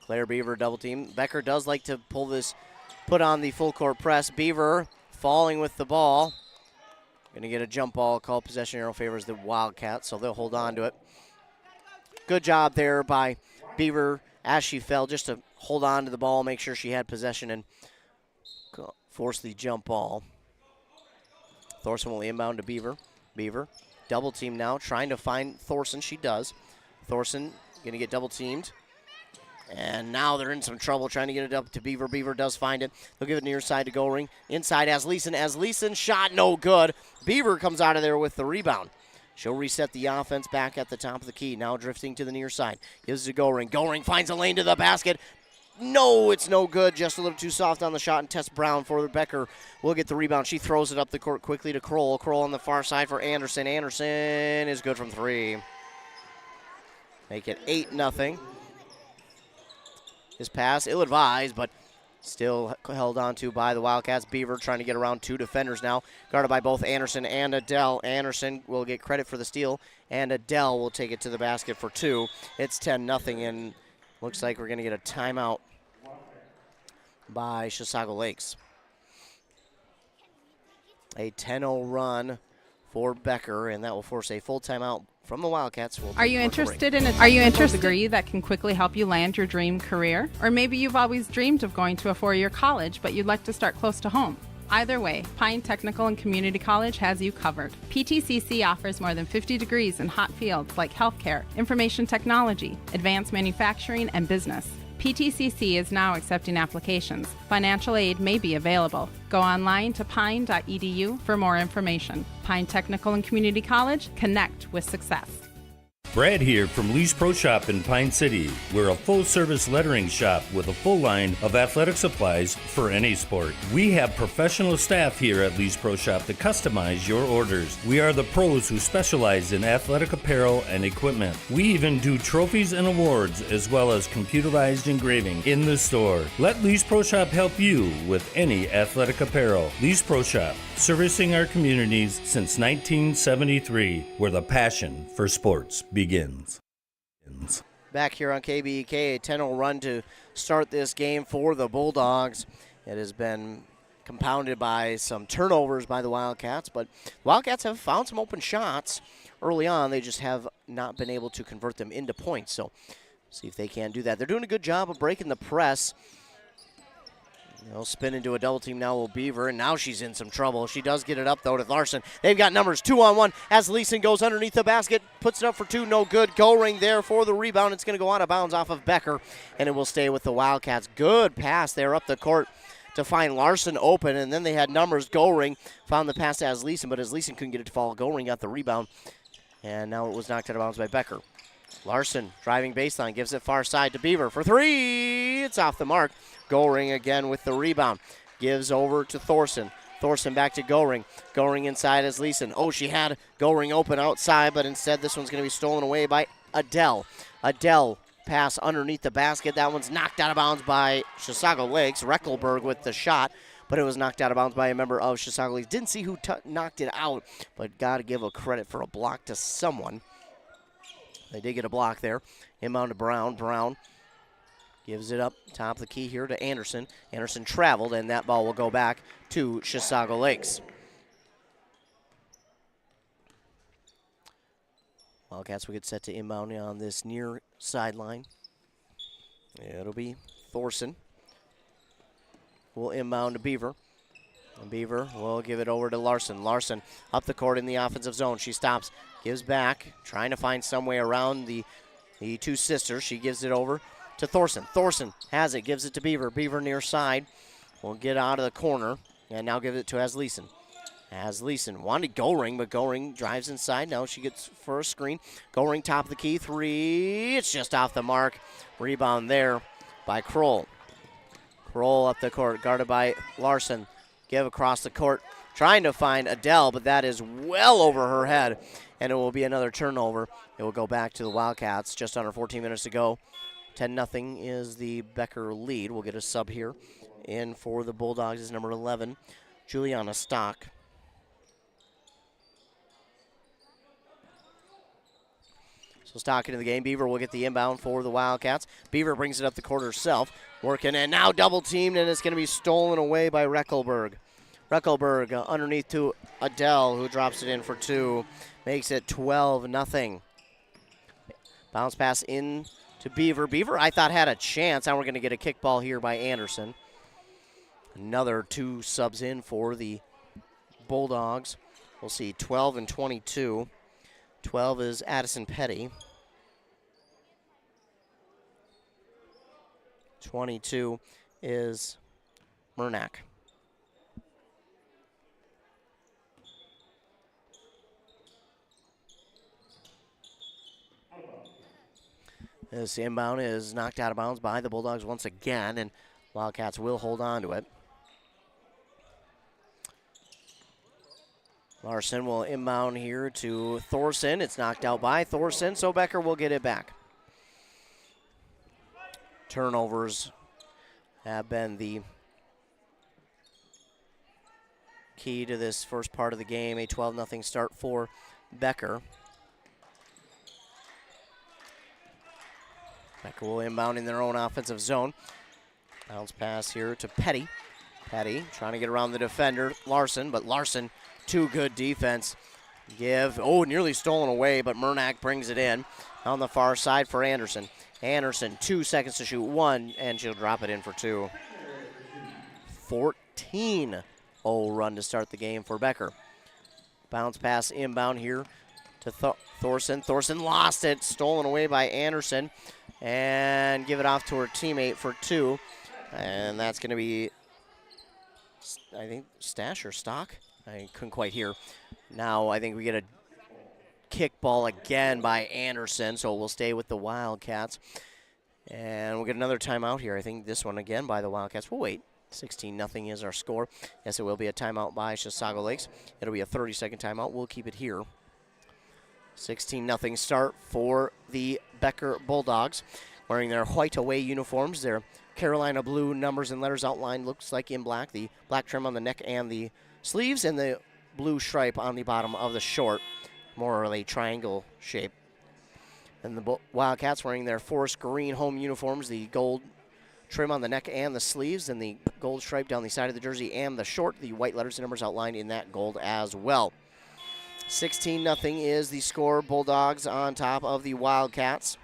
Claire Beaver double team. Becker does like to put on the full court press. Beaver falling with the ball. Going to get a jump ball called. Possession arrow favors the Wildcats, so they'll hold on to it. Good job there by Beaver as she fell, just to hold on to the ball, make sure she had possession, and force the jump ball. Thorson will inbound to Beaver. Beaver, double team now, trying to find Thorson. She does. Thorson going to get double teamed. And now they're in some trouble trying to get it up to Beaver. Beaver does find it. They'll give it near side to Goring. Inside Asleason. Asleason shot no good. Beaver comes out of there with the rebound. She'll reset the offense back at the top of the key. Now drifting to the near side. Gives it to Goring. Goring finds a lane to the basket. No, it's no good. Just a little too soft on the shot. And Tess Brown for the Becker will get the rebound. She throws it up the court quickly to Kroll. Kroll on the far side for Anderson. Anderson is good from three. Make it 8-0. His pass, ill-advised, but still held on to by the Wildcats. Beaver trying to get around two defenders now, guarded by both Anderson and Adele. Anderson will get credit for the steal, and Adele will take it to the basket for two. It's 10-0, and looks like we're going to get a timeout by Chisago Lakes. A 10-0 run for Becker, and that will force a full timeout from the Wildcats. Are you interested in a degree that can quickly help you land your dream career? Or maybe you've always dreamed of going to a four-year college, but you'd like to start close to home. Either way, Pine Technical and Community College has you covered. PTCC offers more than 50 degrees in hot fields like healthcare, information technology, advanced manufacturing, and business. PTCC is now accepting applications. Financial aid may be available. Go online to pine.edu for more information. Pine Technical and Community College, connect with success. Brad here from Lee's Pro Shop in Pine City. We're a full-service lettering shop with a full line of athletic supplies for any sport. We have professional staff here at Lee's Pro Shop to customize your orders. We are the pros who specialize in athletic apparel and equipment. We even do trophies and awards as well as computerized engraving in the store. Let Lee's Pro Shop help you with any athletic apparel. Lee's Pro Shop, servicing our communities since 1973, where the passion for sports begins. Back here on KBEK, a 10-0 run to start this game for the Bulldogs. It has been compounded by some turnovers by the Wildcats, but Wildcats have found some open shots early on. They just have not been able to convert them into points, so see if they can do that. They're doing a good job of breaking the press. They'll spin into a double team now will Beaver, and now she's in some trouble. She does get it up, though, to Larson. They've got numbers 2-on-1 as Leeson goes underneath the basket, puts it up for two, no good. Goring there for the rebound. It's going to go out of bounds off of Becker, and it will stay with the Wildcats. Good pass there up the court to find Larson open, and then they had numbers. Goring found the pass to Asleason, but Asleason couldn't get it to fall. Goring got the rebound, and now it was knocked out of bounds by Becker. Larson driving baseline, gives it far side to Beaver for three. It's off the mark. Goring again with the rebound. Gives over to Thorson. Thorson back to Goring. Goring inside as Leeson. Oh, she had Goring open outside, but instead this one's going to be stolen away by Adele. Adele pass underneath the basket. That one's knocked out of bounds by Chisago Lakes. Reckelberg with the shot, but it was knocked out of bounds by a member of Chisago Lakes. Didn't see who knocked it out, but got to give a credit for a block to someone. They did get a block there. Inbound to Brown. Brown gives it up top of the key here to Anderson. Anderson traveled, and that ball will go back to Chisago Lakes. Wildcats will get set to inbound on this near sideline. It'll be Thorson. Will inbound to Beaver. And Beaver will give it over to Larson. Larson up the court in the offensive zone. She stops, gives back, trying to find some way around the two sisters. She gives it over to Thorson. Thorson has it, gives it to Beaver. Beaver near side will get out of the corner and now give it to Asleason. Asleason wanted Goring, but Goring drives inside. Now she gets for a screen. Goring top of the key, three. It's just off the mark. Rebound there by Kroll. Kroll up the court, guarded by Larson. Give across the court, trying to find Adele, but that is well over her head, and it will be another turnover. It will go back to the Wildcats. Just under 14 minutes to go. 10-0 is the Becker lead. We'll get a sub here. In for the Bulldogs is number 11, Juliana Stock. So Stock into the game. Beaver will get the inbound for the Wildcats. Beaver brings it up the court herself. Working, and now double teamed, and it's going to be stolen away by Reckelberg. Reckelberg underneath to Adele, who drops it in for two. Makes it 12-0. Bounce pass in to Beaver. Beaver, I thought, had a chance. Now we're going to get a kickball here by Anderson. Another two subs in for the Bulldogs. We'll see 12 and 22. 12 is Addison Petty. 22 is Murnack. This inbound is knocked out of bounds by the Bulldogs once again, and Wildcats will hold on to it. Larson will inbound here to Thorson. It's knocked out by Thorson, so Becker will get it back. Turnovers have been the key to this first part of the game. A 12-0 start for Becker. Becker will inbound in their own offensive zone. Bounce pass here to Petty. Petty trying to get around the defender, Larson, but Larson, too good defense. Nearly stolen away, but Murnack brings it in. On the far side for Anderson. Anderson, 2 seconds to shoot, 1, and she'll drop it in for 2. 14-0 run to start the game for Becker. Bounce pass inbound here to Thorson. Thorson lost it, stolen away by Anderson, and give it off to her teammate for 2. And that's going to be, I think, Stash or Stock? I couldn't quite hear. Now I think we get a kick ball again by Anderson, so we'll stay with the Wildcats. And we'll get another timeout here. I think this one again by the Wildcats. We'll wait. 16-0 is our score. Yes, it will be a timeout by Chisago Lakes. It'll be a 30-second timeout. We'll keep it here. 16-0 start for the Becker Bulldogs. Wearing their white away uniforms, their Carolina blue numbers and letters outlined looks like in black. The black trim on the neck and the sleeves, and the blue stripe on the bottom of the short, more of a triangle shape. And the Wildcats wearing their forest green home uniforms, the gold trim on the neck and the sleeves, and the gold stripe down the side of the jersey and the short, the white letters and numbers outlined in that gold as well. 16-0 is the score. Bulldogs on top of the Wildcats.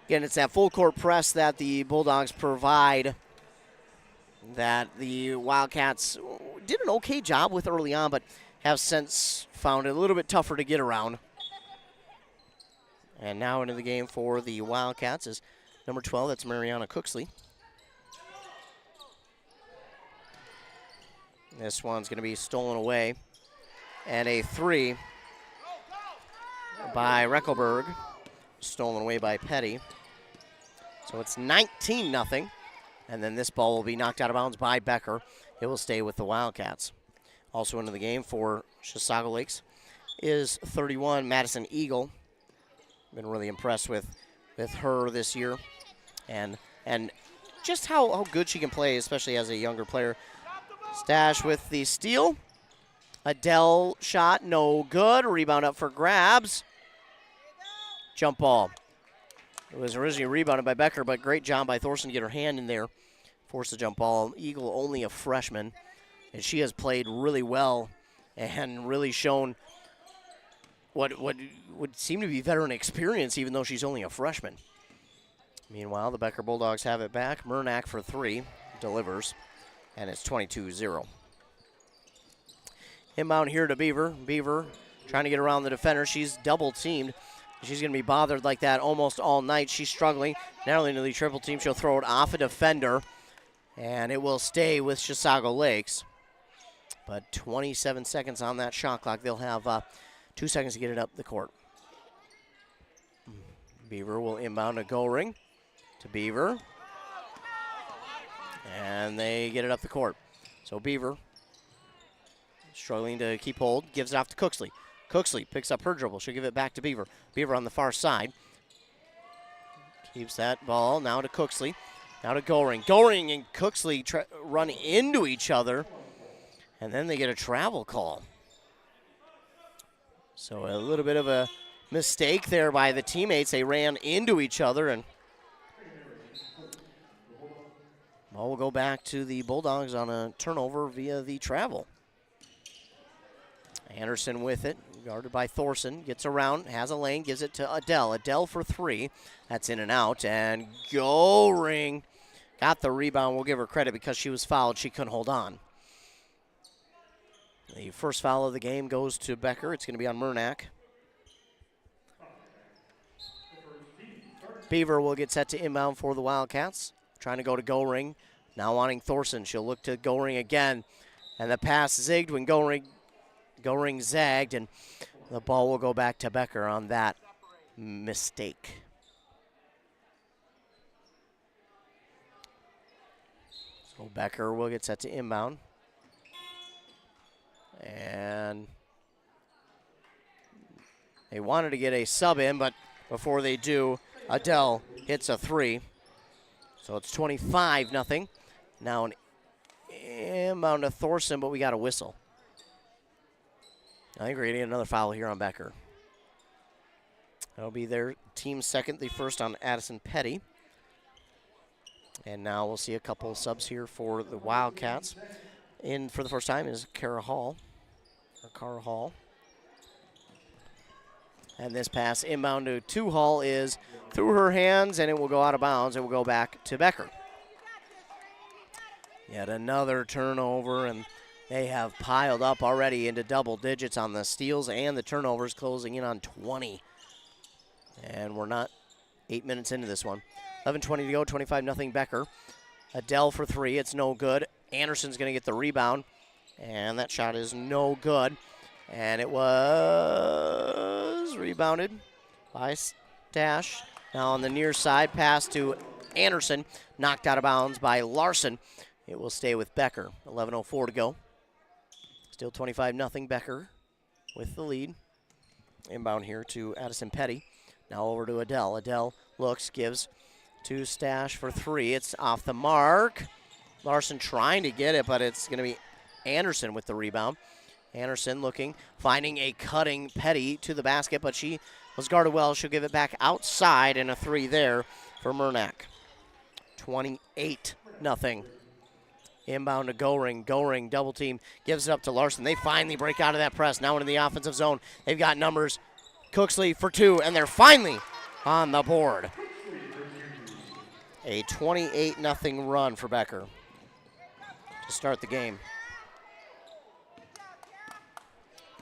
Again, it's that full court press that the Bulldogs provide that the Wildcats did an okay job with early on, but have since found it a little bit tougher to get around. And now into the game for the Wildcats is number 12, that's Mariana Cooksley. This one's going to be stolen away. And a 3 by Reckelberg, stolen away by Petty. So it's 19-0. And then this ball will be knocked out of bounds by Becker. It will stay with the Wildcats. Also into the game for Chisago Lakes is 31, Madison Eagle. Been really impressed with her this year. And just how good she can play, especially as a younger player. Stash with the steal. Adele shot, no good. Rebound up for grabs. Jump ball. It was originally rebounded by Becker, but great job by Thorson to get her hand in there. Force the jump ball. Eagle only a freshman, and she has played really well and really shown what would seem to be veteran experience, even though she's only a freshman. Meanwhile, the Becker Bulldogs have it back. Murnack for 3, delivers, and it's 22-0. Inbound here to Beaver. Beaver trying to get around the defender. She's double teamed. She's going to be bothered like that almost all night. She's struggling. Not only into the triple team, she'll throw it off a defender, and it will stay with Chisago Lakes. But 27 seconds on that shot clock. They'll have 2 seconds to get it up the court. Beaver will inbound a goal ring to Beaver. And they get it up the court. So Beaver struggling to keep hold, gives it off to Cooksley. Cooksley picks up her dribble. She'll give it back to Beaver. Beaver on the far side. Keeps that ball. Now to Cooksley. Now to Goring. Goring and Cooksley run into each other. And then they get a travel call. So a little bit of a mistake there by the teammates. They ran into each other, and ball will go back to the Bulldogs on a turnover via the travel. Anderson with it, guarded by Thorson, gets around, has a lane, gives it to Adele. Adele for 3. That's in and out, and Goring got the rebound. We'll give her credit because she was fouled. She couldn't hold on. The first foul of the game goes to Becker. It's going to be on Murnack. Beaver will get set to inbound for the Wildcats. Trying to go to Goring. Now wanting Thorson. She'll look to Goring again. And the pass zigged when Goring zagged, and the ball will go back to Becker on that mistake. So Becker will get set to inbound. And they wanted to get a sub in, but before they do, Adele hits a 3. So it's 25-0. Now an inbound to Thorson, but we got a whistle. I think we're going to get another foul here on Becker. That'll be their team's second, the first on Addison Petty. And now we'll see a couple of subs here for the Wildcats. In for the first time is Cara Hall. And this pass inbound to Hall is through her hands, and it will go out of bounds. It will go back to Becker. Yet another turnover, and they have piled up already into double digits on the steals and the turnovers, closing in on 20. And we're not 8 minutes into this one. 11:20 to go, 25-0 Becker. Adele for three, it's no good. Anderson's going to get the rebound, and that shot is no good. And it was rebounded by Stash. Now on the near side, pass to Anderson, knocked out of bounds by Larson. It will stay with Becker. 11:04 to go. Still 25-0 Becker with the lead. Inbound here to Addison Petty. Now over to Adele. Adele looks, gives to Stash for three. It's off the mark. Larson trying to get it, but it's going to be Anderson with the rebound. Anderson looking, finding a cutting Petty to the basket, but she was guarded well. She'll give it back outside, and a three there for Murnack. 28-0. Inbound to Goring. Goring double team, gives it up to Larson. They finally break out of that press. Now into the offensive zone. They've got numbers. Cooksley for two, and they're finally on the board. A 28-0 run for Becker to start the game.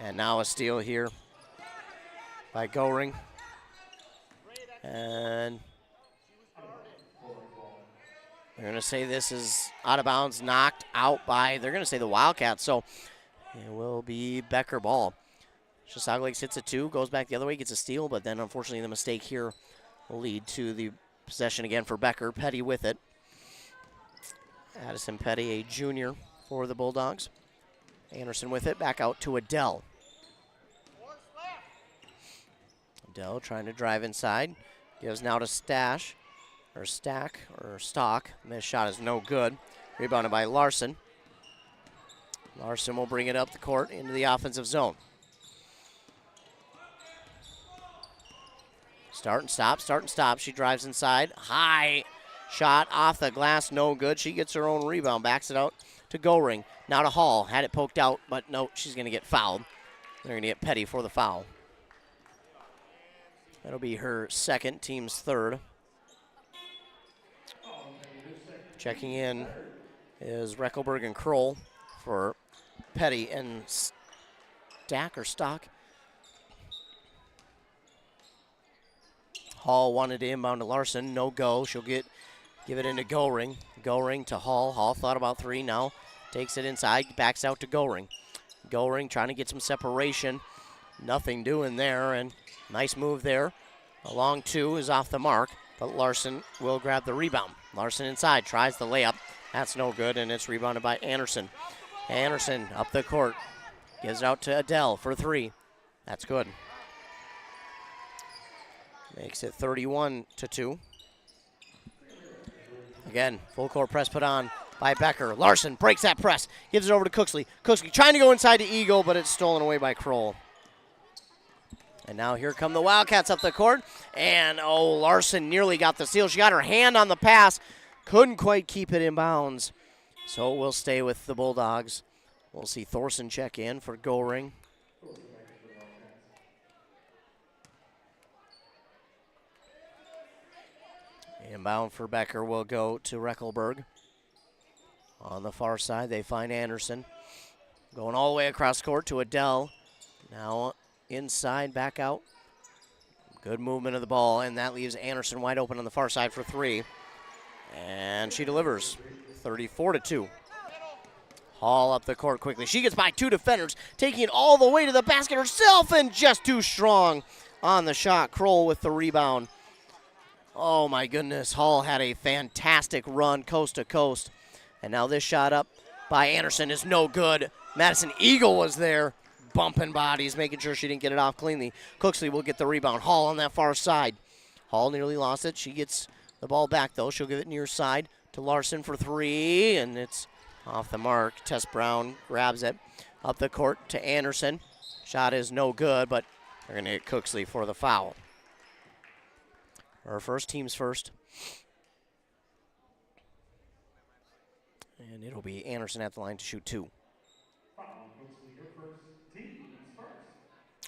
And now a steal here by Goring. And they're going to say this is out of bounds, knocked out by, they're going to say the Wildcats. So it will be Becker ball. Chisago hits a two, goes back the other way, gets a steal, but then unfortunately the mistake here will lead to the possession again for Becker. Petty with it. Addison Petty, a junior for the Bulldogs. Anderson with it, back out to Adele. Adele trying to drive inside. Gives now to Stock. This shot is no good. Rebounded by Larson. Larson will bring it up the court into the offensive zone. Start and stop. She drives inside. High shot off the glass, no good. She gets her own rebound, backs it out to Goring. Now to Hall. Had it poked out, but no, she's going to get fouled. They're going to get Petty for the foul. That'll be her second, team's third. Checking in is Reckelberg and Kroll for Petty and Stock. Hall wanted to inbound to Larson. No go. She'll give it into Goring. Goring to Hall. Hall thought about three. Now takes it inside. Backs out to Goring. Goring trying to get some separation. Nothing doing there. And nice move there. A long two is off the mark. But Larson will grab the rebound. Larson inside. Tries the layup. That's no good. And it's rebounded by Anderson. Anderson up the court. Gives it out to Adele for three. That's good. Makes it 31-2. Again, full court press put on by Becker. Larson breaks that press, gives it over to Cooksley. Cooksley trying to go inside to Eagle, but it's stolen away by Kroll. And now here come the Wildcats up the court. And, Larson nearly got the steal. She got her hand on the pass. Couldn't quite keep it in bounds. So we'll stay with the Bulldogs. We'll see Thorson check in for Goring. Inbound for Becker will go to Reckelberg. On the far side, they find Anderson. Going all the way across court to Adele. Now inside, back out. Good movement of the ball, and that leaves Anderson wide open on the far side for three. And she delivers, 34-2. Hall up the court quickly. She gets by two defenders, taking it all the way to the basket herself, and just too strong on the shot. Kroll with the rebound. Oh my goodness, Hall had a fantastic run coast to coast. And now this shot up by Anderson is no good. Madison Eagle was there, bumping bodies, making sure she didn't get it off cleanly. Cooksley will get the rebound. Hall on that far side. Hall nearly lost it. She gets the ball back though. She'll give it near side to Larson for three, and it's off the mark. Tess Brown grabs it up the court to Anderson. Shot is no good, but they're going to hit Cooksley for the foul. Our first, team's first. And it'll be Anderson at the line to shoot 2.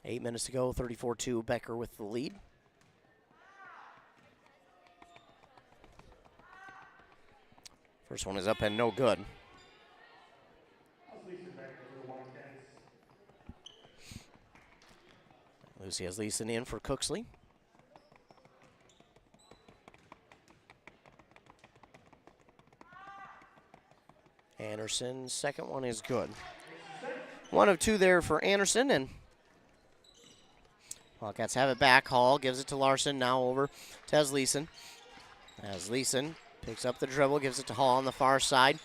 8 minutes to go, 34-2, Becker with the lead. First one is up and no good. Lucy has Leeson in for Cooksley. Anderson, second one is good. 1 of 2 there for Anderson, and Wildcats have it back. Hall gives it to Larson, now over to Asleason. Asleason picks up the dribble, gives it to Hall on the far side.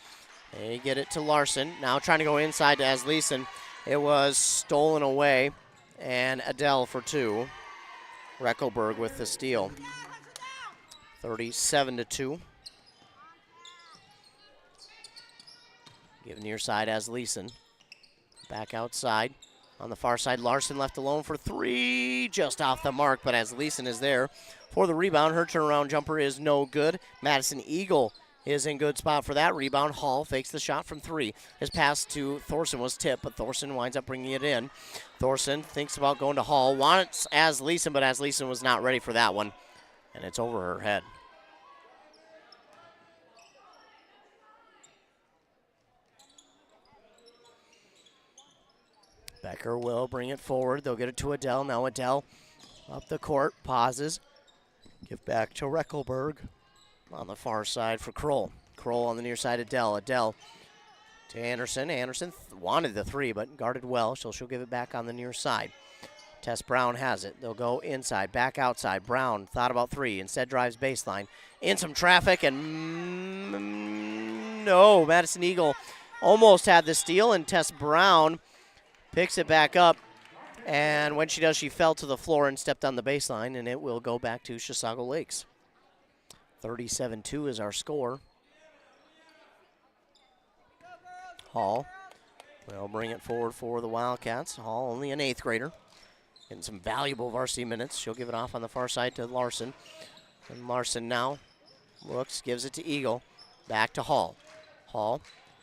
They get it to Larson, now trying to go inside to Asleason. It was stolen away, and Adele for 2. Reckelberg with the steal. 37-2. Give near side Asleason. Back outside. On the far side, Larson left alone for 3. Just off the mark, but Asleason is there for the rebound. Her turnaround jumper is no good. Madison Eagle is in good spot for that rebound. Hall fakes the shot from 3. His pass to Thorson was tipped, but Thorson winds up bringing it in. Thorson thinks about going to Hall. Wants Asleason, but Asleason was not ready for that one, and it's over her head. Becker will bring it forward. They'll get it to Adele. Now Adele up the court, pauses. Give back to Reckelberg on the far side for Kroll. Kroll on the near side, Adele. Adele to Anderson. Anderson wanted the 3, but guarded well, so she'll give it back on the near side. Tess Brown has it. They'll go inside, back outside. Brown thought about 3, instead drives baseline. In some traffic, and no, Madison Eagle almost had the steal, and Tess Brown picks it back up, and when she does, she fell to the floor and stepped on the baseline, and it will go back to Chisago Lakes. 37-2 is our score. Hall will bring it forward for the Wildcats. Hall, only an 8th grader, getting some valuable varsity minutes. She'll give it off on the far side to Larson. And Larson now looks, gives it to Eagle. Back to Hall. Hall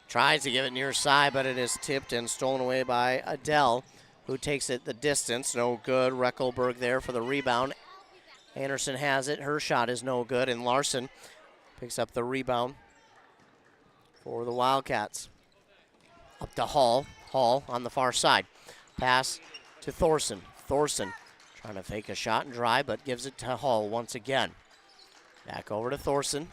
tries to give it near side, but it is tipped and stolen away by Adele, who takes it the distance. No good. Reckelberg there for the rebound. Anderson has it. Her shot is no good, and Larson picks up the rebound for the Wildcats. Up to Hall. Hall on the far side. Pass to Thorson. Thorson trying to fake a shot and drive, but gives it to Hall once again. Back over to Thorson.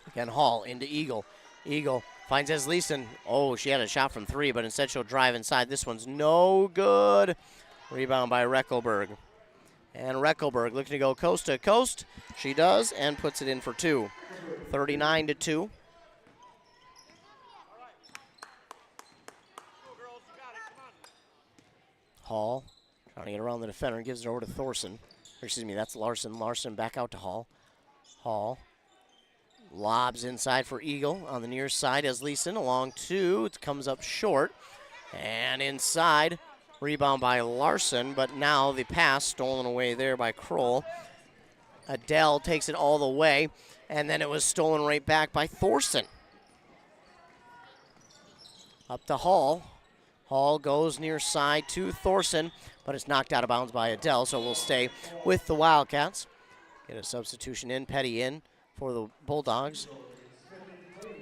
Again, Hall into Eagle. Eagle finds Asleason. Oh, she had a shot from 3, but instead she'll drive inside. This one's no good. Rebound by Reckelberg. And Reckelberg looking to go coast to coast. She does, and puts it in for 2. 39-2. Hall trying to get around the defender and gives it over to Thorson. Excuse me, that's Larson. Larson back out to Hall. Hall lobs inside for Eagle on the near side as Leeson along 2. It comes up short. And inside, rebound by Larson, but now the pass stolen away there by Kroll. Adele takes it all the way, and then it was stolen right back by Thorson. Up to Hall. Hall goes near side to Thorson, but it's knocked out of bounds by Adele, so we'll stay with the Wildcats. Get a substitution in, Petty in for the Bulldogs.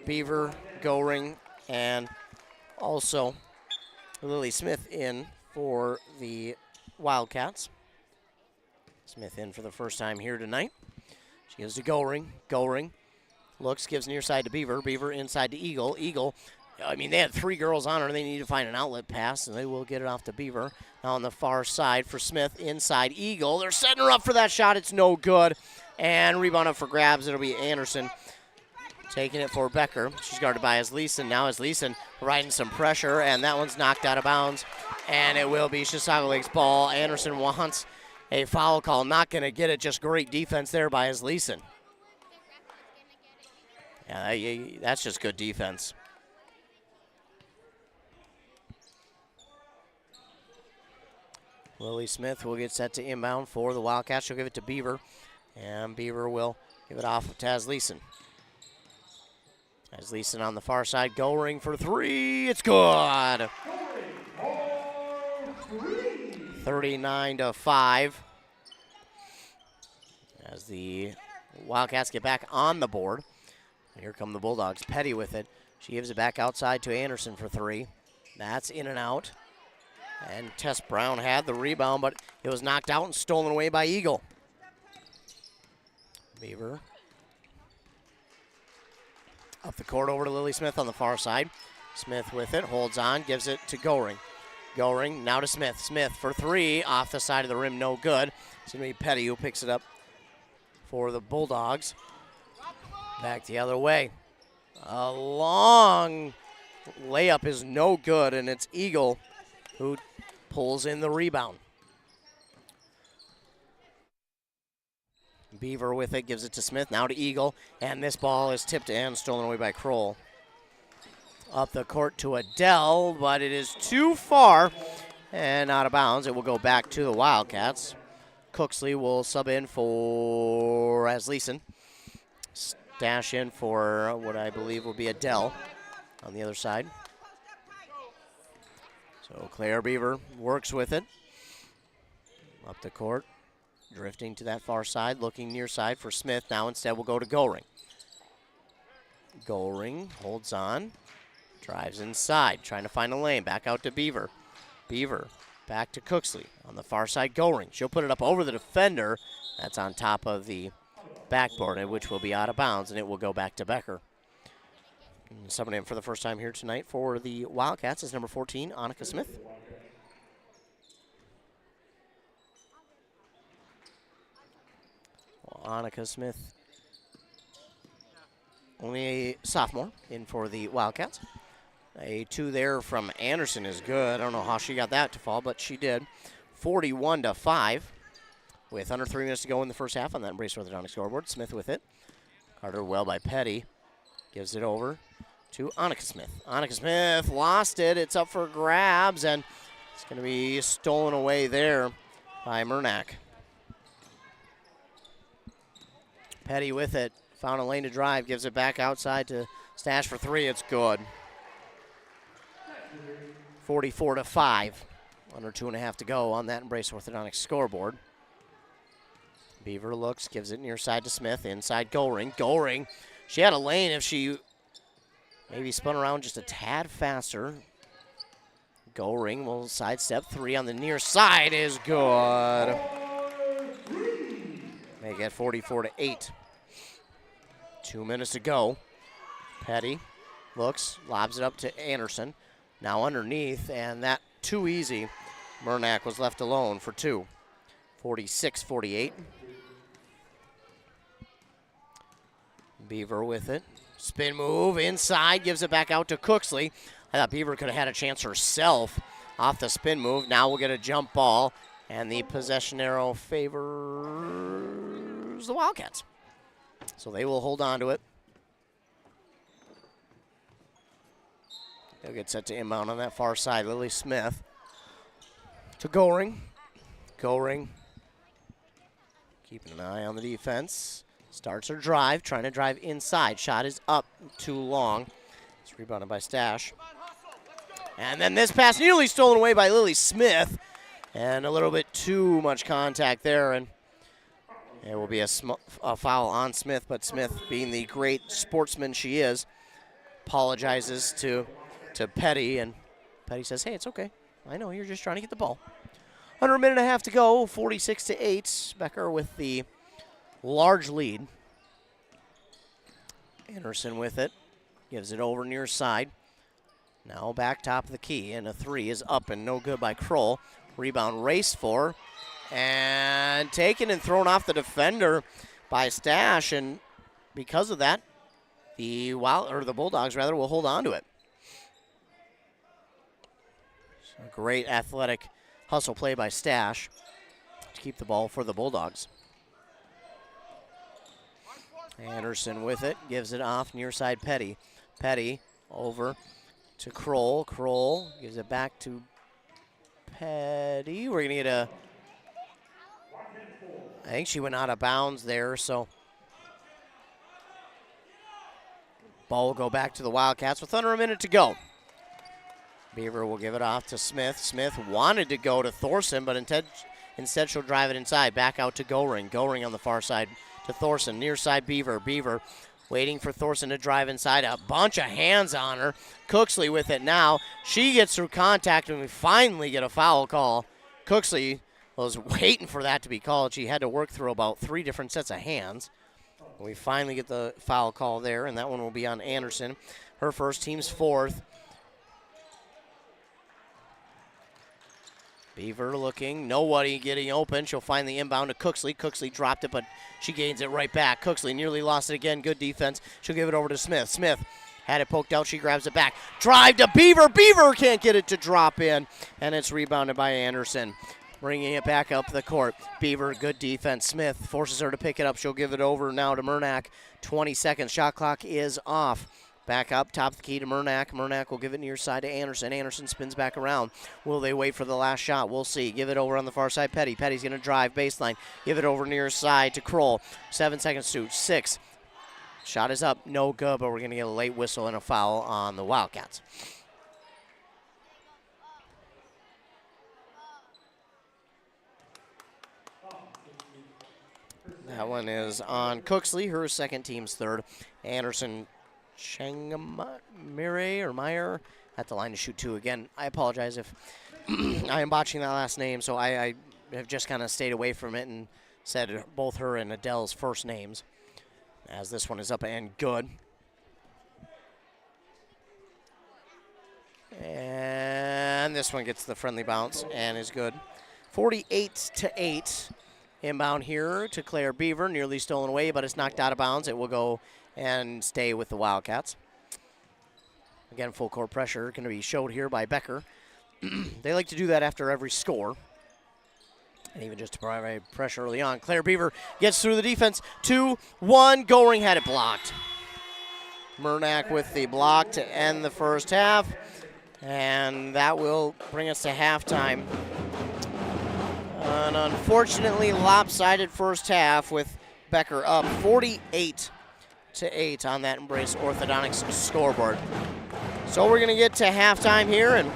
Beaver, Goring, and also Lily Smith in for the Wildcats. Smith in for the first time here tonight. She gives to Goring. Goring looks, gives near side to Beaver. Beaver inside to Eagle. Eagle, I mean, they had 3 girls on her. They need to find an outlet pass, and they will get it off to Beaver. Now on the far side for Smith, inside Eagle. They're setting her up for that shot. It's no good. And rebound up for grabs. It'll be Anderson taking it for Becker. She's guarded by Asleason. Now Asleason providing some pressure, and that one's knocked out of bounds. And it will be Chisago Lake's ball. Anderson wants a foul call. Not going to get it. Just great defense there by Asleason. Yeah, that's just good defense. Lily Smith will get set to inbound for the Wildcats. She'll give it to Beaver, and Beaver will give it off to Asleason. As Leeson on the far side, Goring for three. It's good. 39-5. As the Wildcats get back on the board. Here come the Bulldogs. Petty with it. She gives it back outside to Anderson for three. That's in and out. And Tess Brown had the rebound, but it was knocked out and stolen away by Eagle. Beaver. Up the court over to Lily Smith on the far side. Smith with it, holds on, gives it to Goring. Goring now to Smith. Smith for three, off the side of the rim, no good. It's going to be Petty who picks it up for the Bulldogs. Back the other way. A long layup is no good, and it's Eagle who pulls in the rebound. Beaver with it, gives it to Smith, now to Eagle, and this ball is tipped and stolen away by Kroll. Up the court to Adele, but it is too far and out of bounds. It will go back to the Wildcats. Cooksley will sub in for Asleason. Dash in for what I believe will be Adele on the other side. So Claire Beaver works with it. Up the court, drifting to that far side, looking near side for Smith. Now instead we'll go to Goring. Goring holds on, drives inside, trying to find a lane. Back out to Beaver. Beaver back to Cooksley. On the far side, Goring. She'll put it up over the defender. That's on top of the backboard, which will be out of bounds, and it will go back to Becker. Subbing in for the first time here tonight for the Wildcats is number 14, Annika Smith. Annika Smith, only a sophomore, in for the Wildcats. A two there from Anderson is good. I don't know how she got that to fall, but she did. 41-5 with under 3 minutes to go in the first half on that Embrace Orthodontic scoreboard. Smith with it. Carter well by Petty. Gives it over to Annika Smith. Annika Smith lost it. It's up for grabs, and it's going to be stolen away there by Murnack. Petty with it. Found a lane to drive. Gives it back outside to Stash for three. It's good. 44-5. Under 2.5 to go on that Embrace Orthodontics scoreboard. Beaver looks, gives it near side to Smith. Inside Goring. Goring. She had a lane if she maybe spun around just a tad faster. Goring will sidestep. Three on the near side is good. Make it 44-8. 2 minutes to go. Petty looks, lobs it up to Anderson. Now underneath, and that too easy. Murnack was left alone for two. 46-48. Beaver with it. Spin move inside, gives it back out to Cooksley. I thought Beaver could have had a chance herself off the spin move. Now we'll get a jump ball, and the possession arrow favors the Wildcats. So they will hold on to it. They'll get set to inbound on that far side. Lily Smith to Goring. Goring keeping an eye on the defense. Starts her drive, trying to drive inside. Shot is up, too long. It's rebounded by Stash. And then this pass nearly stolen away by Lily Smith. And a little bit too much contact there. And it will be a foul on Smith. But Smith, being the great sportsman she is, apologizes to Petty. And Petty says, hey, it's okay. I know, you're just trying to get the ball. Under a minute and a half to go, 46-8. Becker with the large lead. Anderson with it. Gives it over near side. Now back top of the key. And a three is up and no good by Kroll. Rebound race for. And taken and thrown off the defender by Stash. And because of that, the Bulldogs will hold on to it. So a great athletic hustle play by Stash to keep the ball for the Bulldogs. Anderson with it, gives it off near side Petty. Petty over to Kroll. Kroll gives it back to Petty. We're going to get a, I think she went out of bounds there, so Ball will go back to the Wildcats with under a minute to go. Beaver will give it off to Smith. Smith wanted to go to Thorson, but instead she'll drive it inside. Back out to Goring. Goring on the far side to Thorson. Near side Beaver. Beaver waiting for Thorson to drive inside. A bunch of hands on her. Cooksley with it now. She gets through contact, and we finally get a foul call. Cooksley was waiting for that to be called. She had to work through about 3 different sets of hands. We finally get the foul call there, and that one will be on Anderson. Her first, team's 4th. Beaver looking, nobody getting open. She'll find the inbound to Cooksley. Cooksley dropped it, but she gains it right back. Cooksley nearly lost it again. Good defense. She'll give it over to Smith. Smith had it poked out. She grabs it back. Drive to Beaver. Beaver can't get it to drop in, and it's rebounded by Anderson. Bringing it back up the court. Beaver, good defense. Smith forces her to pick it up. She'll give it over now to Murnack. 20 seconds. Shot clock is off. Back up, top of the key to Murnack. Murnack will give it near side to Anderson. Anderson spins back around. Will they wait for the last shot? We'll see. Give it over on the far side. Petty. Petty's going to drive baseline. Give it over near side to Kroll. 7 seconds to 6. Shot is up. No good, but we're going to get a late whistle and a foul on the Wildcats. That one is on Cooksley, her second, team's 3rd. Anderson Changamire or Meyer at the line to shoot 2 again. I apologize if I am botching that last name, so I have just kind of stayed away from it and said both her and Adele's first names, as this one is up and good. And this one gets the friendly bounce and is good. 48-8. Inbound here to Claire Beaver, nearly stolen away, but it's knocked out of bounds. It will go and stay with the Wildcats. Again, full court pressure going to be showed here by Becker. They like to do that after every score, and even just to provide pressure early on. Claire Beaver gets through the defense. 2-1. Goring had it blocked. Murnack with the block to end the first half, and that will bring us to halftime. An unfortunately lopsided first half with Becker up 48-8 on that Embrace Orthodontics scoreboard. So we're going to get to halftime here, and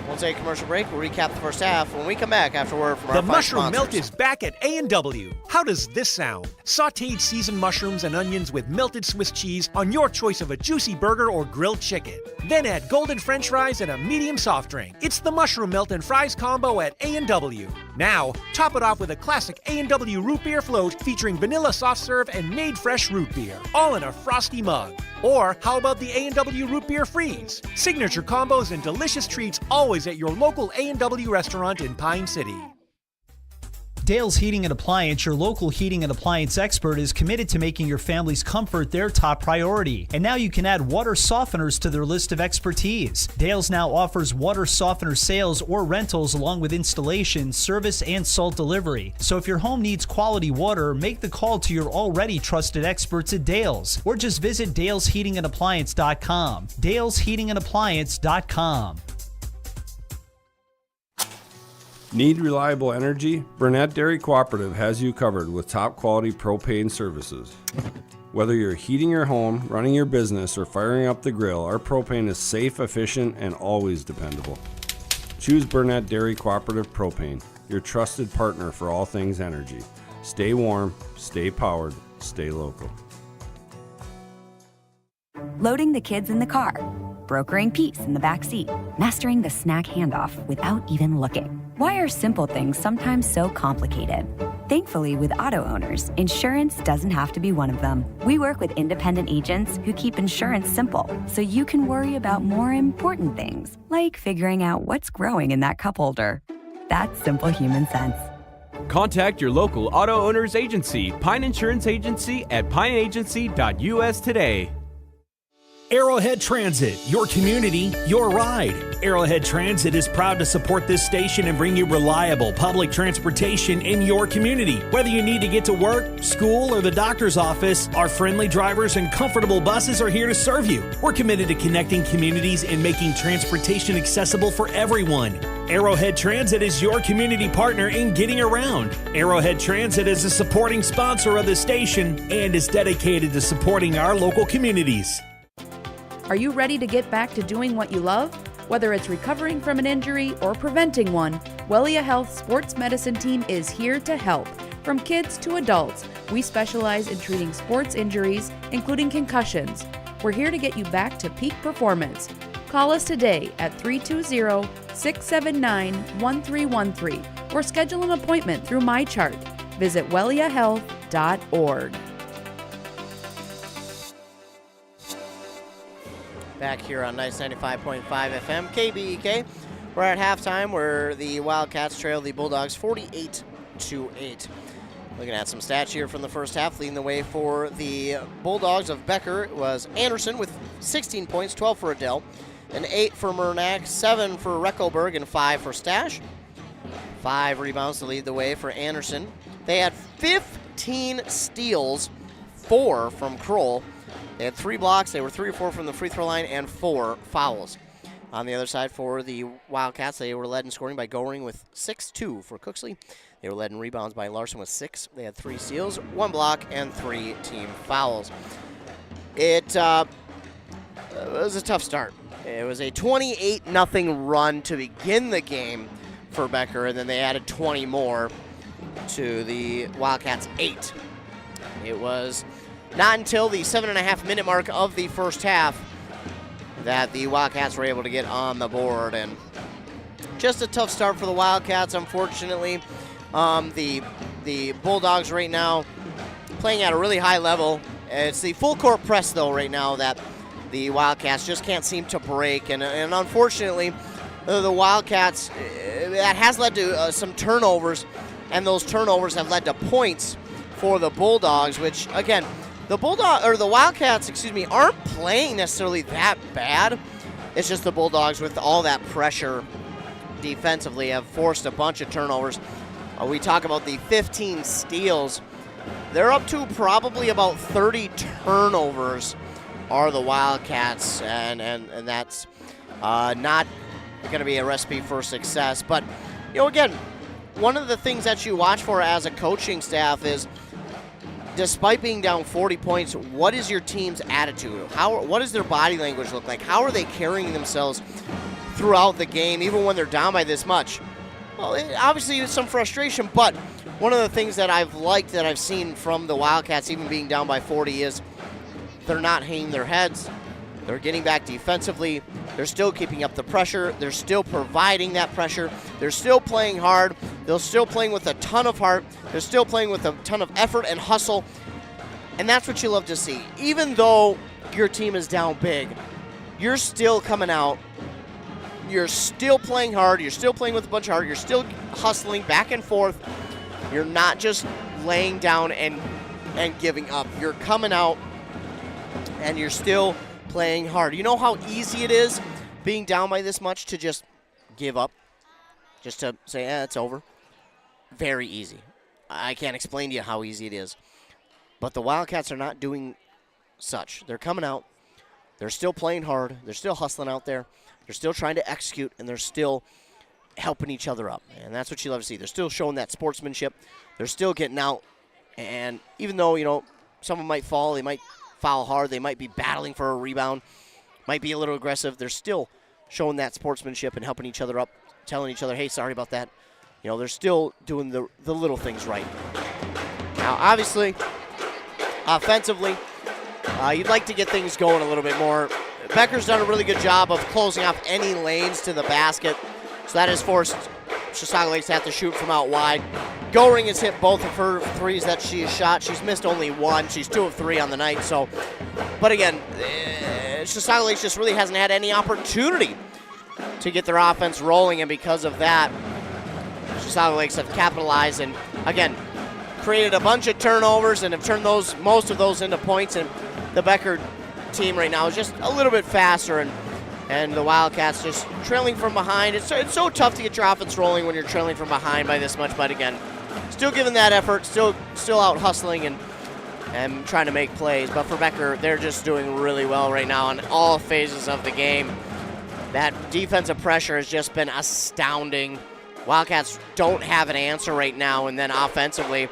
we'll take a commercial break. We'll recap the first half when we come back after word from our The fine mushroom sponsors. melt is back at A&W. How does this sound? Sautéed seasoned mushrooms and onions with melted Swiss cheese on your choice of a juicy burger or grilled chicken. Then add golden French fries and a medium soft drink. It's the mushroom melt and fries combo at A&W. Now, top it off with a classic A&W root beer float featuring vanilla soft serve and made fresh root beer, all in a frosty mug. Or how about the A&W root beer freeze? Signature combos and delicious treats always at your local A&W restaurant in Pine City. Dale's Heating and Appliance, your local heating and appliance expert, is committed to making your family's comfort their top priority. And now you can add water softeners to their list of expertise. Dale's now offers water softener sales or rentals along with installation, service, and salt delivery. So if your home needs quality water, make the call to your already trusted experts at Dale's, or just visit dalesheatingandappliance.com. dalesheatingandappliance.com. Need reliable energy? Burnett Dairy Cooperative has you covered with top quality propane services. Whether you're heating your home, running your business, or firing up the grill, our propane is safe, efficient, and always dependable. Choose Burnett Dairy Cooperative Propane, your trusted partner for all things energy. Stay warm, stay powered, stay local. Loading the kids in the car, brokering peace in the back seat, mastering the snack handoff without even looking. Why are simple things sometimes so complicated? Thankfully, with auto owners, insurance doesn't have to be one of them. We work with independent agents who keep insurance simple, so you can worry about more important things, like figuring out what's growing in that cup holder. That's simple human sense. Contact your local auto owners agency, Pine Insurance Agency, at pineagency.us today. Arrowhead Transit, your community, your ride. Arrowhead Transit is proud to support this station and bring you reliable public transportation in your community. Whether you need to get to work, school, or the doctor's office, our friendly drivers and comfortable buses are here to serve you. We're committed to connecting communities and making transportation accessible for everyone. Arrowhead Transit is your community partner in getting around. Arrowhead Transit is a supporting sponsor of the station and is dedicated to supporting our local communities. Are you ready to get back to doing what you love? Whether it's recovering from an injury or preventing one, Wellia Health Sports Medicine Team is here to help. From kids to adults, we specialize in treating sports injuries, including concussions. We're here to get you back to peak performance. Call us today at 320-679-1313 or schedule an appointment through MyChart. Visit welliahealth.org. Back here on Nice 95.5 FM, KBEK. We're at halftime where the Wildcats trail the Bulldogs 48-8. Looking at some stats here from the first half, leading the way for the Bulldogs of Becker was Anderson with 16 points, 12 for Adele, and 8 for Murnack, 7 for Reckelberg, and 5 for Stash. 5 rebounds to lead the way for Anderson. They had 15 steals, 4 from Kroll. They had 3 blocks. They were 3 or 4 from the free throw line and 4 fouls. On the other side for the Wildcats, they were led in scoring by Goring with 6-2 for Cooksley. They were led in rebounds by Larson with 6. They had 3 steals, 1 block, and 3 team fouls. It was a tough start. It was a 28-0 run to begin the game for Becker, and then they added 20 more to the Wildcats' 8. It was not until the 7.5-minute mark of the first half that the Wildcats were able to get on the board. And just a tough start for the Wildcats, unfortunately. The Bulldogs right now playing at a really high level. It's the full court press, though, right now that the Wildcats just can't seem to break. And unfortunately, the Wildcats, that has led to some turnovers, and those turnovers have led to points for the Bulldogs, which, again, the Wildcats, aren't playing necessarily that bad. It's just the Bulldogs, with all that pressure defensively, have forced a bunch of turnovers. We talk about the 15 steals. They're up to probably about 30 turnovers are the Wildcats, and that's not going to be a recipe for success. But, again, one of the things that you watch for as a coaching staff is, despite being down 40 points, what is your team's attitude? What does their body language look like? How are they carrying themselves throughout the game, even when they're down by this much? Well, obviously it's some frustration, but one of the things that I've liked that I've seen from the Wildcats, even being down by 40, is they're not hanging their heads. They're getting back defensively. They're still keeping up the pressure. They're still providing that pressure. They're still playing hard. They're still playing with a ton of heart. They're still playing with a ton of effort and hustle. And that's what you love to see. Even though your team is down big, you're still coming out. You're still playing hard. You're still playing with a bunch of heart. You're still hustling back and forth. You're not just laying down and giving up. You're coming out and you're still playing hard. You know how easy it is being down by this much to just give up? Just to say, it's over? Very easy. I can't explain to you how easy it is. But the Wildcats are not doing such. They're coming out. They're still playing hard. They're still hustling out there. They're still trying to execute, and they're still helping each other up. And that's what you love to see. They're still showing that sportsmanship. They're still getting out. And even though, someone might fall, they might foul hard, they might be battling for a rebound, might be a little aggressive, they're still showing that sportsmanship and helping each other up, telling each other, hey, sorry about that. They're still doing the little things right. Now, obviously, offensively, you'd like to get things going a little bit more. Becker's done a really good job of closing off any lanes to the basket, so that has forced Chisago Lakes to have to shoot from out wide. Goring has hit both of her threes that she has shot. She's missed only one. She's 2 of 3 on the night. But again, Chisago Lakes just really hasn't had any opportunity to get their offense rolling, and because of that, Chisago Lakes have capitalized and, again, created a bunch of turnovers and have turned most of those into points. And the Becker team right now is just a little bit faster, and the Wildcats just trailing from behind. It's so tough to get your offense rolling when you're trailing from behind by this much, but again, still giving that effort, still out hustling and trying to make plays. But for Becker, they're just doing really well right now in all phases of the game. That defensive pressure has just been astounding. Wildcats don't have an answer right now, and then offensively,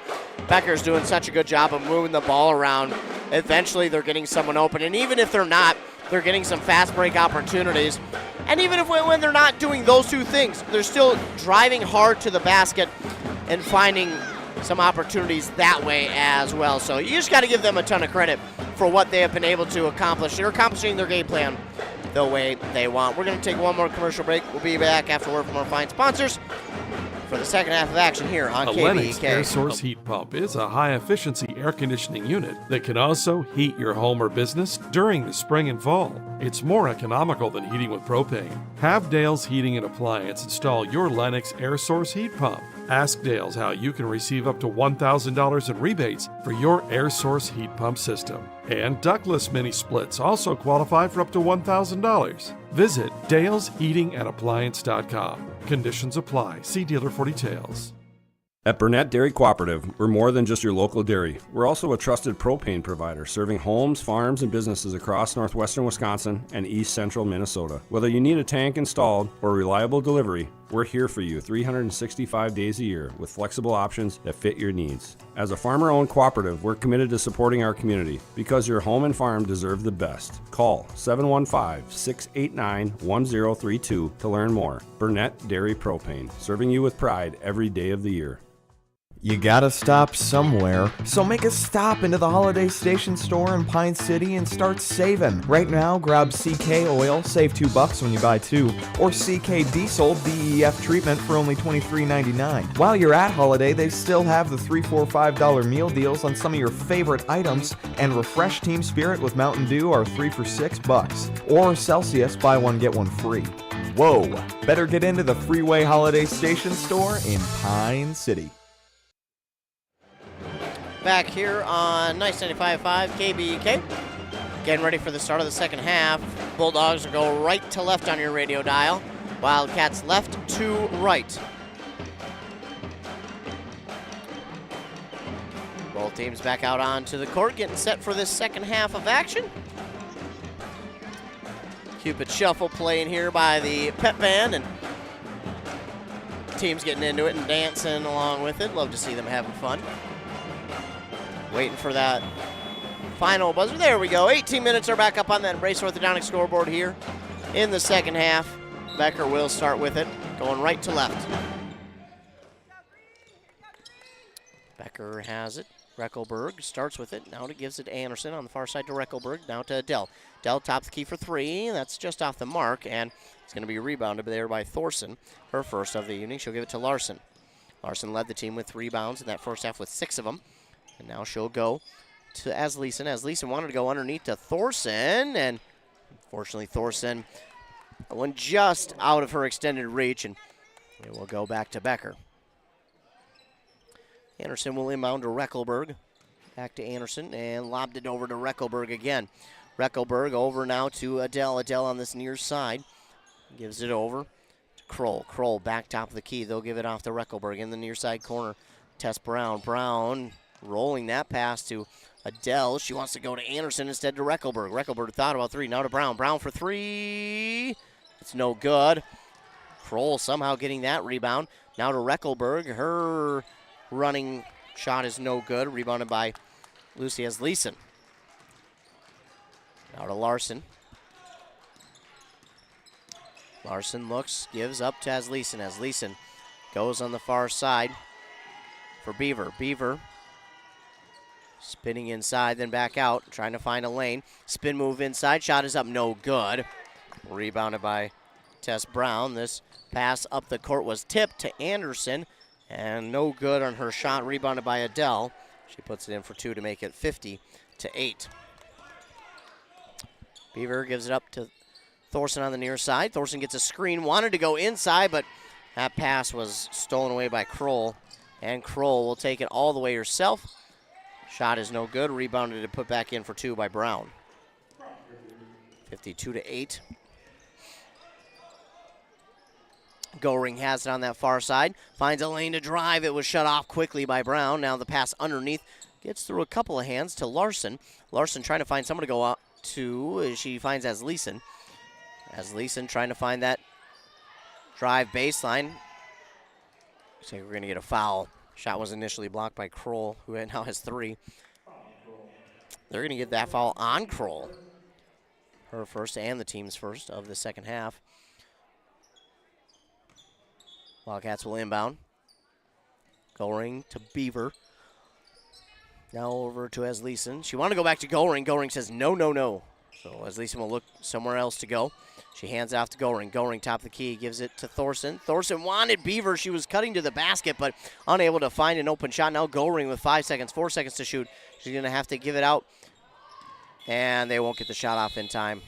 Becker's doing such a good job of moving the ball around. Eventually, they're getting someone open, and even if they're not, they're getting some fast break opportunities. And even if when they're not doing those two things, they're still driving hard to the basket and finding some opportunities that way as well. So you just got to give them a ton of credit for what they have been able to accomplish. They're accomplishing their game plan the way they want. We're going to take one more commercial break. We'll be back after word from our fine sponsors for the second half of action here on A KBEK. Lennox air source heat pump is a high-efficiency air conditioning unit that can also heat your home or business during the spring and fall. It's more economical than heating with propane. Have Dale's Heating and Appliance install your Lennox air source heat pump. Ask Dale's how you can receive up to $1,000 in rebates for your air source heat pump system. And ductless mini splits also qualify for up to $1,000. Visit dalesheatingandappliance.com. Conditions apply. See dealer for details. At Burnett Dairy Cooperative, we're more than just your local dairy. We're also a trusted propane provider, serving homes, farms, and businesses across northwestern Wisconsin and east central Minnesota. Whether you need a tank installed or reliable delivery, we're here for you 365 days a year with flexible options that fit your needs. As a farmer-owned cooperative, we're committed to supporting our community because your home and farm deserve the best. Call 715-689-1032 to learn more. Burnett Dairy Propane, serving you with pride every day of the year. You gotta stop somewhere, so make a stop into the Holiday Station store in Pine City and start saving. Right now, grab CK Oil, save $2 when you buy 2, or CK Diesel DEF treatment for only $23.99. While you're at Holiday, they still have the $3, $4, $5 meal deals on some of your favorite items, and Refresh Team Spirit with Mountain Dew are 3 for $6, or Celsius, buy one get one free. Whoa! Better get into the Freeway Holiday Station store in Pine City. Back here on 95.5 KBEK. Getting ready for the start of the second half. Bulldogs will go right to left on your radio dial. Wildcats left to right. Both teams back out onto the court, getting set for this second half of action. Cupid Shuffle playing here by the pep band, and teams getting into it and dancing along with it. Love to see them having fun. Waiting for that final buzzer. There we go. 18 minutes are back up on that Embrace Orthodontic scoreboard here in the second half. Becker will start with it, going right to left. Becker has it. Reckelberg starts with it. Now it gives it to Anderson on the far side to Reckelberg. Now to Dell. Dell tops the key for 3. That's just off the mark, and it's going to be rebounded there by Thorson. Her first of the evening. She'll give it to Larson. Larson led the team with rebounds in that first half with 6 of them. And now she'll go to Asleason. Asleason wanted to go underneath to Thorson, and unfortunately Thorson went just out of her extended reach, and it will go back to Becker. Anderson will inbound to Reckelberg. Back to Anderson, and lobbed it over to Reckelberg again. Reckelberg over now to Adele. Adele on this near side. Gives it over to Kroll. Kroll back top of the key. They'll give it off to Reckelberg in the near side corner. Tess Brown. Brown rolling that pass to Adele. She wants to go to Anderson instead to Reckelberg. Reckelberg thought about 3. Now to Brown. Brown for 3. It's no good. Kroll somehow getting that rebound. Now to Reckelberg. Her running shot is no good. Rebounded by Lucy Asleason. Now to Larson. Larson looks, gives up to Asleason. Asleason goes on the far side for Beaver. Beaver spinning inside, then back out, trying to find a lane. Spin move inside, shot is up, no good. Rebounded by Tess Brown. This pass up the court was tipped to Anderson, and no good on her shot, rebounded by Adele. She puts it in for 2 to make it 50-8. Beaver gives it up to Thorson on the near side. Thorson gets a screen, wanted to go inside, but that pass was stolen away by Kroll, and Kroll will take it all the way herself. Shot is no good. Rebounded and put back in for 2 by Brown. 52-8. Goring has it on that far side. Finds a lane to drive. It was shut off quickly by Brown. Now the pass underneath gets through a couple of hands to Larson. Larson trying to find someone to go out to. She finds Asleason. Asleason trying to find that drive baseline. Looks like we're going to get a foul. Shot was initially blocked by Kroll, who now has 3. They're going to get that foul on Kroll. Her first and the team's first of the second half. Wildcats will inbound. Goring to Beaver. Now over to Asleason. She wanted to go back to Goring. Goring says no, no, no. So Asleason will look somewhere else to go. She hands it off to Goring. Goring, top of the key, gives it to Thorson. Thorson wanted Beaver. She was cutting to the basket, but unable to find an open shot. Now Goring with 4 seconds to shoot. She's going to have to give it out, and they won't get the shot off in time.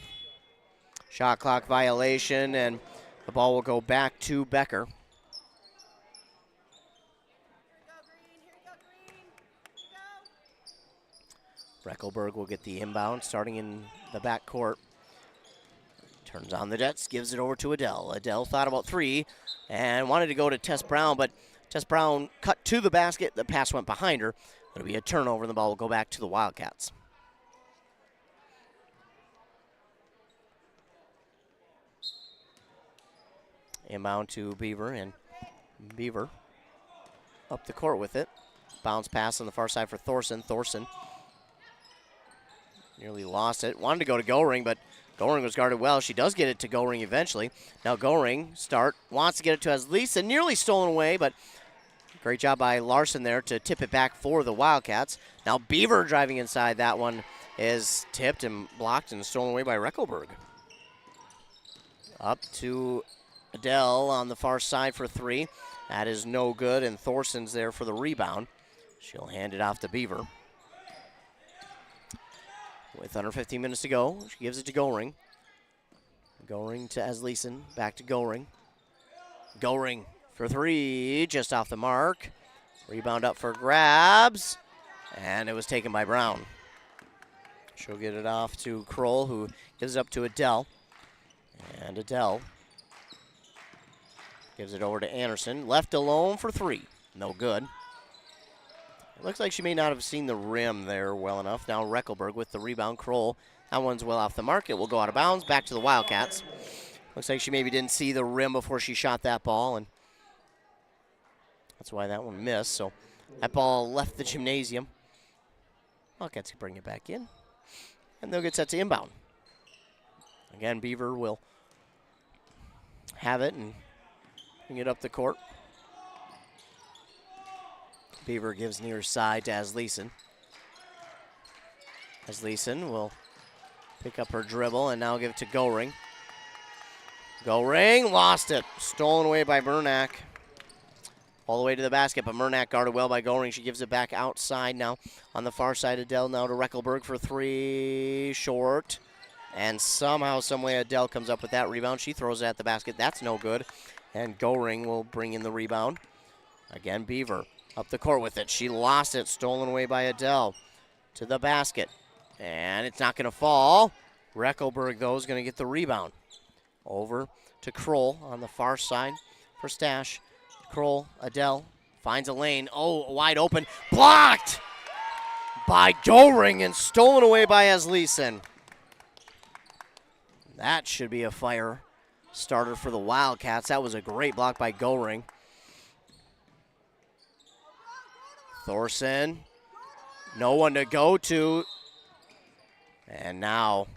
Shot clock violation, and the ball will go back to Becker. Reckelberg will get the inbound, starting in the backcourt. Turns on the Jets, gives it over to Adele. Adele thought about 3 and wanted to go to Tess Brown, but Tess Brown cut to the basket. The pass went behind her. It'll be a turnover, and the ball will go back to the Wildcats. Inbound to Beaver, and Beaver up the court with it. Bounce pass on the far side for Thorson. Thorson nearly lost it. Wanted to go to Goring, but Goring was guarded well. She does get it to Goring eventually. Now Goring wants to get it to Asleason. Nearly stolen away, but great job by Larson there to tip it back for the Wildcats. Now Beaver driving inside. That one is tipped and blocked and stolen away by Reckelberg. Up to Adele on the far side for 3. That is no good, and Thorson's there for the rebound. She'll hand it off to Beaver. With under 15 minutes to go, she gives it to Goring. Goring to Asleason, back to Goring. Goring for 3, just off the mark. Rebound up for grabs, and it was taken by Brown. She'll get it off to Kroll, who gives it up to Adele. And Adele gives it over to Anderson. Left alone for 3. No good. It looks like she may not have seen the rim there well enough. Now Reckelberg with the rebound. Kroll, that one's well off the mark. It will go out of bounds. Back to the Wildcats. Looks like she maybe didn't see the rim before she shot that ball, and that's why that one missed. So that ball left the gymnasium. Wildcats can bring it back in, and they'll get set to inbound. Again, Beaver will have it and bring it up the court. Beaver gives near side to Asleason. Asleason will pick up her dribble and now give it to Goring. Goring lost it. Stolen away by Murnack. All the way to the basket, but Murnack guarded well by Goring. She gives it back outside now on the far side. Adele now to Reckelberg for 3. Short. And somehow, someway, Adele comes up with that rebound. She throws it at the basket. That's no good. And Goring will bring in the rebound. Again, Beaver up the court with it. She lost it. Stolen away by Adele. To the basket. And it's not going to fall. Reckelberg, though, is going to get the rebound. Over to Kroll on the far side for Stash. Kroll, Adele, finds a lane. Oh, wide open. Blocked by Goring and stolen away by Asleason. That should be a fire starter for the Wildcats. That was a great block by Goring. Thorson, no one to go to. And now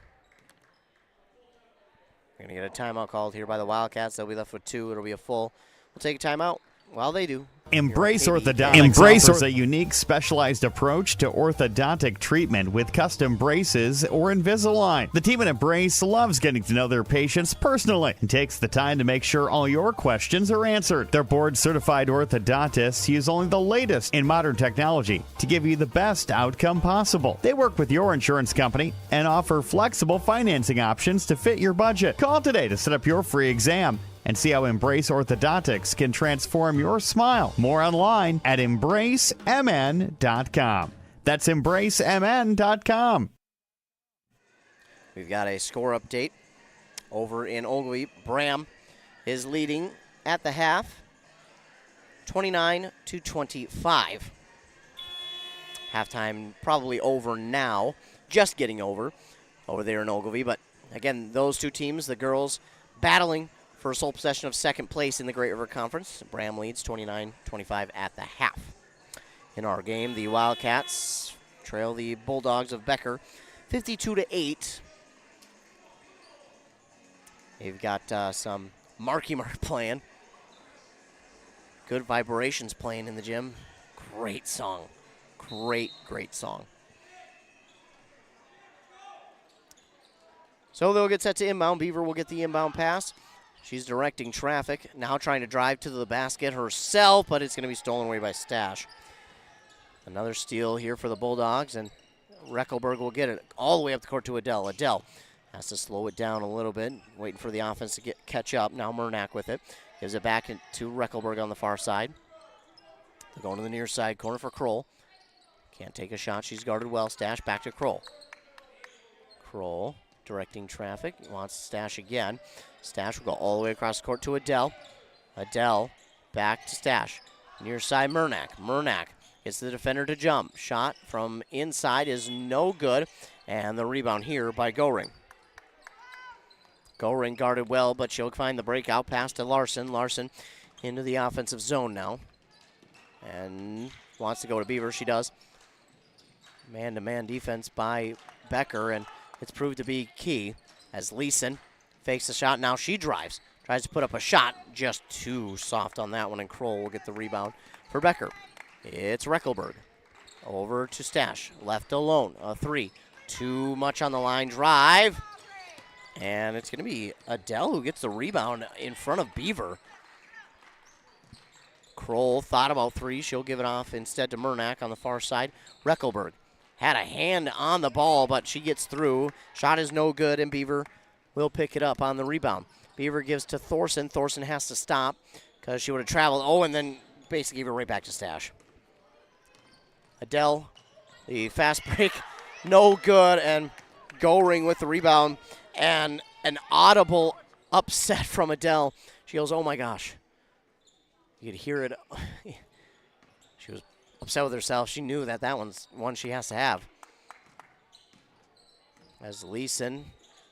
we're going to get a timeout called here by the Wildcats. They'll be left with 2. It'll be a full. We'll take a timeout. Well, they do. Embrace Orthodontics offers a unique, specialized approach to orthodontic treatment with custom braces or Invisalign. The team at Embrace loves getting to know their patients personally and takes the time to make sure all your questions are answered. Their board-certified orthodontists use only the latest in modern technology to give you the best outcome possible. They work with your insurance company and offer flexible financing options to fit your budget. Call today to set up your free exam and see how Embrace Orthodontics can transform your smile. More online at embracemn.com. That's embracemn.com. We've got a score update over in Ogilvie. Bram is leading at the half, 29-25. Halftime probably over now, just getting over there in Ogilvie. But again, those two teams, the girls battling for sole possession of second place in the Great River Conference. Bram leads 29-25 at the half. In our game, the Wildcats trail the Bulldogs of Becker 52-8. They've got some Marky Mark playing. Good vibrations playing in the gym. Great song. Great song. So they'll get set to inbound. Beaver will get the inbound pass. She's directing traffic. Now trying to drive to the basket herself, but it's going to be stolen away by Stash. Another steal here for the Bulldogs, and Reckelberg will get it all the way up the court to Adele. Adele has to slow it down a little bit, waiting for the offense to catch up. Now Murnack with it. Gives it back to Reckelberg on the far side. They're going to the near side corner for Kroll. Can't take a shot. She's guarded well. Stash back to Kroll. Kroll directing traffic. Wants Stash again. Stash will go all the way across the court to Adele. Adele back to Stash. Near side Murnack. Murnack gets the defender to jump. Shot from inside is no good. And the rebound here by Goring. Goring guarded well, but she'll find the breakout pass to Larson. Larson into the offensive zone now. And wants to go to Beaver. She does. Man-to-man defense by Becker, and it's proved to be key as Leeson fakes the shot. Now she drives. Tries to put up a shot. Just too soft on that one, and Kroll will get the rebound for Becker. It's Reckelberg. Over to Stash. Left alone. A three. Too much on the line. Drive. And it's going to be Adele who gets the rebound in front of Beaver. Kroll thought about three. She'll give it off instead to Murnack on the far side. Reckelberg had a hand on the ball, but she gets through. Shot is no good, and Beaver will pick it up on the rebound. Beaver gives to Thorson. Thorson has to stop because she would have traveled. Oh, and then basically gave it right back to Stash. Adele, the fast break, no good, and Goring with the rebound. And an audible upset from Adele. She goes, oh my gosh. You could hear it. She was upset with herself. She knew that one's one she has to have. As Leeson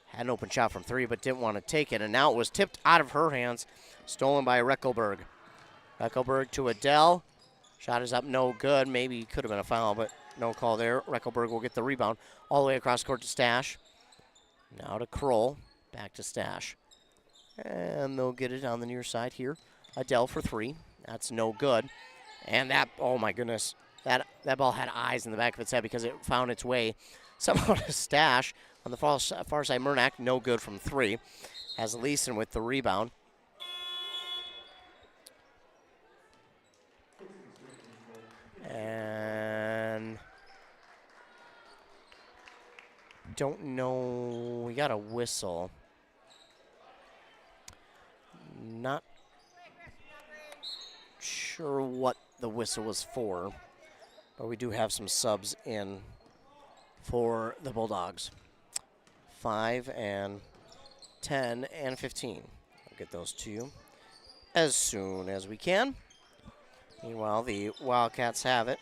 had an open shot from three, but didn't want to take it. And now it was tipped out of her hands. Stolen by Reckelberg. Reckelberg to Adele. Shot is up, no good. Maybe could have been a foul, but no call there. Reckelberg will get the rebound all the way across court to Stash. Now to Kroll, back to Stash. And they'll get it on the near side here. Adele for three. That's no good. And that, oh my goodness, that ball had eyes in the back of its head because it found its way somehow to Stash. On the far side, Murnack, no good from three. Has Leeson with the rebound. And don't know. We got a whistle. Not sure what the whistle was for, but we do have some subs in for the Bulldogs. 5 and 10 and 15. I'll get those to you as soon as we can. Meanwhile, the Wildcats have it.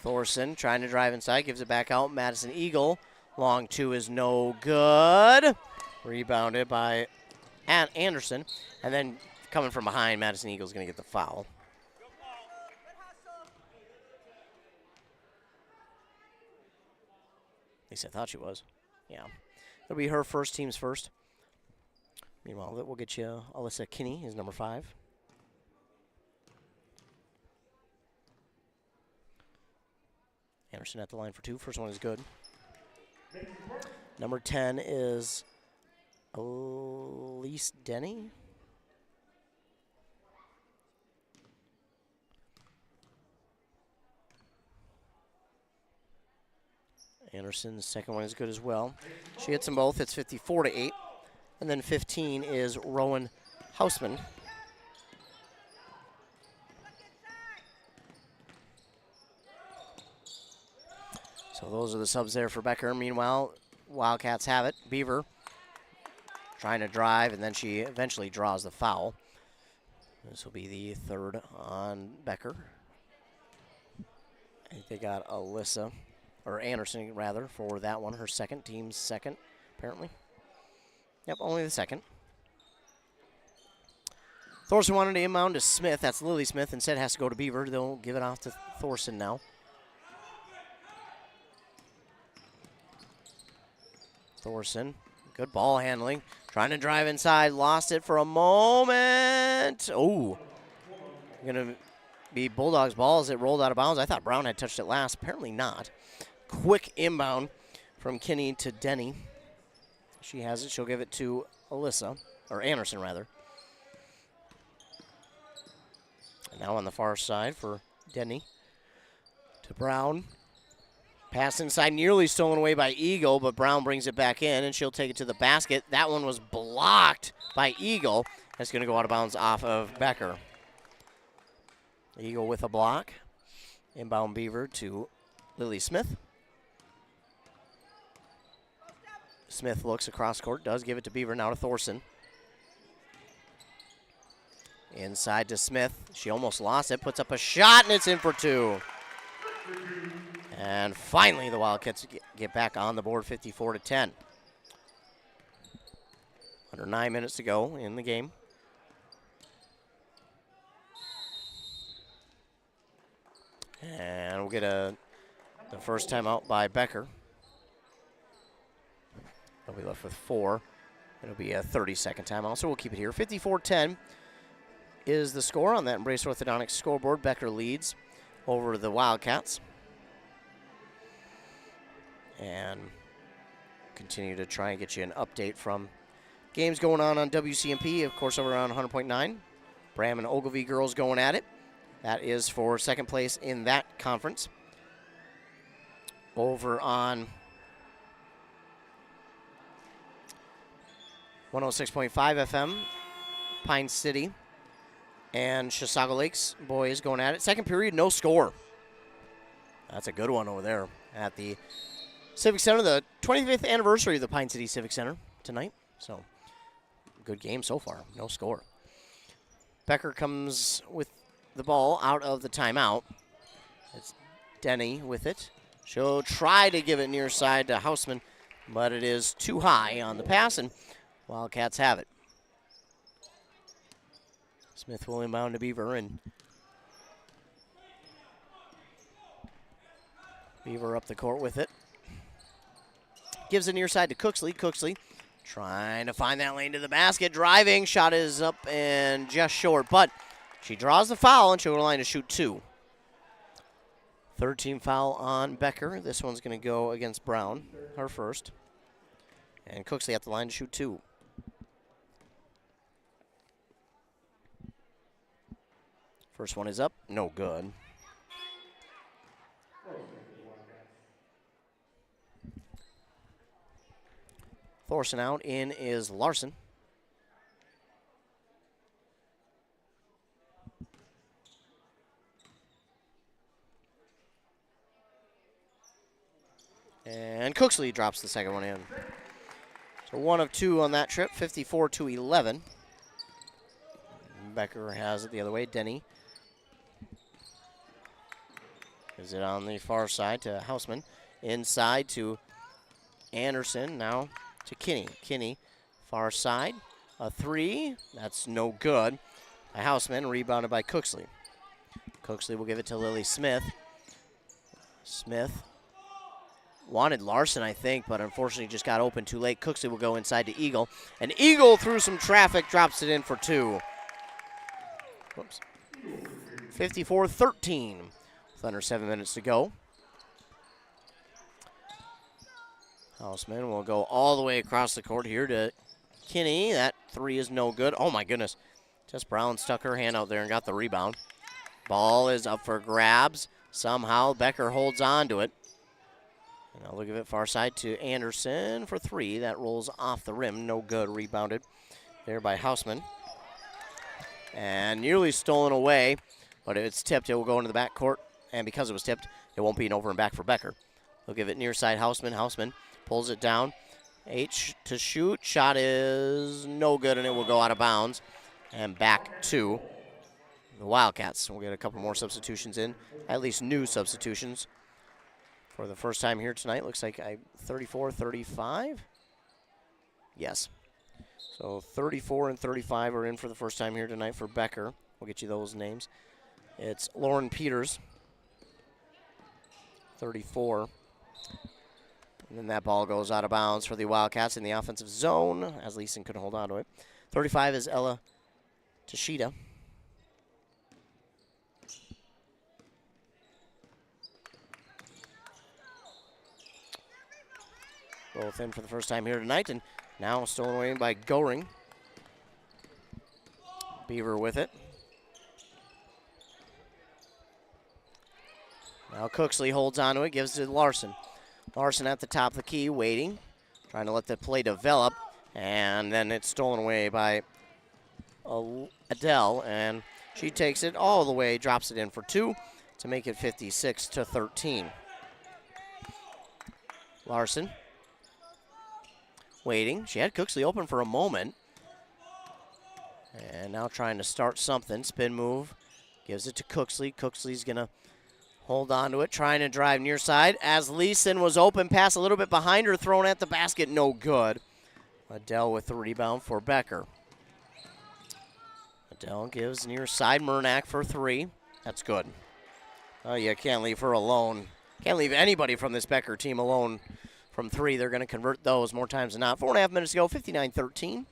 Thorson trying to drive inside, gives it back out. Madison Eagle. Long two is no good. Rebounded by Anderson. And then coming from behind, Madison Eagle's going to get the foul. At least I thought she was. Yeah. It'll be her first, team's first. Meanwhile, we'll get you Alyssa Kinney, is number 5. Anderson at the line for 2. First one is good. Number 10 is Elise Denny. Anderson's second one is good as well. She hits them both. It's 54-8. And then 15 is Rowan Hausman. So those are the subs there for Becker. Meanwhile, Wildcats have it. Beaver trying to drive, and then she eventually draws the foul. This will be the third on Becker. I think they got Alyssa, or Anderson rather, for that one. Her second, team's second, apparently. Yep, only the second. Thorson wanted to inbound to Smith. That's Lily Smith. Instead has to go to Beaver. They'll give it off to Thorson now. Thorson, good ball handling. Trying to drive inside. Lost it for a moment. Oh, going to be Bulldogs' ball as it rolled out of bounds. I thought Brown had touched it last. Apparently not. Quick inbound from Kinney to Denny. She has it. She'll give it to Alyssa, or Anderson rather. And now on the far side for Denny to Brown. Pass inside, nearly stolen away by Eagle, but Brown brings it back in, and she'll take it to the basket. That one was blocked by Eagle. It's going to go out of bounds off of Becker. Eagle with a block. Inbound Beaver to Lily Smith. Smith looks across court, does give it to Beaver, now to Thorson. Inside to Smith. She almost lost it, puts up a shot, and it's in for two. And finally, the Wildcats get back on the board, 54-10. Under 9 minutes to go in the game. And we'll get the first timeout by Becker. They'll be left with 4. It'll be a 30-second timeout, so we'll keep it here. 54-10 is the score on that Embrace Orthodontics scoreboard. Becker leads over the Wildcats. And continue to try and get you an update from games going on WCMP, of course, over on 100.9. Bram and Ogilvie girls going at it. That is for second place in that conference. Over on 106.5 FM, Pine City and Chisago Lakes boys going at it. Second period, no score. That's a good one over there at the Civic Center, the 25th anniversary of the Pine City Civic Center tonight. So, good game so far, no score. Becker comes with the ball out of the timeout. It's Denny with it. She'll try to give it near side to Hausman, but it is too high on the pass, and Wildcats have it. Smith will inbound to Beaver, and Beaver up the court with it. Gives it near side to Cooksley. Cooksley trying to find that lane to the basket. Driving. Shot is up and just short. But she draws the foul, and she'll go to the line to shoot 2. Third team foul on Becker. This one's going to go against Brown, her first. And Cooksley at the line to shoot 2. First one is up. No good. Thorson out, in is Larson. And Cooksley drops the second one in. So 1 of 2 on that trip, 54-11. Becker has it the other way. Denny is it on the far side to Hausman. Inside to Anderson, now to Kinney. Kinney, far side, a 3. That's no good by Hausman, rebounded by Cooksley. Cooksley will give it to Lily Smith. Smith wanted Larson, I think, but unfortunately just got open too late. Cooksley will go inside to Eagle. And Eagle, through some traffic, drops it in for 2. Whoops. 54-13 with under 7 minutes to go. Hausman will go all the way across the court here to Kinney. That 3 is no good. Oh, my goodness. Jess Brown stuck her hand out there and got the rebound. Ball is up for grabs. Somehow Becker holds on to it. And now look at it far side to Anderson for 3. That rolls off the rim. No good. Rebounded there by Hausman. And nearly stolen away. But if it's tipped, it will go into the backcourt. And because it was tipped, it won't be an over and back for Becker. He'll give it near side Houseman. Houseman pulls it down. H to shoot. Shot is no good, and it will go out of bounds. And back to the Wildcats. We'll get a couple more substitutions in, at least new substitutions for the first time here tonight. Looks like 34, 35. Yes. So 34 and 35 are in for the first time here tonight for Becker. We'll get you those names. It's Lauren Peters, 34. And then that ball goes out of bounds for the Wildcats in the offensive zone, as Leeson couldn't hold on to it. 35 is Ella Tashida. Both in for the first time here tonight, and now stolen away by Goring. Beaver with it. Now Cooksley holds on to it, gives it to Larson. Larson at the top of the key, waiting, trying to let the play develop, and then it's stolen away by Adele, and she takes it all the way, drops it in for 2 to make it 56-13. Larson waiting. She had Cooksley open for a moment, and now trying to start something. Spin move, gives it to Cooksley. Cooksley's going to hold on to it, trying to drive near side. As Leeson was open, pass a little bit behind her, thrown at the basket, no good. Adele with the rebound for Becker. Adele gives near side, Murnack for 3. That's good. Oh, you can't leave her alone. Can't leave anybody from this Becker team alone from 3. They're going to convert those more times than not. 4.5 minutes to go, 59-13.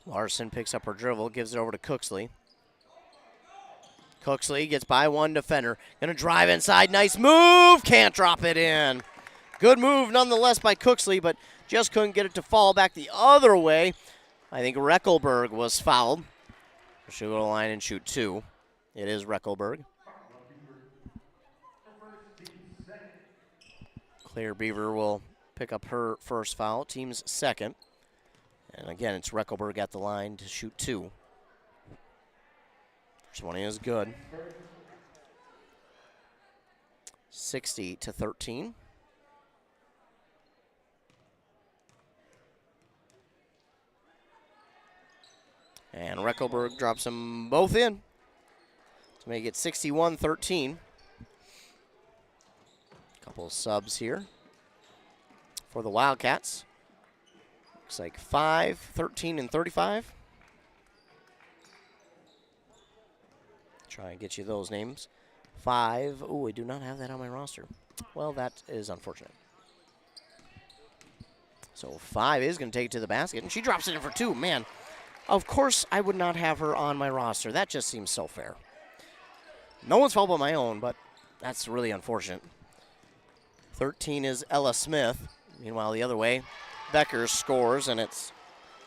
Larson picks up her dribble, gives it over to Cooksley. Cooksley gets by one defender. Going to drive inside. Nice move. Can't drop it in. Good move nonetheless by Cooksley, but just couldn't get it to fall back the other way. I think Reckelberg was fouled. She'll go to the line and shoot 2. It is Reckelberg. Claire Beaver will pick up her first foul, team's second. And again, it's Reckelberg at the line to shoot 2. First one is good. 60-13. And Reckelberg drops them both in to make it 61-13. Couple of subs here for the Wildcats. Looks like 5, 13, and 35. Try and get you those names. 5. Oh, I do not have that on my roster. Well, that is unfortunate. So 5 is going to take it to the basket, and she drops it in for 2. Man, of course I would not have her on my roster. That just seems so fair. No one's fault but my own, but that's really unfortunate. 13 is Ella Smith. Meanwhile, the other way, Becker scores, and it's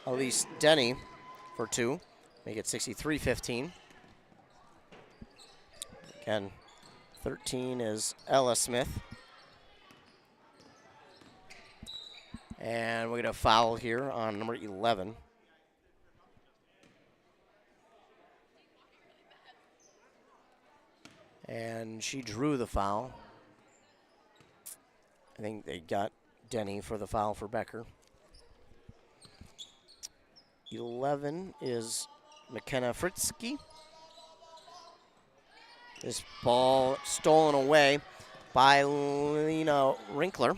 Elise Denny for 2. Make it 63-15. Again, 13 is Ella Smith. And we get a foul here on number 11. And she drew the foul. I think they got Denny for the foul for Becker. 11 is McKenna Fritzke. This ball stolen away by Lena Rinkler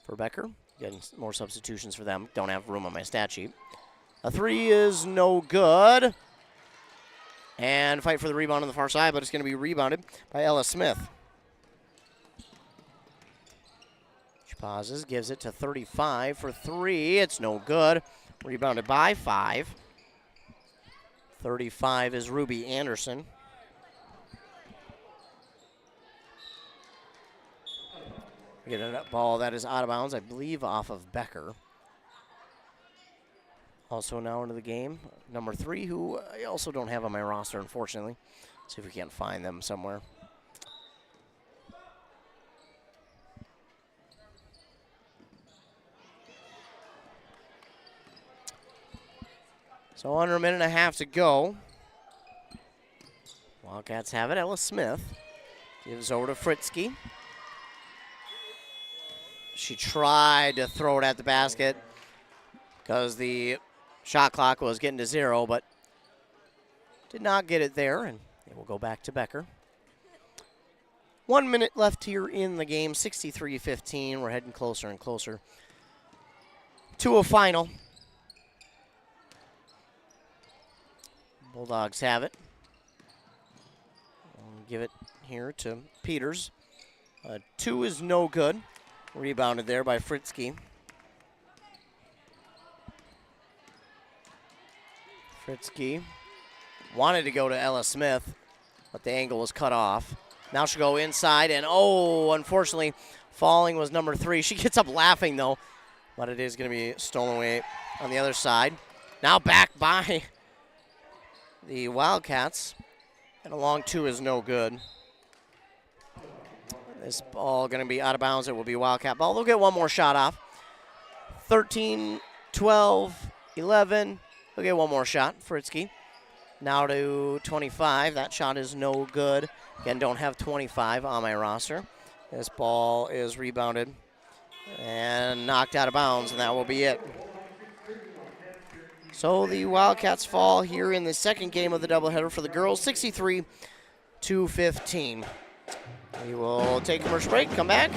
for Becker. Getting more substitutions for them. Don't have room on my stat sheet. A 3 is no good. And fight for the rebound on the far side, but it's going to be rebounded by Ella Smith. She pauses, gives it to 35 for 3. It's no good. Rebounded by 5. 35 is Ruby Anderson. We get a ball that is out of bounds, I believe, off of Becker. Also now into the game, number 3, who I also don't have on my roster, unfortunately. See if we can't find them somewhere. So under a minute and a half to go. Wildcats have it. Ella Smith gives over to Fritzke. She tried to throw it at the basket because the shot clock was getting to 0, but did not get it there, and it will go back to Becker. 1 minute left here in the game, 63-15. We're heading closer and closer to a final. Bulldogs have it. I'll give it here to Peters. 2 is no good. Rebounded there by Fritzke. Fritzke wanted to go to Ella Smith, but the angle was cut off. Now she'll go inside, and unfortunately, falling was number 3. She gets up laughing, though, but it is going to be stolen away on the other side. Now back by the Wildcats, and a long 2 is no good. This ball going to be out of bounds. It will be Wildcat ball. They'll get one more shot off. 13, 12, 11. They'll get one more shot. Fritzke now to 25. That shot is no good. Again, don't have 25 on my roster. This ball is rebounded and knocked out of bounds, and that will be it. So the Wildcats fall here in the second game of the doubleheader for the girls, 63-15. We will take a commercial break, come back,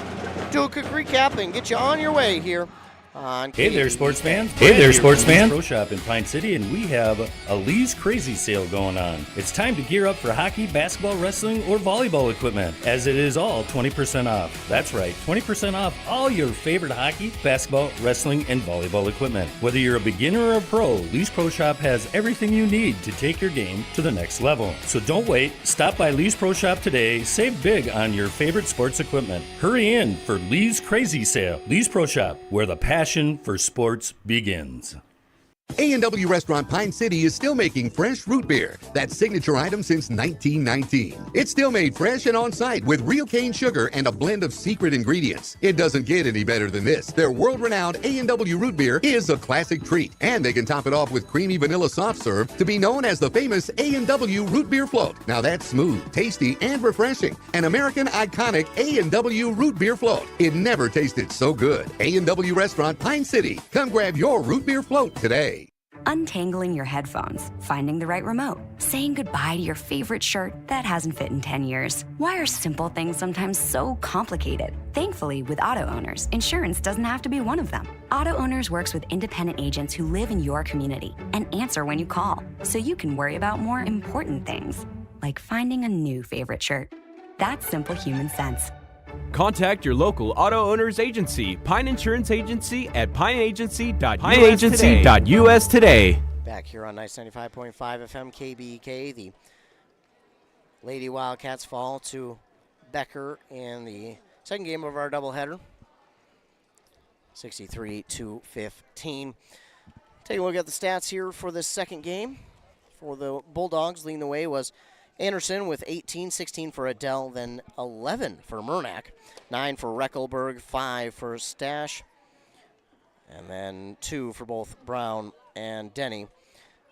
do a quick recap, and get you on your way here on Hey there, sports fans. Hey there, sports fans. Pro Shop in Pine City, and we have a Lee's Crazy Sale going on. It's time to gear up for hockey, basketball, wrestling, or volleyball equipment, as it is all 20% off. That's right, 20% off all your favorite hockey, basketball, wrestling, and volleyball equipment. Whether you're a beginner or a pro, Lee's Pro Shop has everything you need to take your game to the next level. So don't wait. Stop by Lee's Pro Shop today. Save big on your favorite sports equipment. Hurry in for Lee's Crazy Sale. Lee's Pro Shop, where the passion for sports begins. A&W Restaurant Pine City is still making fresh root beer, that signature item since 1919. It's still made fresh and on-site with real cane sugar and a blend of secret ingredients. It doesn't get any better than this. Their world-renowned A&W root beer is a classic treat, and they can top it off with creamy vanilla soft serve to be known as the famous A&W root beer float. Now that's smooth, tasty, and refreshing. An American iconic A&W root beer float. It never tasted so good. A&W Restaurant Pine City. Come grab your root beer float today. Untangling your headphones, finding the right remote, saying goodbye to your favorite shirt that hasn't fit in 10 years. Why are simple things sometimes so complicated? Thankfully, with Auto Owners, insurance doesn't have to be one of them. Auto Owners works with independent agents who live in your community and answer when you call, so you can worry about more important things, like finding a new favorite shirt. That's simple human sense. Contact your local auto owners agency, Pine Insurance Agency at pineagency.us today. Back here on 95.5 FM KBK, the Lady Wildcats fall to Becker in the second game of our doubleheader, 63-15. Take a look at the stats here for this second game. For the Bulldogs, leading the way was Anderson with 18, 16 for Adele, then 11 for Murnack, 9 for Reckelberg, 5 for Stash, and then 2 for both Brown and Denny.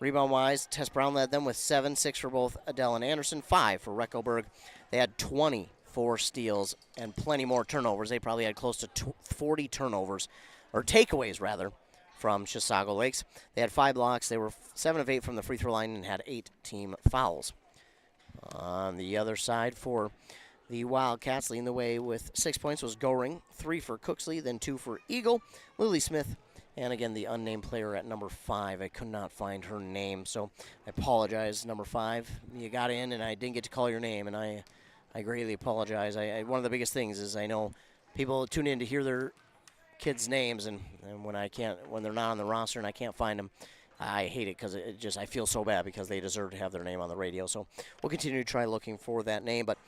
Rebound-wise, Tess Brown led them with 7, 6 for both Adele and Anderson, 5 for Reckelberg. They had 24 steals and plenty more turnovers. They probably had close to 40 turnovers, or takeaways, rather, from Chisago Lakes. They had 5 blocks. They were 7 of 8 from the free throw line and had 8 team fouls. On the other side for the Wildcats, leading the way with 6 points was Goring, 3 for Cooksley, then 2 for Eagle, Lily Smith, and again the unnamed player at number 5. I could not find her name, so I apologize, number 5. You got in and I didn't get to call your name, and I greatly apologize. One of the biggest things is I know people tune in to hear their kids' names, and when they're not on the roster and I can't find them, I hate it because I feel so bad because they deserve to have their name on the radio. So we'll continue to try looking for that name. But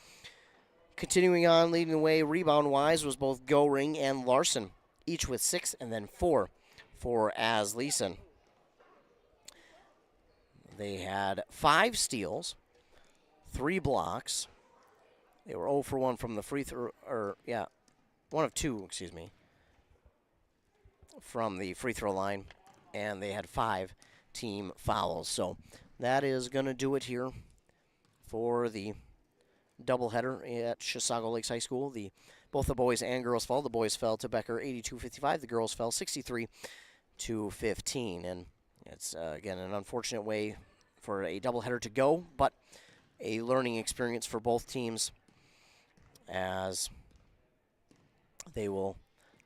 continuing on, leading the way rebound-wise was both Goring and Larson, each with 6 and then 4 for Asleason. They had 5 steals, 3 blocks. They were 0 for 1 from the free throw, 1 of 2, from the free throw line. And they had 5 team fouls. So that is going to do it here for the doubleheader at Chisago Lakes High School. Both the boys and girls fell. The boys fell to Becker 82-55. The girls fell 63-15. And it's, again, an unfortunate way for a doubleheader to go, but a learning experience for both teams as they will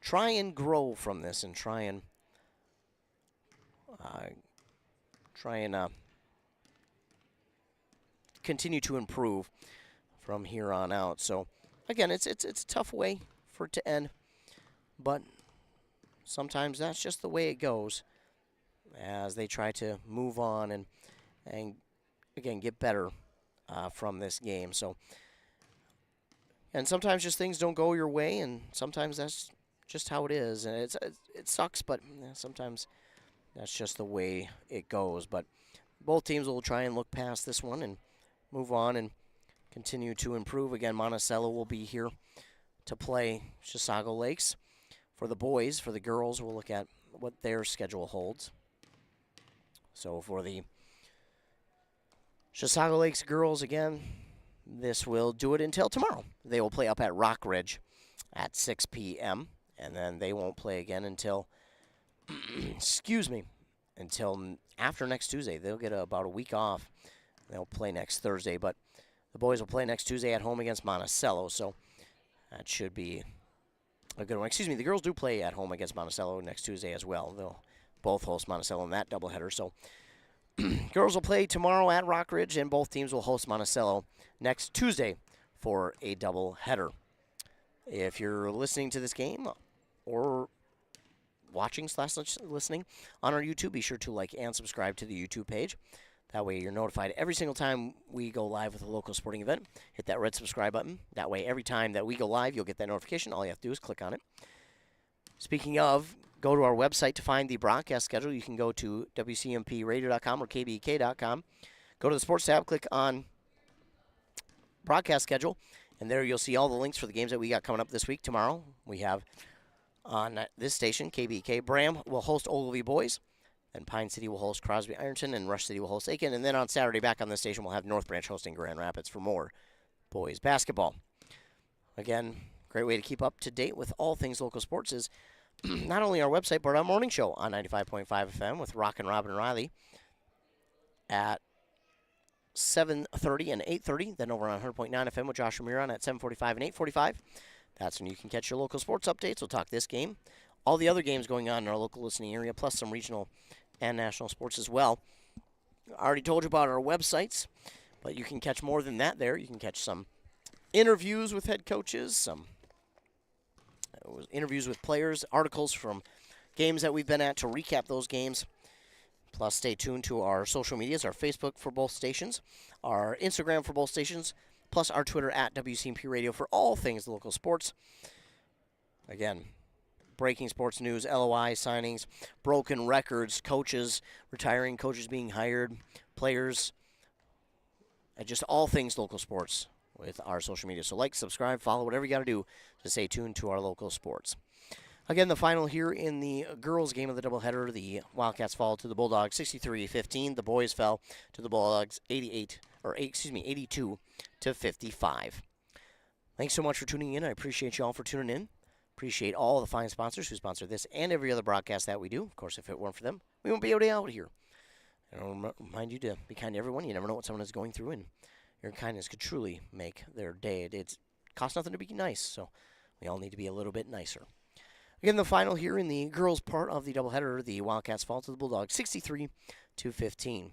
try and grow from this and try and continue to improve from here on out. So, again, it's a tough way for it to end, but sometimes that's just the way it goes as they try to move on and again, get better from this game. So, and sometimes just things don't go your way, and sometimes that's just how it is. And it sucks, but sometimes that's just the way it goes. But both teams will try and look past this one and move on and continue to improve. Again, Monticello will be here to play Chisago Lakes. For the boys, for the girls, we'll look at what their schedule holds. So for the Chisago Lakes girls, again, this will do it until tomorrow. They will play up at Rock Ridge at 6 p.m., and then they won't play again until, until after next Tuesday. They'll get about a week off. They'll play next Thursday, but the boys will play next Tuesday at home against Monticello, so that should be a good one. The girls do play at home against Monticello next Tuesday as well. They'll both host Monticello in that doubleheader, so girls will play tomorrow at Rock Ridge, and both teams will host Monticello next Tuesday for a doubleheader. If you're listening to this game or watching/listening on our YouTube, be sure to like and subscribe to the YouTube page. That way you're notified every single time we go live with a local sporting event. Hit that red subscribe button. That way every time that we go live, you'll get that notification. All you have to do is click on it. Speaking of, go to our website to find the broadcast schedule. You can go to WCMPradio.com or KBEK.com. Go to the sports tab, click on broadcast schedule, and there you'll see all the links for the games that we got coming up this week. Tomorrow we have on this station, KBEK, Bram will host Ogilvy Boys. Then Pine City will host Crosby Ironton, and Rush City will host Aiken. And then on Saturday, back on this station, we'll have North Branch hosting Grand Rapids for more boys basketball. Again, great way to keep up to date with all things local sports is not only our website, but our morning show on 95.5 FM with Rockin' Robin Riley at 7:30 and 8:30. Then over on 100.9 FM with Josh Ramirez at 7:45 and 8:45. That's when you can catch your local sports updates. We'll talk this game, all the other games going on in our local listening area, plus some regional and national sports as well. I already told you about our websites, but you can catch more than that there. You can catch some interviews with head coaches, some interviews with players, articles from games that we've been at to recap those games. Plus, stay tuned to our social medias, our Facebook for both stations, our Instagram for both stations, plus our Twitter at WCMP Radio for all things local sports. Again, breaking sports news, LOI signings, broken records, coaches, retiring coaches being hired, players, and just all things local sports with our social media. So like, subscribe, follow, whatever you got to do to stay tuned to our local sports. Again, the final here in the girls' game of the doubleheader, the Wildcats fall to the Bulldogs 63-15. The boys fell to the Bulldogs 82-55. Thanks so much for tuning in. I appreciate you all for tuning in. Appreciate all the fine sponsors who sponsor this and every other broadcast that we do. Of course, if it weren't for them, we wouldn't be able to be out here. And I'll remind you to be kind to everyone. You never know what someone is going through, and your kindness could truly make their day. It costs nothing to be nice, so we all need to be a little bit nicer. Again, the final here in the girls' part of the doubleheader, the Wildcats fall to the Bulldogs 63-15.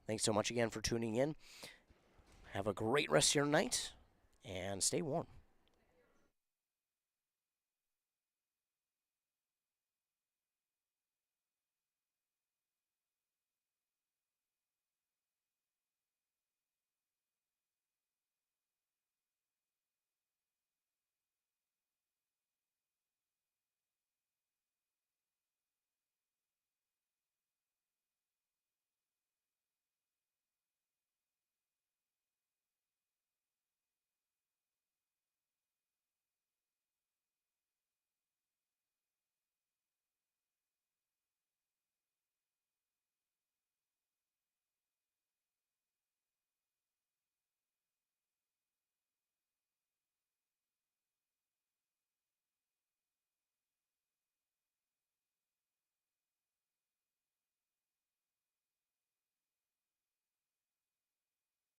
Thanks so much again for tuning in. Have a great rest of your night, and stay warm.